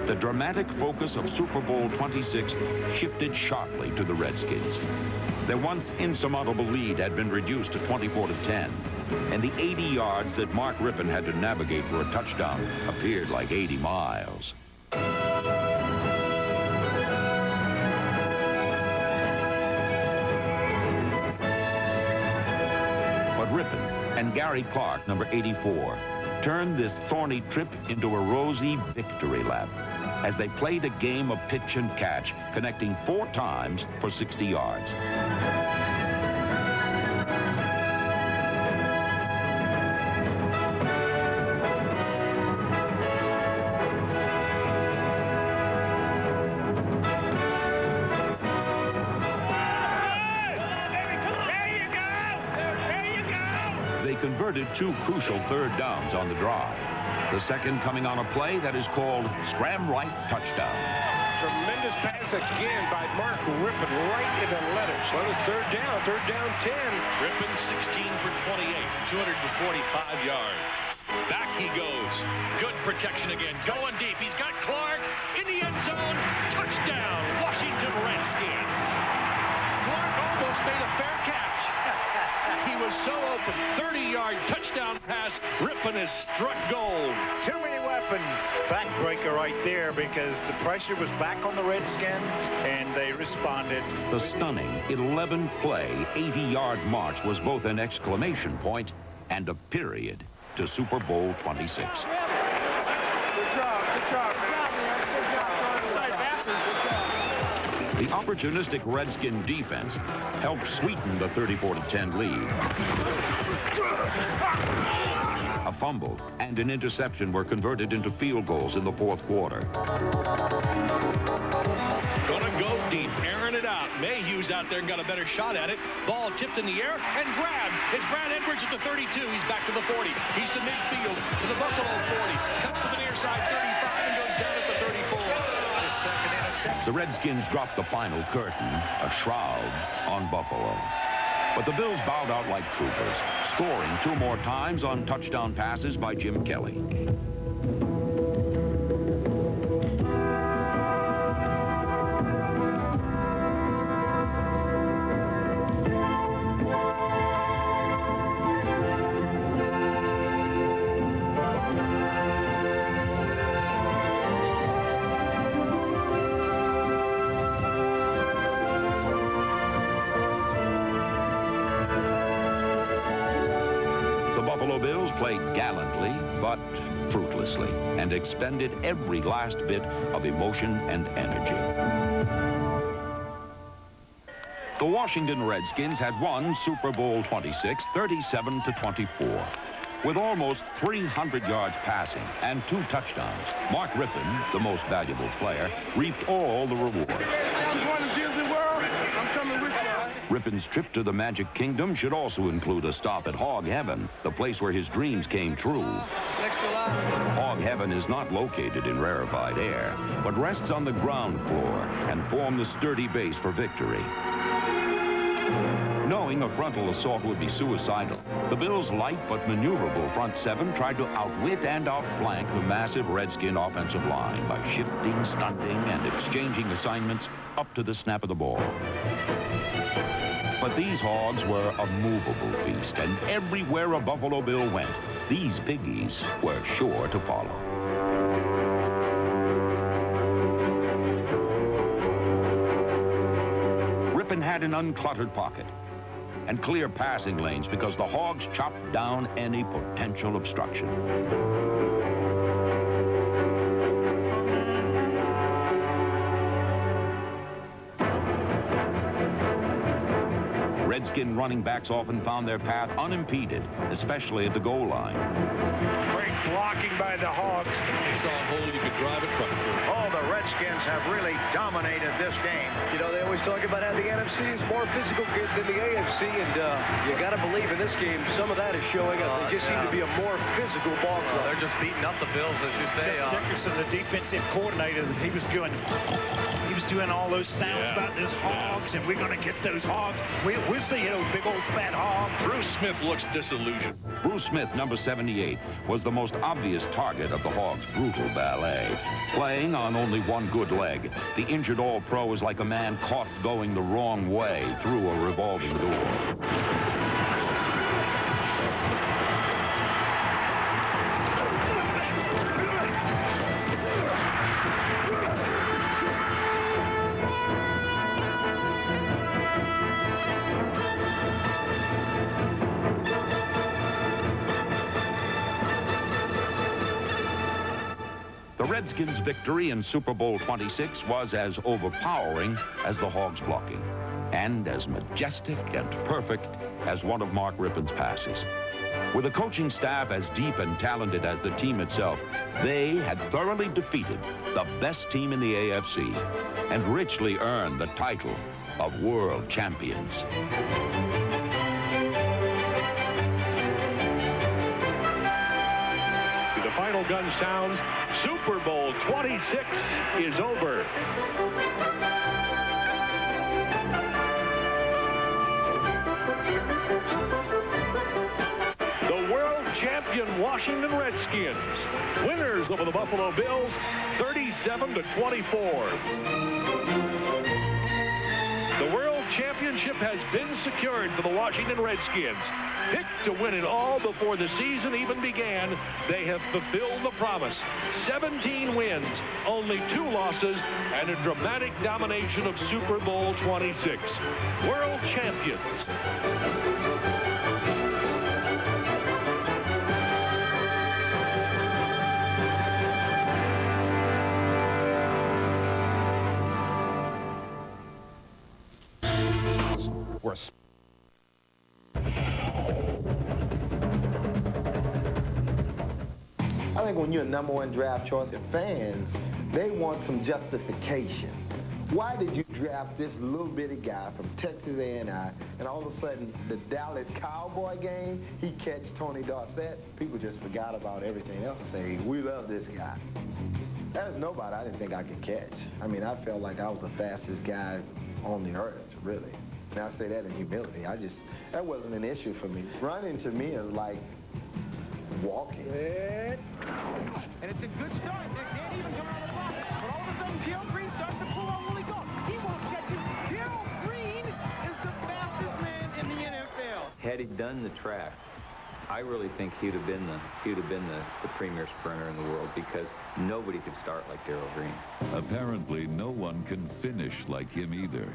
Speaker 20: the dramatic focus of Super Bowl 26 shifted sharply to the Redskins. Their once insurmountable lead had been reduced to 24-10, and the 80 yards that Mark Rippon had to navigate for a touchdown appeared like 80 miles. Rippon and Gary Clark, number 84, turned this thorny trip into a rosy victory lap as they played a game of pitch and catch, connecting 4 times for 60 yards. Converted 2 crucial third downs on the drive. The second coming on a play that is called Scram Right Touchdown.
Speaker 19: Tremendous pass again by Mark Rippon right into letters. Well, it's third down 10.
Speaker 4: Rippon 16 for 28, 245 yards. Back he goes. Good protection again. Going deep. He's got Clark in the end zone. Touchdown, Washington Redskins. Clark almost made a fair catch. He was so open. 30-yard touchdown pass. Rippon has struck gold.
Speaker 22: Too many weapons. Backbreaker right there because the pressure was back on the Redskins and they responded.
Speaker 20: The stunning 11-play, 80-yard march was both an exclamation point and a period to Super Bowl 26.
Speaker 19: Good job, man.
Speaker 20: The opportunistic Redskin defense helped sweeten the 34-10 lead. A fumble and an interception were converted into field goals in the fourth quarter.
Speaker 4: Gonna go deep, airing it out. Mayhew's out there and got a better shot at it. Ball tipped in the air and grabbed. It's Brad Edwards at the 32. He's back to the 40. He's to midfield to the Buffalo 40. Comes to the near side 35 and goes down at the 34.
Speaker 20: The Redskins dropped the final curtain, a shroud, on Buffalo. But the Bills bowed out like troopers, scoring 2 more times on touchdown passes by Jim Kelly. Played gallantly, but fruitlessly, and expended every last bit of emotion and energy. The Washington Redskins had won Super Bowl 26, 37-24. With almost 300 yards passing and 2 touchdowns, Mark Rippon, the most valuable player, reaped all the rewards.
Speaker 9: I'm going to Disney World. I'm coming with you.
Speaker 20: Rippon's trip to the Magic Kingdom should also include a stop at Hog Heaven, the place where his dreams came true. Hog Heaven is not located in rarefied air, but rests on the ground floor and formed the sturdy base for victory. Knowing a frontal assault would be suicidal, the Bills' light but maneuverable front 7 tried to outwit and outflank the massive Redskin offensive line by shifting, stunting, and exchanging assignments up to the snap of the ball. But these Hogs were a movable feast, and everywhere a Buffalo Bill went, these piggies were sure to follow. Rippon had had an uncluttered pocket and clear passing lanes because the Hogs chopped down any potential obstruction. Redskin running backs often found their path unimpeded, especially at the goal line.
Speaker 4: Great blocking by the Hogs.
Speaker 10: They saw a hole you could drive a truck through.
Speaker 6: Oh, the Redskins have really dominated this game.
Speaker 14: You know, they always talk about how the NFC is more physical than the AFC, and you got to believe in this game some of that is showing up. They just seem to be a more physical ball club.
Speaker 10: They're just beating up the Bills, as you say.
Speaker 22: Dickerson, the defensive coordinator, he was doing all those sounds about those Hogs, and we're going to get those Hogs. We'll see those big old fat Hogs.
Speaker 10: Bruce Smith looks disillusioned.
Speaker 20: Bruce Smith, number 78, was the most obvious target of the Hogs' brutal ballet. Playing on only one good leg, the injured All-Pro was like a man caught going the wrong way through a revolving door. The Redskins' victory in Super Bowl 26 was as overpowering as the Hogs' blocking, and as majestic and perfect as one of Mark Rippon's passes. With a coaching staff as deep and talented as the team itself, they had thoroughly defeated the best team in the AFC and richly earned the title of world champions.
Speaker 4: The final gun sounds. Super Bowl 26 is over. The world champion Washington Redskins, winners over the Buffalo Bills, 37-24. The world championship has been secured for the Washington Redskins. Picked to win it all before the season even began, they have fulfilled the promise. 17 wins, only 2 losses, and a dramatic domination of Super Bowl 26. World champions.
Speaker 15: I think when you're a #1 draft choice, the fans, they want some justification. Why did you draft this little bitty guy from Texas A&I, and all of a sudden, the Dallas Cowboy game, he catch Tony Dorsett? People just forgot about everything else and say, we love this guy. There's nobody I didn't think I could catch. I mean, I felt like I was the fastest guy on the earth, really. And I say that in humility. That wasn't an issue for me. Running to me is like walking.
Speaker 9: And it's a good start. They can't even come out of the box. But all of a sudden, Gerald Green starts to pull on Willie Gault. He won't catch him. Gerald Green is the fastest man in the NFL.
Speaker 16: Had he done the track, I really think he'd have been the premier sprinter in the world, because nobody could start like Gerald Green.
Speaker 17: Apparently, no one can finish like him either.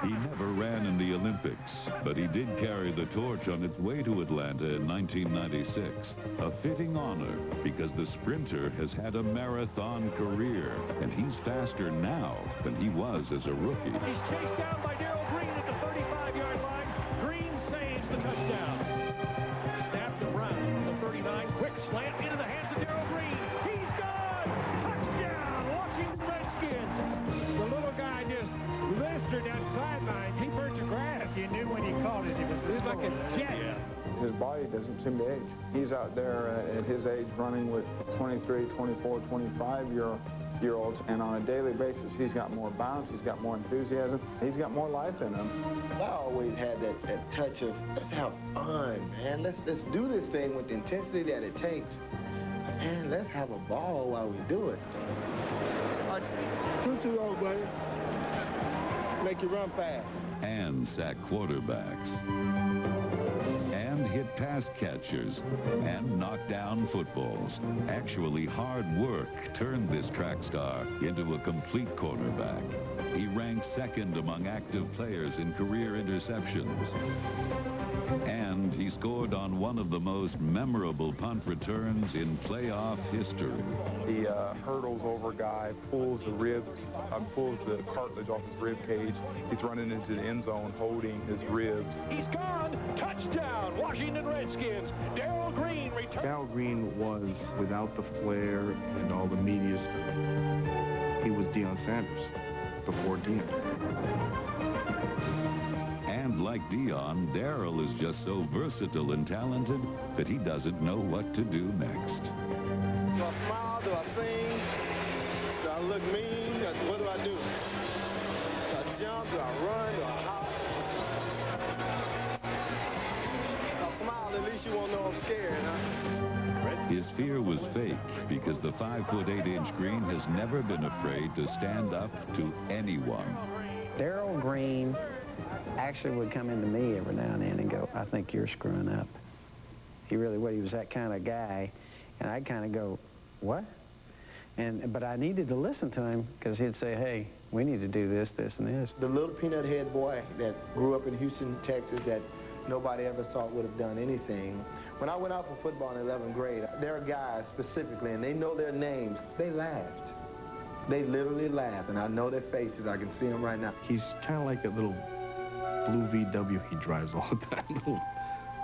Speaker 17: He never ran in the Olympics, but he did carry the torch on its way to Atlanta in 1996. A fitting honor, because the sprinter has had a marathon career, and he's faster now than he was as a rookie.
Speaker 4: He's chased down by Gerald Green at the 35-yard line. Green saves the touchdown. Snapped around the 39. Quick slant into the hands of Gerald Green. He's done! Touchdown, Washington Redskins. The little guy just blistered that sideline. He burnt the grass.
Speaker 22: You knew when he caught it, it was
Speaker 4: like a jet. Yeah.
Speaker 18: His body doesn't seem to age. He's out there at his age running with 23, 24, 25-year-olds, and on a daily basis, he's got more bounce, he's got more enthusiasm, he's got more life in him.
Speaker 15: I always had that touch of, let's have fun, man. Let's do this thing with the intensity that it takes. Man, let's have a ball while we do it.
Speaker 2: 2-2-0, buddy. Make you run fast.
Speaker 7: And sack quarterbacks. And hit passes.
Speaker 17: pass catchers, and knock down footballs. Actually, hard work turned this track star into a complete quarterback. He ranks second among active players in career interceptions. And he scored on one of the most memorable punt returns in playoff history.
Speaker 18: He hurdles over a guy, pulls the cartilage off his rib cage. He's running into the end zone holding his ribs.
Speaker 4: He's gone. Touchdown, Washington Redskins. Darrell Green returns.
Speaker 3: Darrell Green was, without the flair and all the media stuff, he was Deion Sanders before Deion.
Speaker 17: And like Deion, Darrell is just so versatile and talented that he doesn't know what to do next.
Speaker 9: Do I smile? Do I sing? Do I look mean? What do I do? Do I jump? Do I run? Do I hop? If I smile, at least you won't know I'm scared, huh?
Speaker 17: His fear was fake because the 5'8" Green has never been afraid to stand up to anyone.
Speaker 8: Darrell Green actually would come into me every now and then and go, I think you're screwing up. He really would. He was that kind of guy. And I'd kind of go, what? But I needed to listen to him because he'd say, hey, we need to do this, this, and this.
Speaker 15: The little peanut head boy that grew up in Houston, Texas, that nobody ever thought would have done anything. When I went out for football in 11th grade, there are guys specifically, and they know their names, they laughed. They literally laughed, and I know their faces. I can see them right now.
Speaker 3: He's kind of like that little blue VW he drives all the time.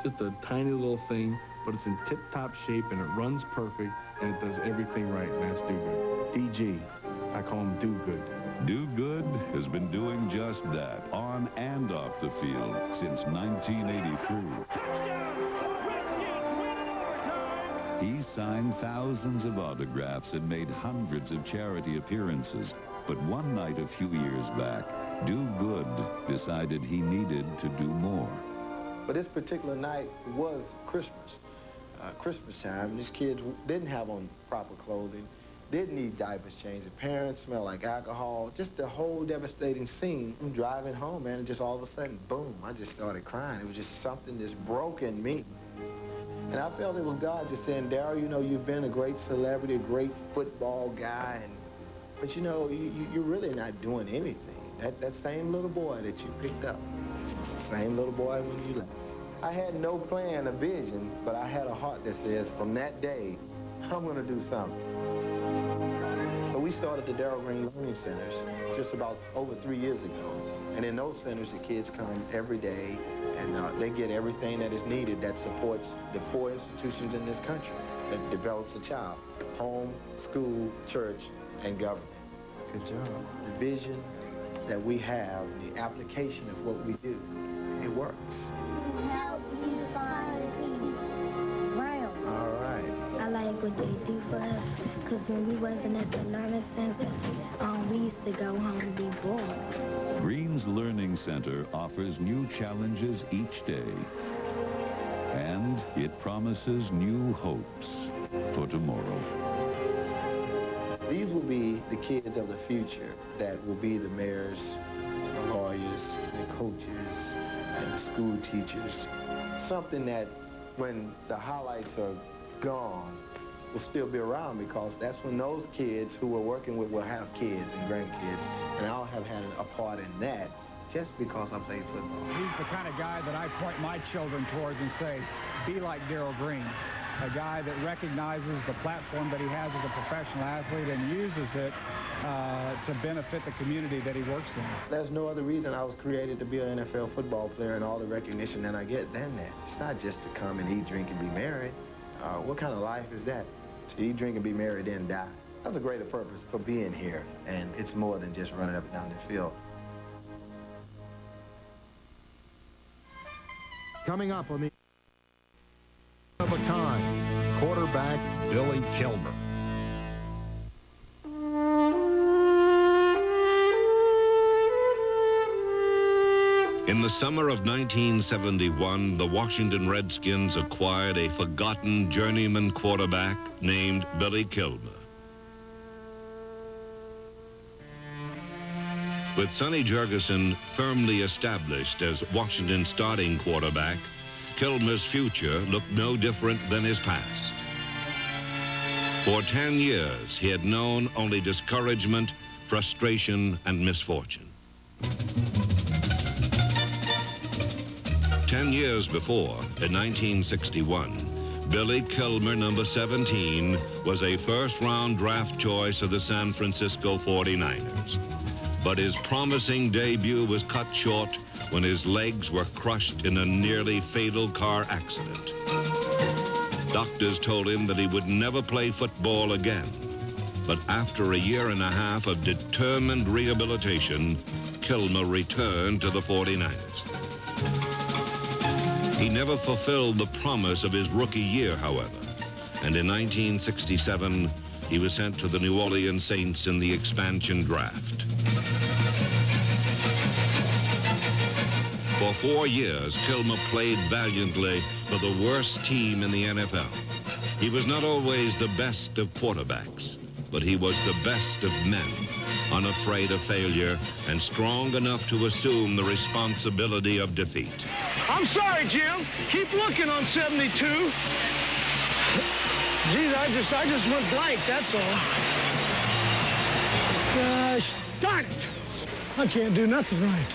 Speaker 3: Just a tiny little thing, but it's in tip-top shape, and it runs perfect, and it does everything right, and that's Do-Good. DG, I call him Do-Good.
Speaker 17: Do-Good has been doing just that, on and off the field, since 1983. He signed thousands of autographs and made hundreds of charity appearances. But one night a few years back, Do-Good decided he needed to do more.
Speaker 15: But this particular night was Christmas. Christmas time. These kids didn't have on proper clothing, didn't need diapers changed. The parents smelled like alcohol. Just the whole devastating scene. I'm driving home, man, and just all of a sudden, boom, I just started crying. It was just something just broke in me. And I felt it was God just saying, Darrell, you know, you've been a great celebrity, a great football guy, but you know, you're really not doing anything. That same little boy that you picked up, same little boy when you left. I had no plan, a vision, but I had a heart that says, from that day, I'm going to do something. So we started the Darrell Green Learning Centers just about over 3 years ago. And in those centers, the kids come every day, and they get everything that is needed that supports the 4 institutions in this country that develops a child: home, school, church, and government.
Speaker 3: Good job.
Speaker 15: The vision that we have, the application of what we do, it works.
Speaker 11: Help you find Brown.
Speaker 15: All right.
Speaker 11: I like what they do for us, because when we wasn't at the learning center, we used to go home and be bored.
Speaker 17: Green's Learning Center offers new challenges each day, and it promises new hopes for tomorrow.
Speaker 15: These will be the kids of the future that will be the mayors, the lawyers, the coaches, and the school teachers. Something that when the highlights are gone will still be around, because that's when those kids who we're working with will have kids and grandkids, and I'll have had a part in that just because I played football.
Speaker 12: He's the kind of guy that I point my children towards and say, be like Darrell Green, a guy that recognizes the platform that he has as a professional athlete and uses it to benefit the community that he works in. There's no other reason I was created to be an NFL football player and all the recognition that I get than that. It's not just to come and eat, drink, and be married. What kind of life is that? To eat, drink, and be married, then die. That's a greater purpose for being here, and it's more than just running up and down the field.
Speaker 13: Coming up on the of a kind, quarterback Billy Kilmer.
Speaker 23: In the summer of 1971, the Washington Redskins acquired a forgotten journeyman quarterback named Billy Kilmer. With Sonny Jurgensen firmly established as Washington's starting quarterback, Kilmer's future looked no different than his past. For 10 years, he had known only discouragement, frustration, and misfortune. 10 years before, in 1961, Billy Kilmer, number 17, was a first-round draft choice of the San Francisco 49ers. But his promising debut was cut short when his legs were crushed in a nearly fatal car accident. Doctors told him that he would never play football again. But after a year and a half of determined rehabilitation, Kilmer returned to the 49ers. He never fulfilled the promise of his rookie year, however. And in 1967, he was sent to the New Orleans Saints in the expansion draft. For 4 years, Kilmer played valiantly for the worst team in the NFL. He was not always the best of quarterbacks, but he was the best of men, unafraid of failure and strong enough to assume the responsibility of defeat.
Speaker 2: I'm sorry, Jim. Keep looking on 72. Geez, I just went blank, that's all. Gosh, darn it. I can't do nothing right.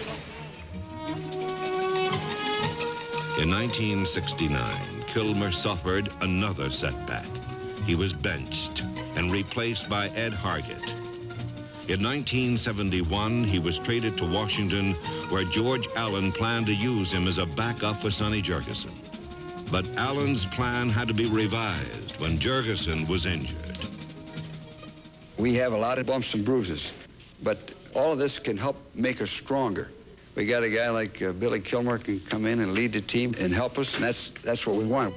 Speaker 23: In 1969, Kilmer suffered another setback. He was benched and replaced by Ed Hargett. In 1971, he was traded to Washington, where George Allen planned to use him as a backup for Sonny Jurgensen. But Allen's plan had to be revised when Jurgensen was injured.
Speaker 1: We have a lot of bumps and bruises, but all of this can help make us stronger. We got a guy like Billy Kilmer can come in and lead the team and help us, and that's what we want.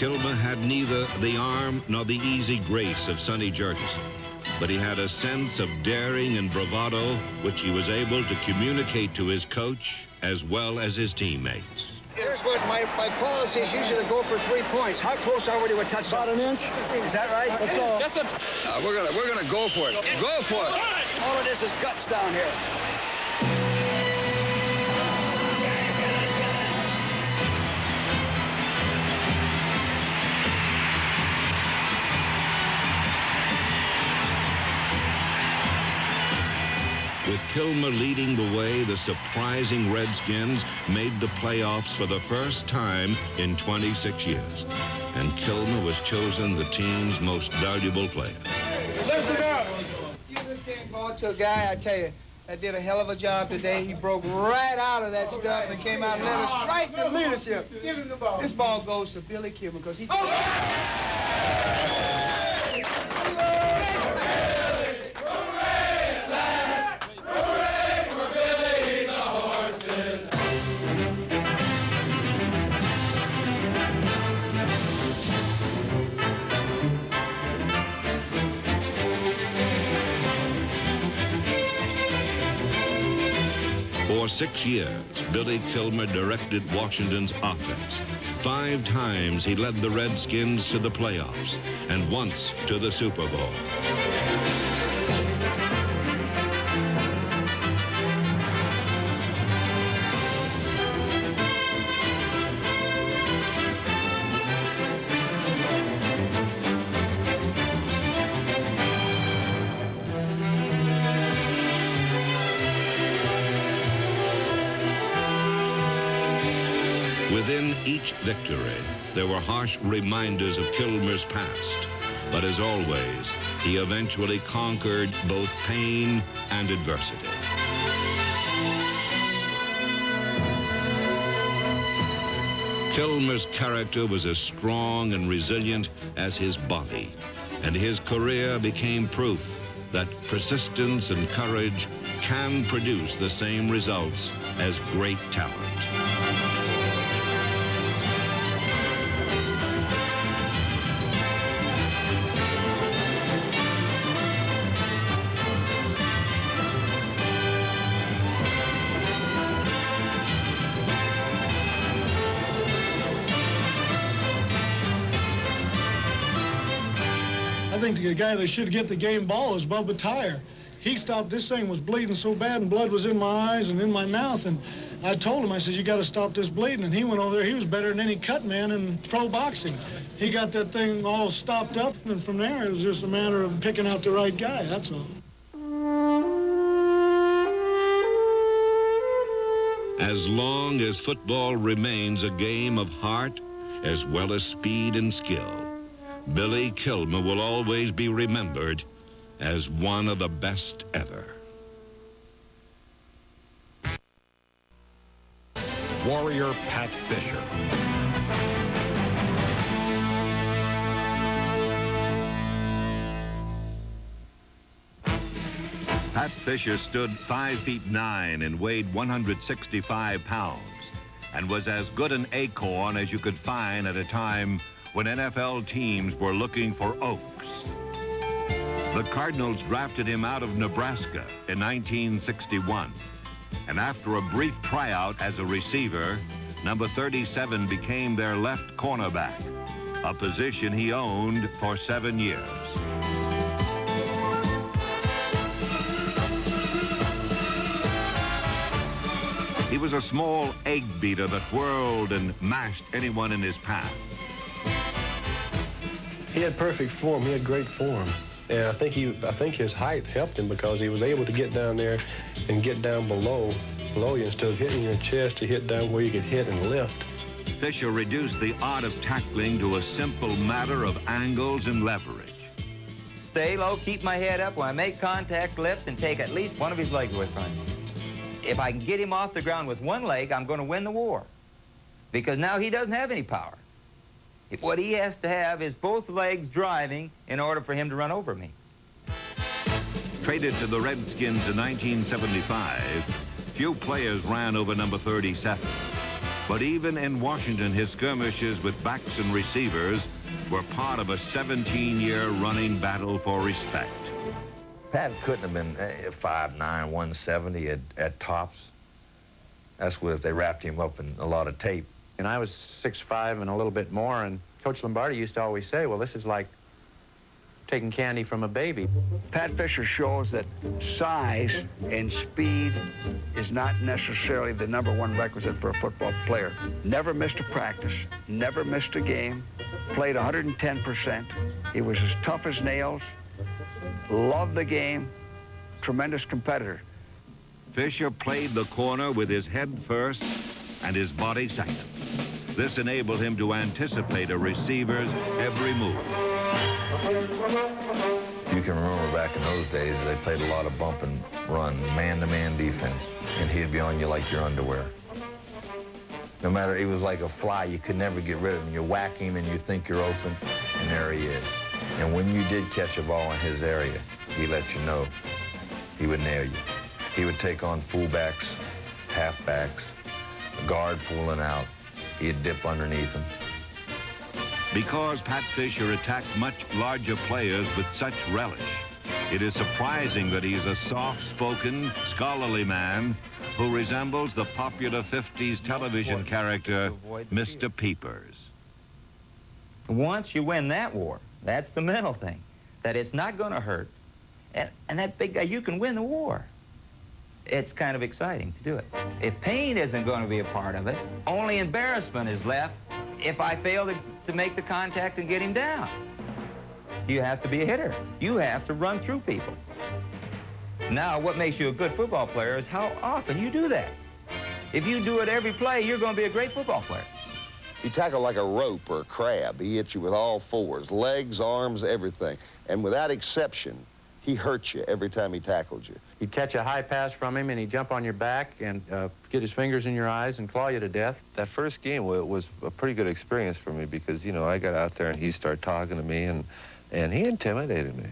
Speaker 23: Kilmer had neither the arm nor the easy grace of Sonny Jurgensen, but he had a sense of daring and bravado which he was able to communicate to his coach as well as his teammates.
Speaker 1: Here's what my policy is usually to go for 3 points. How close are we to a touchdown?
Speaker 2: About an inch.
Speaker 1: Is that right?
Speaker 2: That's all.
Speaker 1: Yes, sir. We're gonna go for it. Go for it. All of this is guts down here.
Speaker 23: With Kilmer leading the way, the surprising Redskins made the playoffs for the first time in 26 years. And Kilmer was chosen the team's most valuable player.
Speaker 9: Listen up. Give this game ball to a guy, I tell you, that did a hell of a job today. He broke right out of that stuff and came out and led us right to leadership. Give him the ball. This ball goes to Billy Kilmer because he...
Speaker 23: For 6 years, Billy Kilmer directed Washington's offense. 5 times he led the Redskins to the playoffs, and once to the Super Bowl. Within each victory, there were harsh reminders of Kilmer's past. But as always, he eventually conquered both pain and adversity. Kilmer's character was as strong and resilient as his body, and his career became proof that persistence and courage can produce the same results as great talent.
Speaker 5: I think the guy that should get the game ball is Bubba Tyer. He stopped, this thing was bleeding so bad and blood was in my eyes and in my mouth, and I told him, I said, you got to stop this bleeding. And he went over there, he was better than any cut man in pro boxing. He got that thing all stopped up, and from there it was just a matter of picking out the right guy, that's all.
Speaker 23: As long as football remains a game of heart as well as speed and skill, Billy Kilmer will always be remembered as one of the best ever.
Speaker 13: Warrior Pat Fisher.
Speaker 23: Pat Fisher stood 5 feet 9 and weighed 165 pounds and was as good an acorn as you could find at a time when NFL teams were looking for oaks. The Cardinals drafted him out of Nebraska in 1961, and after a brief tryout as a receiver, number 37 became their left cornerback, a position he owned for 7 years. He was a small egg beater that whirled and mashed anyone in his path.
Speaker 19: He had perfect form. He had great form. And I think his height helped him because he was able to get down there and get down below you. Instead of hitting your chest, to hit down where you could hit and lift.
Speaker 23: Fisher reduced the art of tackling to a simple matter of angles and leverage.
Speaker 21: Stay low, keep my head up. When I make contact, lift, and take at least one of his legs away from him. If I can get him off the ground with one leg, I'm going to win the war. Because now he doesn't have any power. What he has to have is both legs driving in order for him to run over me.
Speaker 23: Traded to the Redskins in 1975, few players ran over number 37. But even in Washington, his skirmishes with backs and receivers were part of a 17-year running battle for respect.
Speaker 24: Pat couldn't have been 5'9", 170 at tops. That's what if they wrapped him up in a lot of tape.
Speaker 25: And I was 6'5" and a little bit more, and Coach Lombardi used to always say, well, this is like taking candy from a baby.
Speaker 1: Pat Fisher shows that size and speed is not necessarily the #1 requisite for a football player. Never missed a practice, never missed a game, played 110%. He was as tough as nails, loved the game, tremendous competitor.
Speaker 23: Fisher played the corner with his head first and his body second. This enabled him to anticipate a receiver's every move.
Speaker 24: You can remember back in those days, they played a lot of bump and run, man-to-man defense, and he'd be on you like your underwear. No matter, he was like a fly. You could never get rid of him. You whack him and you think you're open, and there he is. And when you did catch a ball in his area, he let you know. He would nail you. He would take on fullbacks, halfbacks, a guard pulling out. He'd dip underneath him.
Speaker 23: Because Pat Fisher attacked much larger players with such relish, it is surprising that he's a soft-spoken, scholarly man who resembles the popular 50s television character, Mr. Peepers.
Speaker 21: Once you win that war, that's the mental thing, that it's not going to hurt. And that big guy, you can win the war. It's kind of exciting to do it. If pain isn't going to be a part of it, only embarrassment is left if I fail to make the contact and get him down. You have to be a hitter. You have to run through people. Now, what makes you a good football player is how often you do that. If you do it every play, you're going to be a great football player.
Speaker 26: He tackled like a rope or a crab. He hit you with all fours, legs, arms, everything. And without exception, he hurt you every time he tackled you.
Speaker 25: He'd catch a high pass from him, and he'd jump on your back and get his fingers in your eyes and claw you to death.
Speaker 27: That first game was a pretty good experience for me because, you know, I got out there and he started talking to me, and he intimidated me,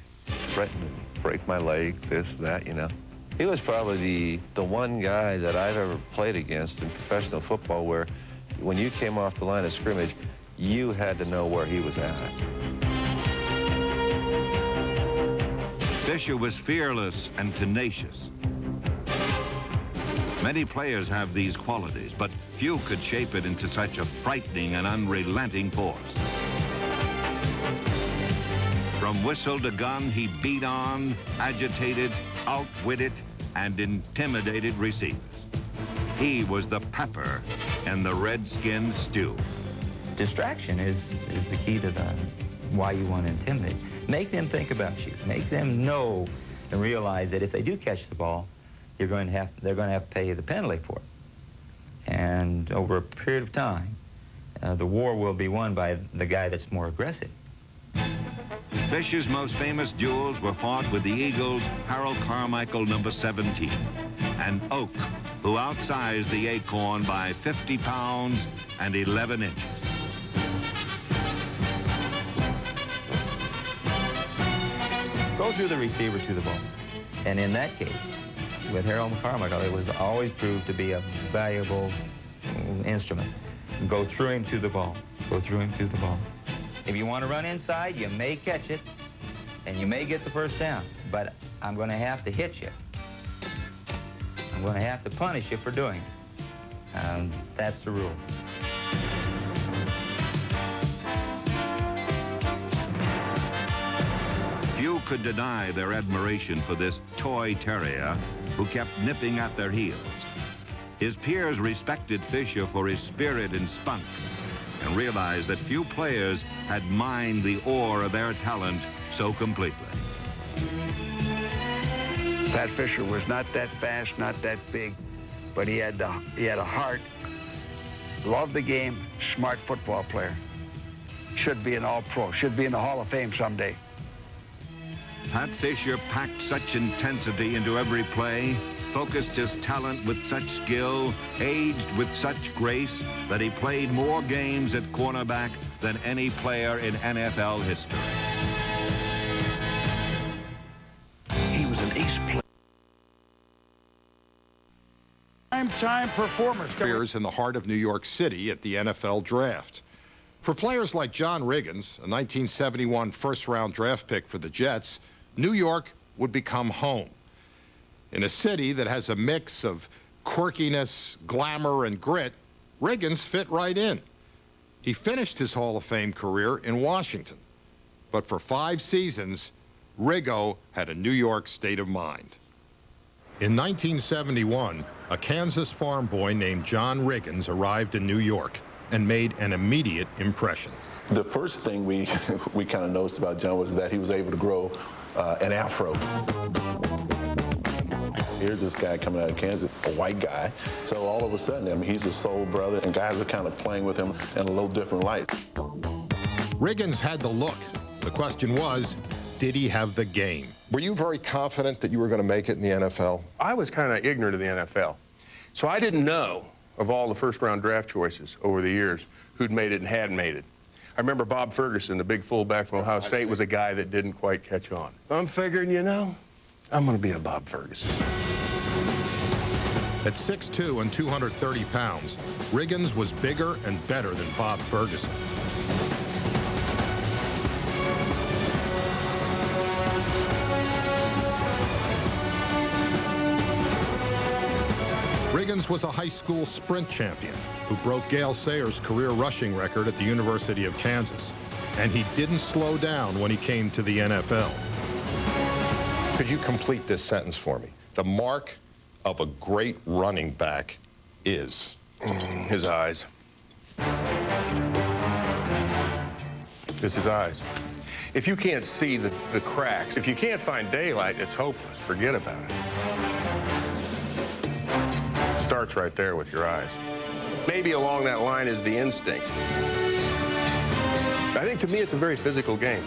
Speaker 27: threatened me. break my leg, this, that, you know. He was probably the one guy that I've ever played against in professional football where when you came off the line of scrimmage, you had to know where he was at.
Speaker 23: Fisher was fearless and tenacious. Many players have these qualities, but few could shape it into such a frightening and unrelenting force. From whistle to gun, he beat on, agitated, outwitted, and intimidated receivers. He was the pepper in the Redskins stew.
Speaker 21: Distraction is the key to why you want to intimidate. Make them think about you. Make them know and realize that if they do catch the ball, they're going to have to pay the penalty for it. And over a period of time, the war will be won by the guy that's more aggressive.
Speaker 23: Fisher's most famous duels were fought with the Eagles' Harold Carmichael, number 17, and Oak, who outsized the Acorn by 50 pounds and 11 inches.
Speaker 21: Go through the receiver to the ball. And in that case, with Harold Carmichael, it was always proved to be a valuable instrument. Go through him to the ball. Go through him to the ball. If you want to run inside, you may catch it, and you may get the first down, but I'm going to have to hit you. I'm going to have to punish you for doing it. And that's the rule.
Speaker 23: Few could deny their admiration for this toy terrier who kept nipping at their heels. His peers respected Fisher for his spirit and spunk and realized that few players had mined the ore of their talent so completely.
Speaker 1: Pat Fisher was not that fast, not that big, but he had a heart, loved the game, smart football player. Should be an all-pro, should be in the Hall of Fame someday.
Speaker 23: Pat Fisher packed such intensity into every play, focused his talent with such skill, aged with such grace, that he played more games at cornerback than any player in NFL history.
Speaker 9: He was an ace player.
Speaker 6: Prime-time performers.
Speaker 13: Careers in the heart of New York City at the NFL Draft. For players like John Riggins, a 1971 first-round draft pick for the Jets, New York would become home. In a city that has a mix of quirkiness, glamour, and grit, Riggins fit right in. He finished his Hall of Fame career in Washington. But for 5 seasons, Riggo had a New York state of mind. In 1971, a Kansas farm boy named John Riggins arrived in New York and made an immediate impression.
Speaker 7: The first thing we kind of noticed about John was that he was able to grow an afro. Here's this guy coming out of Kansas, a white guy. So all of a sudden, I mean, he's a soul brother, and guys are kind of playing with him in a little different light.
Speaker 13: Riggins had the look. The question was, did he have the game?
Speaker 10: Were you very confident that you were going to make it in the NFL?
Speaker 14: I was kind of ignorant of the NFL. So I didn't know of all the first-round draft choices over the years who'd made it and hadn't made it. I remember Bob Ferguson, the big fullback from Ohio State, was a guy that didn't quite catch on. I'm figuring, you know, I'm going to be a Bob Ferguson.
Speaker 13: At 6'2" and 230 pounds, Riggins was bigger and better than Bob Ferguson. Riggins was a high school sprint champion who broke Gale Sayers' career rushing record at the University of Kansas. And he didn't slow down when he came to the NFL.
Speaker 10: Could you complete this sentence for me? The mark of a great running back is?
Speaker 14: His eyes. It's his eyes. If you can't see the cracks, if you can't find daylight, it's hopeless. Forget about it. Starts right there with your eyes. Maybe along that line is the instinct. I think to me it's a very physical game.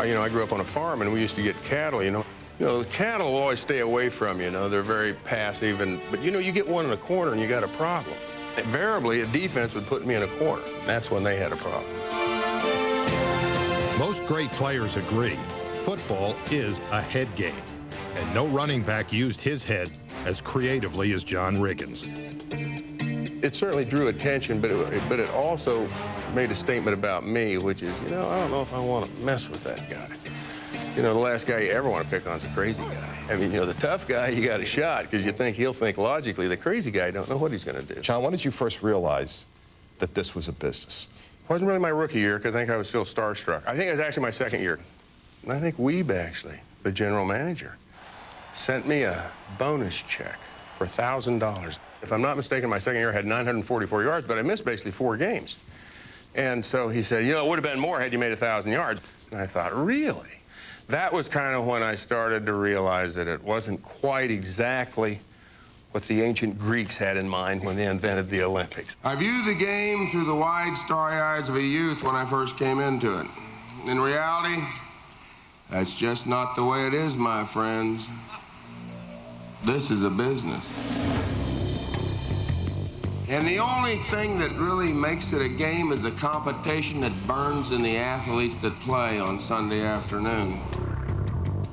Speaker 14: You know, I grew up on a farm and we used to get cattle, you know. The cattle will always stay away from you, they're very passive, but you know, you get one in a corner and you got a problem. Invariably, a defense would put me in a corner. That's when they had a problem.
Speaker 13: Most great players agree. football is a head game, and no running back used his head as creatively as John Riggins.
Speaker 14: It certainly drew attention, but it also made a statement about me, which is, I don't know if I want to mess with that guy. The last guy you ever want to pick on is a crazy guy. I mean, the tough guy, you got a shot because you think he'll think logically. The crazy guy don't know what he's going to do.
Speaker 10: John, when did you first realize that this was a business?
Speaker 14: It wasn't really my rookie year because I think I was still starstruck. I think it was actually my second year. And I think Weeb, actually, the general manager, sent me a bonus check for $1,000. If I'm not mistaken, my second year I had 944 yards, but I missed basically 4 games. And so he said, it would have been more had you made 1,000 yards. And I thought, really? That was kind of when I started to realize that it wasn't quite exactly what the ancient Greeks had in mind when they invented the Olympics.
Speaker 3: I viewed the game through the wide, starry eyes of a youth when I first came into it. In reality, that's just not the way it is, my friends. This is a business. And the only thing that really makes it a game is the competition that burns in the athletes that play on Sunday afternoon.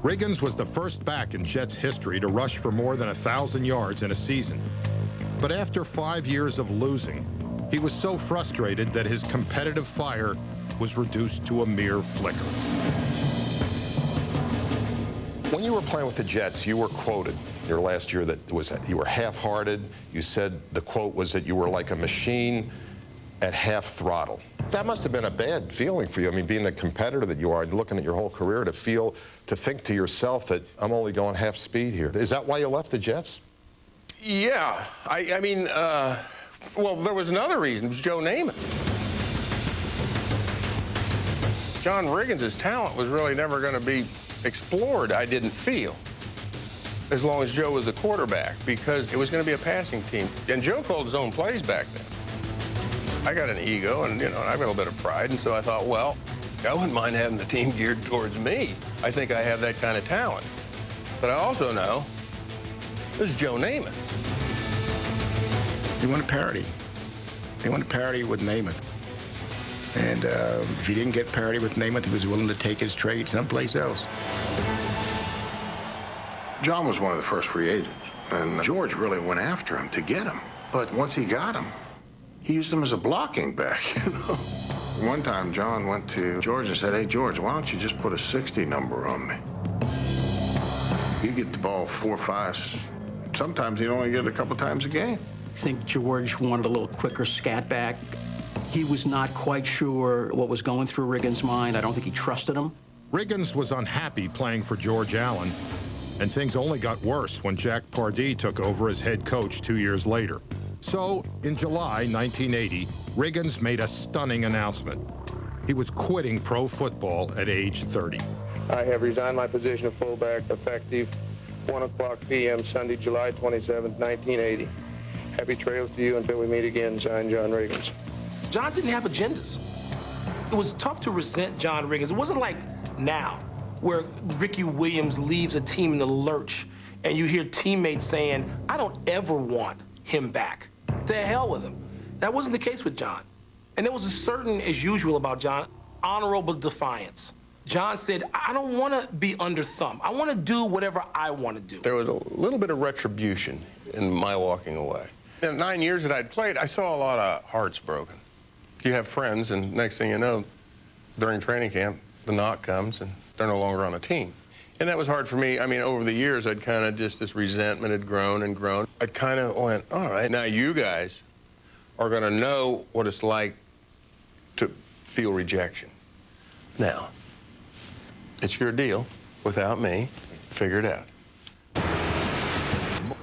Speaker 13: Riggins was the first back in Jets history to rush for more than 1,000 yards in a season. But after 5 years of losing, he was so frustrated that his competitive fire was reduced to a mere flicker.
Speaker 10: When you were playing with the Jets, you were quoted your last year that you were half-hearted. You said the quote was that you were like a machine at half throttle. That must have been a bad feeling for you. I mean, being the competitor that you are, looking at your whole career, to think to yourself that I'm only going half speed here. Is that why you left the Jets?
Speaker 14: Yeah, I mean, well, there was another reason. It was Joe Namath. John Riggins' talent was really never going to be explored, I didn't feel, as long as Joe was the quarterback, because it was going to be a passing team. And Joe called his own plays back then. I got an ego, and, I've got a little bit of pride, and so I thought, well, I wouldn't mind having the team geared towards me. I think I have that kind of talent. But I also know this is Joe Namath.
Speaker 4: He wanted parity. They wanted parity with Namath. And if he didn't get parity with Namath, he was willing to take his trade someplace else.
Speaker 8: John was one of the first free agents, and George really went after him to get him. But once he got him, he used him as a blocking back, One time, John went to George and said, "Hey, George, why don't you just put a 60 number on me? You get the ball 4 or 5. Sometimes you only get it a couple times a game."
Speaker 16: I think George wanted a little quicker scat back. He was not quite sure what was going through Riggins' mind. I don't think he trusted him.
Speaker 13: Riggins was unhappy playing for George Allen, and things only got worse when Jack Pardee took over as head coach 2 years later. So, in July 1980, Riggins made a stunning announcement. He was quitting pro football at age 30.
Speaker 18: I have resigned my position of fullback effective 1:00 p.m. Sunday, July 27, 1980. Happy trails to you until we meet again. Signed, John Riggins.
Speaker 20: John didn't have agendas. It was tough to resent John Riggins. It wasn't like now, where Ricky Williams leaves a team in the lurch, and you hear teammates saying, "I don't ever want him back. To hell with him." That wasn't the case with John. And there was a certain, as usual about John, honorable defiance. John said, "I don't want to be under thumb. I want to do whatever I want to do."
Speaker 14: There was a little bit of retribution in my walking away. In the 9 years that I'd played, I saw a lot of hearts broken. You have friends, and next thing you know, during training camp, the knock comes, and they're no longer on a team. And that was hard for me. I mean, over the years, I'd kind of just, this resentment had grown and grown. I kind of went, all right, now you guys are going to know what it's like to feel rejection. Now, it's your deal. Without me, figure it out.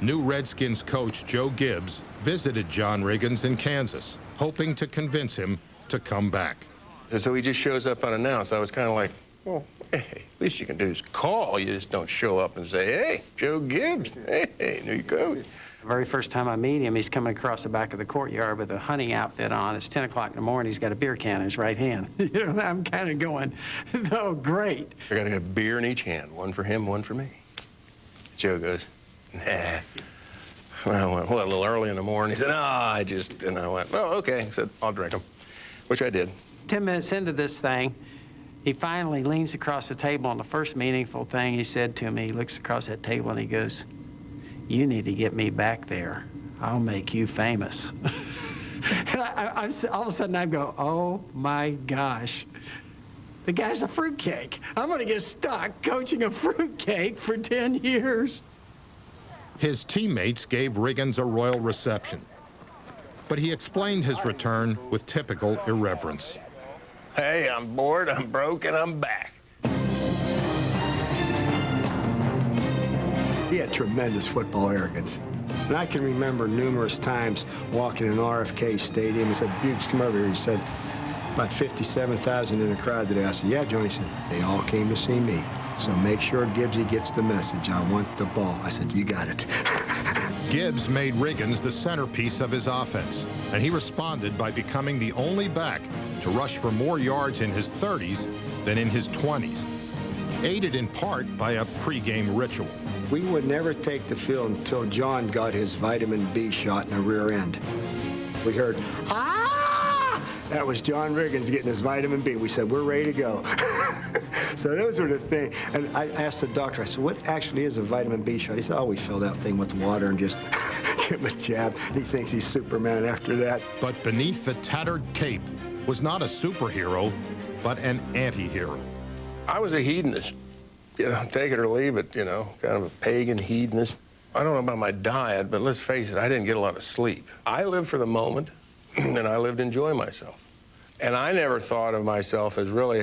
Speaker 13: New Redskins coach Joe Gibbs visited John Riggins in Kansas, hoping to convince him to come back.
Speaker 14: And so he just shows up unannounced. I was kind of like, well, hey, least you can do is call. You just don't show up and say, "Hey, Joe Gibbs, hey, new coach."
Speaker 16: The very first time I meet him, he's coming across the back of the courtyard with a hunting outfit on. It's 10 o'clock in the morning. He's got a beer can in his right hand. I'm kind of going, oh, great.
Speaker 14: I got a beer in each hand, one for him, one for me. Joe goes, nah. I went, well, a little early in the morning. He said, and I went, well, okay. He said, I'll drink them, which I did.
Speaker 16: 10 minutes into this thing, He finally leans across the table, and the first meaningful thing he said to me, he looks across that table and he goes, "You need to get me back there. I'll make you famous." And all of a sudden I go, oh my gosh, the guy's a fruitcake. I'm going to get stuck coaching a fruitcake for 10 years.
Speaker 13: His teammates gave Riggins a royal reception, but he explained his return with typical irreverence.
Speaker 14: Hey, I'm bored, I'm broke, and I'm back.
Speaker 2: He had tremendous football arrogance. And I can remember numerous times walking in RFK Stadium. He said, "Buggs, come over here." He said, "About 57,000 in the crowd today." I said, "Yeah, Johnny." He said, "They all came to see me. So make sure Gibbsy gets the message. I want the ball." I said, "You got it."
Speaker 13: Gibbs made Riggins the centerpiece of his offense, and he responded by becoming the only back to rush for more yards in his 30s than in his 20s, aided in part by a pregame ritual.
Speaker 2: We would never take the field until John got his vitamin B shot in the rear end. We heard, "Ah!" That was John Riggins getting his vitamin B. We said, "We're ready to go." So those are the things. And I asked the doctor, I said, "What actually is a vitamin B shot?" He said, "Oh, we fill that thing with water and just give him a jab." He thinks he's Superman after that.
Speaker 13: But beneath the tattered cape was not a superhero, but an anti-hero.
Speaker 14: I was a hedonist. You know, take it or leave it, you know, kind of a pagan hedonist. I don't know about my diet, but let's face it, I didn't get a lot of sleep. I lived for the moment, and I lived to enjoy myself. And I never thought of myself as really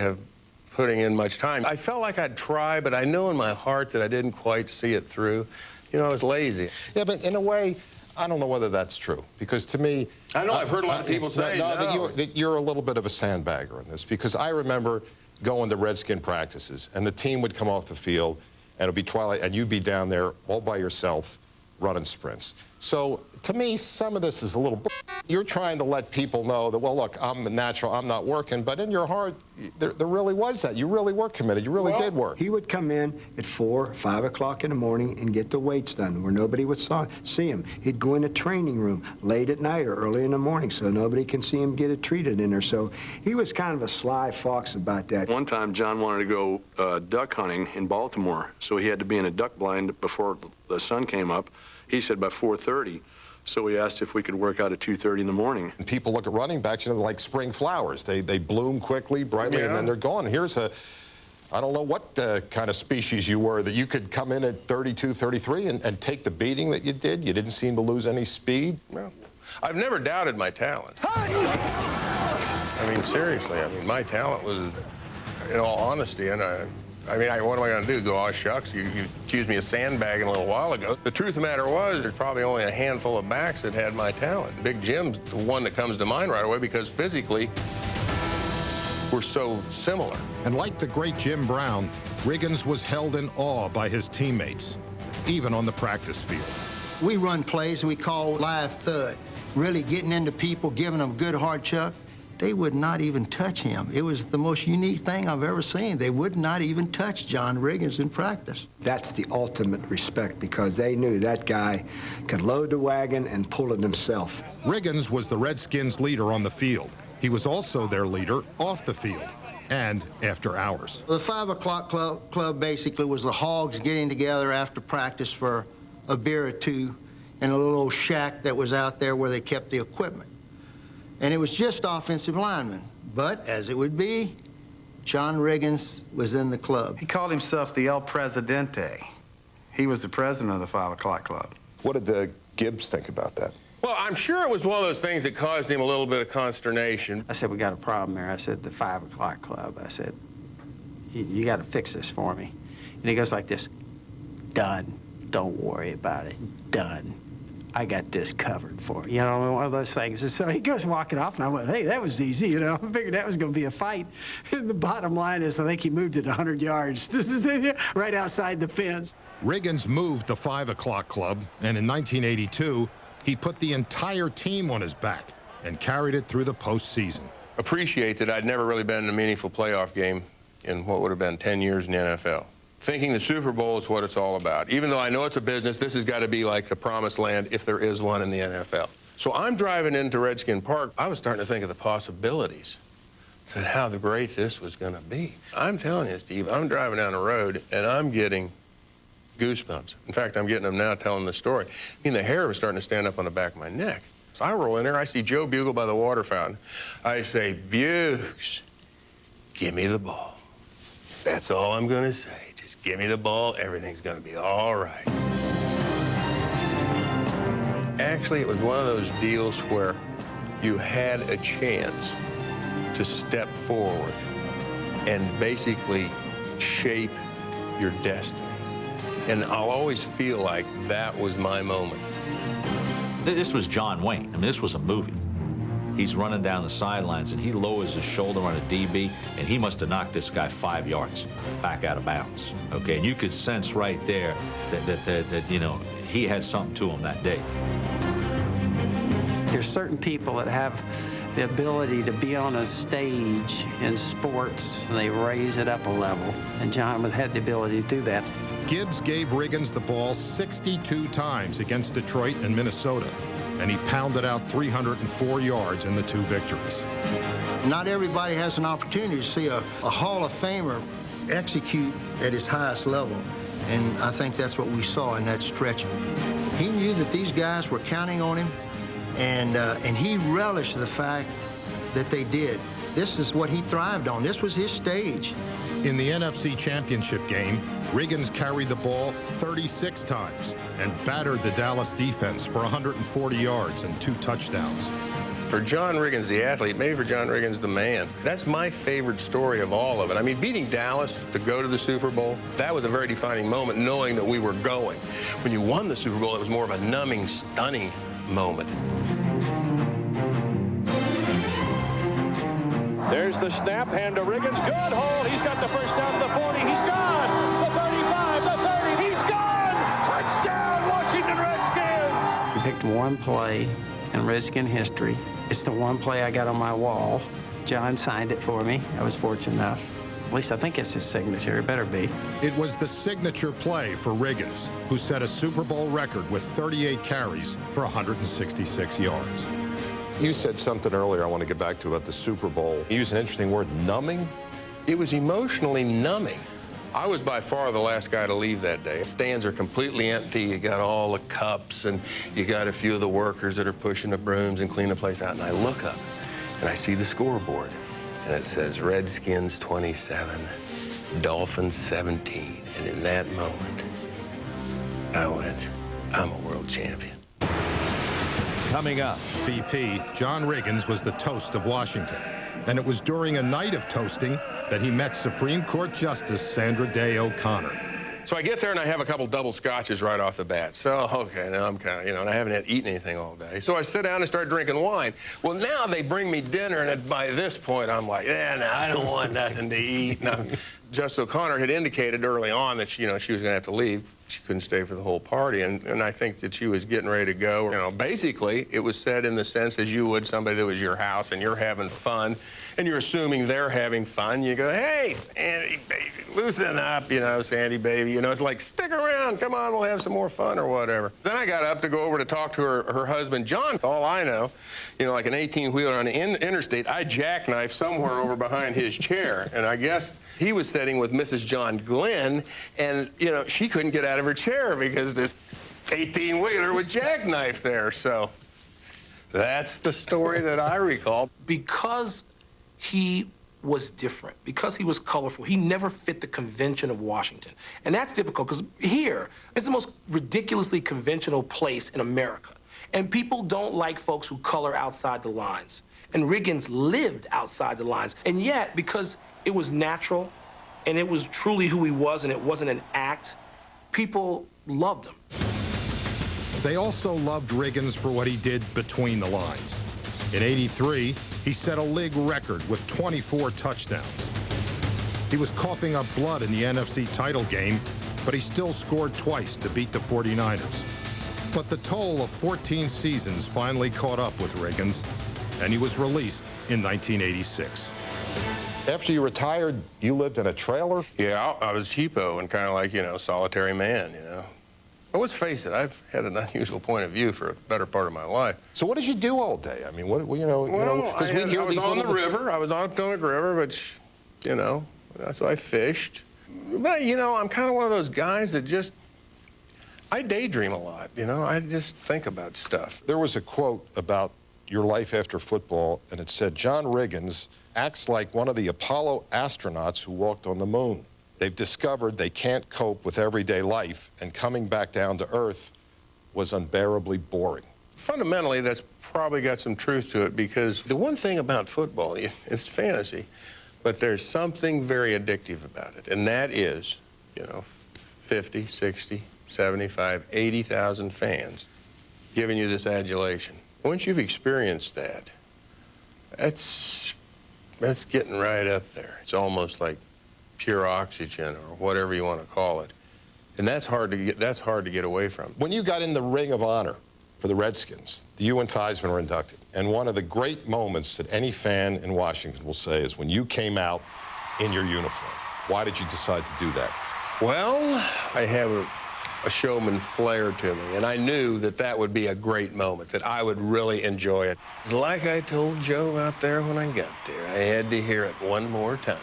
Speaker 14: putting in much time. I felt like I'd try, but I knew in my heart that I didn't quite see it through. You know, I was lazy.
Speaker 10: Yeah, but in a way, I don't know whether that's true, because to me...
Speaker 14: I know, I've heard a lot of people say
Speaker 10: that you're a little bit of a sandbagger in this, because I remember going to Redskin practices, and the team would come off the field, and it'd be twilight, and you'd be down there all by yourself running sprints. So to me, some of this is a little... You're trying to let people know that, well, look, I'm a natural, I'm not working, but in your heart, there really was that. You really were committed. You really did work.
Speaker 2: He would come in at 4, 5 o'clock in the morning and get the weights done where nobody would see him. He'd go in a training room late at night or early in the morning so nobody can see him get it treated in there. So he was kind of a sly fox about that.
Speaker 5: One time, John wanted to go duck hunting in Baltimore, so he had to be in a duck blind before the sun came up. He said by 4:30. So we asked if we could work out at 2:30 in the morning.
Speaker 10: And people look at running backs, you know, like spring flowers. They bloom quickly, brightly, and then they're gone. Here's I don't know what kind of species you were that you could come in at 32, 33 and take the beating that you did. You didn't seem to lose any speed.
Speaker 14: No. I've never doubted my talent. I mean, seriously, I mean, my talent was, in all honesty, and I mean, what am I going to do? Go, "Oh, shucks, you accused me of sandbagging a little while ago." The truth of the matter was, there's probably only a handful of backs that had my talent. Big Jim's the one that comes to mind right away because physically, we're so similar.
Speaker 13: And like the great Jim Brown, Riggins was held in awe by his teammates, even on the practice field.
Speaker 11: We run plays we call live thud, really getting into people, giving them good hard chuck. They would not even touch him. It was the most unique thing I've ever seen. They would not even touch John Riggins in practice.
Speaker 2: That's the ultimate respect because they knew that guy could load the wagon and pull it himself.
Speaker 13: Riggins was the Redskins' leader on the field. He was also their leader off the field and after hours.
Speaker 11: The 5 o'clock club basically was the Hogs getting together after practice for a beer or two in a little shack that was out there where they kept the equipment. And it was just offensive linemen. But, as it would be, John Riggins was in the club.
Speaker 12: He called himself the El Presidente. He was the president of the 5 o'clock club.
Speaker 10: What did Gibbs think about that?
Speaker 14: Well, I'm sure it was one of those things that caused him a little bit of consternation.
Speaker 16: I said, "We got a problem here." I said, "The 5 o'clock club." I said, you got to fix this for me." And he goes like this, "Done. Don't worry about it. Done. I got this covered for you." You know, one of those things. And so he goes walking off, and I went, "Hey, that was easy." You know, I figured that was going to be a fight. And the bottom line is, I think he moved it 100 yards. This is right outside the fence.
Speaker 13: Riggins moved the 5 o'clock club, and in 1982, he put the entire team on his back and carried it through the postseason.
Speaker 14: Appreciate that I'd never really been in a meaningful playoff game in what would have been 10 years in the NFL. Thinking the Super Bowl is what it's all about. Even though I know it's a business, this has got to be like the promised land if there is one in the NFL. So I'm driving into Redskin Park. I was starting to think of the possibilities. said how great this was going to be. I'm telling you, Steve, I'm driving down the road, and I'm getting goosebumps. In fact, I'm getting them now telling the story. I mean, the hair was starting to stand up on the back of my neck. So I roll in there, I see Joe Bugle by the water fountain. I say, Bugles, give me the ball. That's all I'm going to say. Just give me the ball. Everything's going to be all right. Actually, it was one of those deals where you had a chance to step forward and basically shape your destiny. And I'll always feel like that was my moment.
Speaker 15: This was John Wayne. I mean, this was a movie. He's running down the sidelines, and he lowers his shoulder on a DB, and he must have knocked this guy 5 yards back out of bounds. Okay, and you could sense right there that you know, he had something to him that day.
Speaker 16: There's certain people that have the ability to be on a stage in sports, and they raise it up a level. And John had the ability to do that.
Speaker 13: Gibbs gave Riggins the ball 62 times against Detroit and Minnesota, and he pounded out 304 yards in the 2 victories.
Speaker 11: Not everybody has an opportunity to see a Hall of Famer execute at his highest level, and I think that's what we saw in that stretch. He knew that these guys were counting on him, and he relished the fact that they did. This is what he thrived on. This was his stage.
Speaker 13: In the NFC Championship game, Riggins carried the ball 36 times and battered the Dallas defense for 140 yards and 2 touchdowns.
Speaker 14: For John Riggins, the athlete, maybe for John Riggins, the man, that's my favorite story of all of it. I mean, beating Dallas to go to the Super Bowl, that was a very defining moment, knowing that we were going. When you won the Super Bowl, it was more of a numbing, stunning moment.
Speaker 9: There's the snap, hand to Riggins. Good hold. He's got the first down to the 40. He's gone. The 35, the 30. He's gone. Touchdown, Washington Redskins.
Speaker 16: We picked one play in Redskin history. It's the one play I got on my wall. John signed it for me. I was fortunate enough. At least I think it's his signature. It better be.
Speaker 13: It was the signature play for Riggins, who set a Super Bowl record with 38 carries for 166 yards.
Speaker 10: You said something earlier I want to get back to about the Super Bowl. You used an interesting word, numbing?
Speaker 14: It was emotionally numbing. I was by far the last guy to leave that day. Stands are completely empty. You got all the cups, and you got a few of the workers that are pushing the brooms and cleaning the place out. And I look up, and I see the scoreboard, and it says Redskins 27, Dolphins 17. And in that moment, I went, I'm a world champion.
Speaker 13: Coming up, BP, John Riggins was the toast of Washington. And it was during a night of toasting that he met Supreme Court Justice Sandra Day O'Connor.
Speaker 14: So I get there and I have a couple double scotches right off the bat. So, okay, now I'm kind of, you know, and I haven't eaten anything all day. So I sit down and start drinking wine. Well, now they bring me dinner, and by this point, I'm like, yeah, no, I don't want nothing to eat. No. Justice O'Connor had indicated early on that, she was going to have to leave. She couldn't stay for the whole party, and I think that she was getting ready to go. You know, basically, it was said in the sense as you would somebody that was your house, and you're having fun, and you're assuming they're having fun. You go, hey, Sandy, baby, loosen up, you know, Sandy, baby. You know, it's like, stick around, come on, we'll have some more fun or whatever. Then I got up to go over to talk to her husband, John. All I know, you know, like an 18-wheeler on the interstate, I jackknifed somewhere over behind his chair, and I guess he was sitting with Mrs. John Glenn, and, you know, she couldn't get out of her chair because this 18-wheeler was jackknifed there. So that's the story that I recall.
Speaker 20: Because he was different, because he was colorful, he never fit the convention of Washington. And that's difficult because here is the most ridiculously conventional place in America. And people don't like folks who color outside the lines. And Riggins lived outside the lines. And yet, because it was natural, and it was truly who he was, and it wasn't an act, people loved him.
Speaker 13: They also loved Riggins for what he did between the lines. In '83, he set a league record with 24 touchdowns. He was coughing up blood in the NFC title game, but he still scored twice to beat the 49ers. But the toll of 14 seasons finally caught up with Riggins, and he was released in 1986.
Speaker 10: After you retired, you lived in a trailer?
Speaker 14: Yeah, I was cheapo and kind of like, you know, solitary man, you know. Well, let's face it, I've had an unusual point of view for a better part of my life.
Speaker 10: So what did you do all day? I mean, what, you know,
Speaker 14: Well,
Speaker 10: because we hear
Speaker 14: I was
Speaker 10: these
Speaker 14: on
Speaker 10: little...
Speaker 14: the river. I was on the Potomac River, which, you know, so I fished. But, you know, I'm kind of one of those guys that just, I daydream a lot, you know. I just think about stuff.
Speaker 10: There was a quote about your life after football, and it said, John Riggins acts like one of the Apollo astronauts who walked on the moon. They've discovered they can't cope with everyday life, and coming back down to earth was unbearably boring.
Speaker 14: Fundamentally, that's probably got some truth to it, because the one thing about football, it's fantasy, but there's something very addictive about it, and that is, you know, 50, 60, 75, 80,000 fans giving you this adulation. Once you've experienced that, that's getting right up there. It's almost like pure oxygen, or whatever you want to call it. And that's hard to get away from.
Speaker 10: When you got in the Ring of Honor for the Redskins, you and Theismann were inducted. And one of the great moments that any fan in Washington will say is when you came out in your uniform. Why did you decide to do that?
Speaker 14: Well, I have a showman flair to me, and I knew that that would be a great moment, that I would really enjoy it. Like I told Joe out there when I got there, I had to hear it one more time.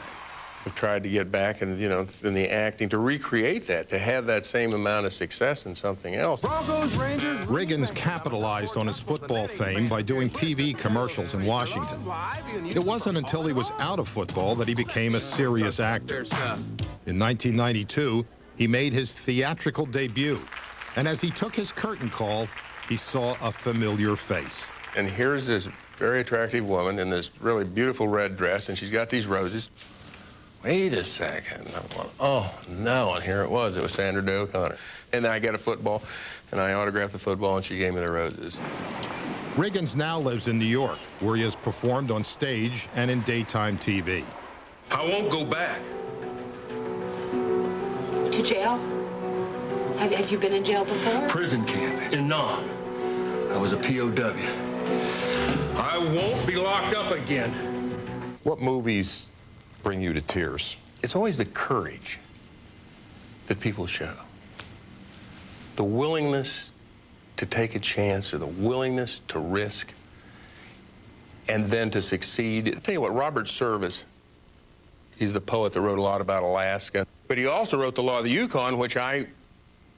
Speaker 14: I've tried to get back in, you know, in the acting, to recreate that, to have that same amount of success in something else.
Speaker 6: Broncos, Rangers,
Speaker 13: Riggins capitalized on his football fame by doing TV commercials in Washington. It wasn't until he was out of football that he became a serious actor. In 1992, he made his theatrical debut, and as he took his curtain call, he saw a familiar face.
Speaker 14: And here's this very attractive woman in this really beautiful red dress, and she's got these roses. Wait a second. And I'm going, oh, no, and here it was. It was Sandra Day O'Connor. And then I got a football, and I autographed the football, and she gave me the roses.
Speaker 13: Riggins now lives in New York, where he has performed on stage and in daytime TV.
Speaker 14: I won't go back.
Speaker 17: To jail? Have you been in jail before?
Speaker 14: Prison camp in Nam. I was a POW. I won't be locked up again.
Speaker 10: What movies bring you to tears?
Speaker 14: It's always the courage that people show. The willingness to take a chance, or the willingness to risk, and then to succeed. I'll tell you what, Robert Service, he's the poet that wrote a lot about Alaska, but he also wrote The Law of the Yukon, which I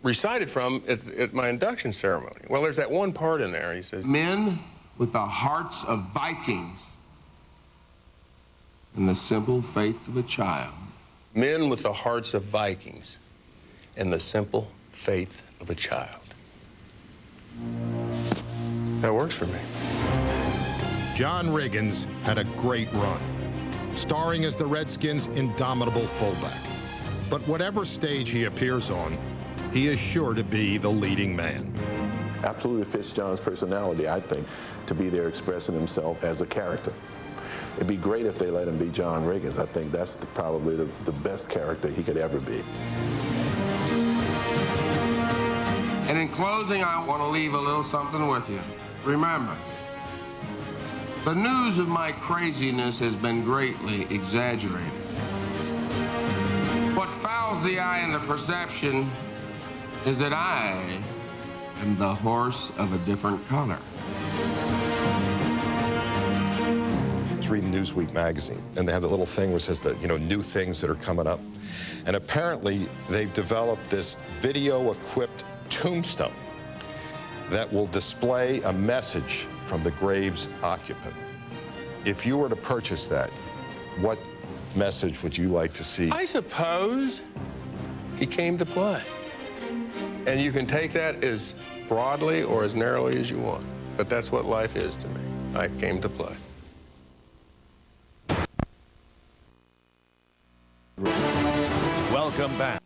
Speaker 14: recited from at my induction ceremony. Well, there's that one part in there. He says, men with the hearts of Vikings and the simple faith of a child. Men with the hearts of Vikings and the simple faith of a child. That works for me.
Speaker 13: John Riggins had a great run, starring as the Redskins' indomitable fullback. But whatever stage he appears on, he is sure to be the leading man.
Speaker 7: Absolutely fits John's personality, I think, to be there expressing himself as a character. It'd be great if they let him be John Riggins. I think that's probably the best character he could ever be.
Speaker 3: And in closing, I want to leave a little something with you. Remember, the news of my craziness has been greatly exaggerated. What fouls the eye and the perception is that I am the horse of a different color.
Speaker 10: I was reading Newsweek magazine, and they have that little thing which says that, you know, new things that are coming up. And apparently, they've developed this video-equipped tombstone that will display a message from the grave's occupant. If you were to purchase that, what message would you like to see?
Speaker 14: I suppose he came to play. And you can take that as broadly or as narrowly as you want. But that's what life is to me. I came to play.
Speaker 19: Welcome back.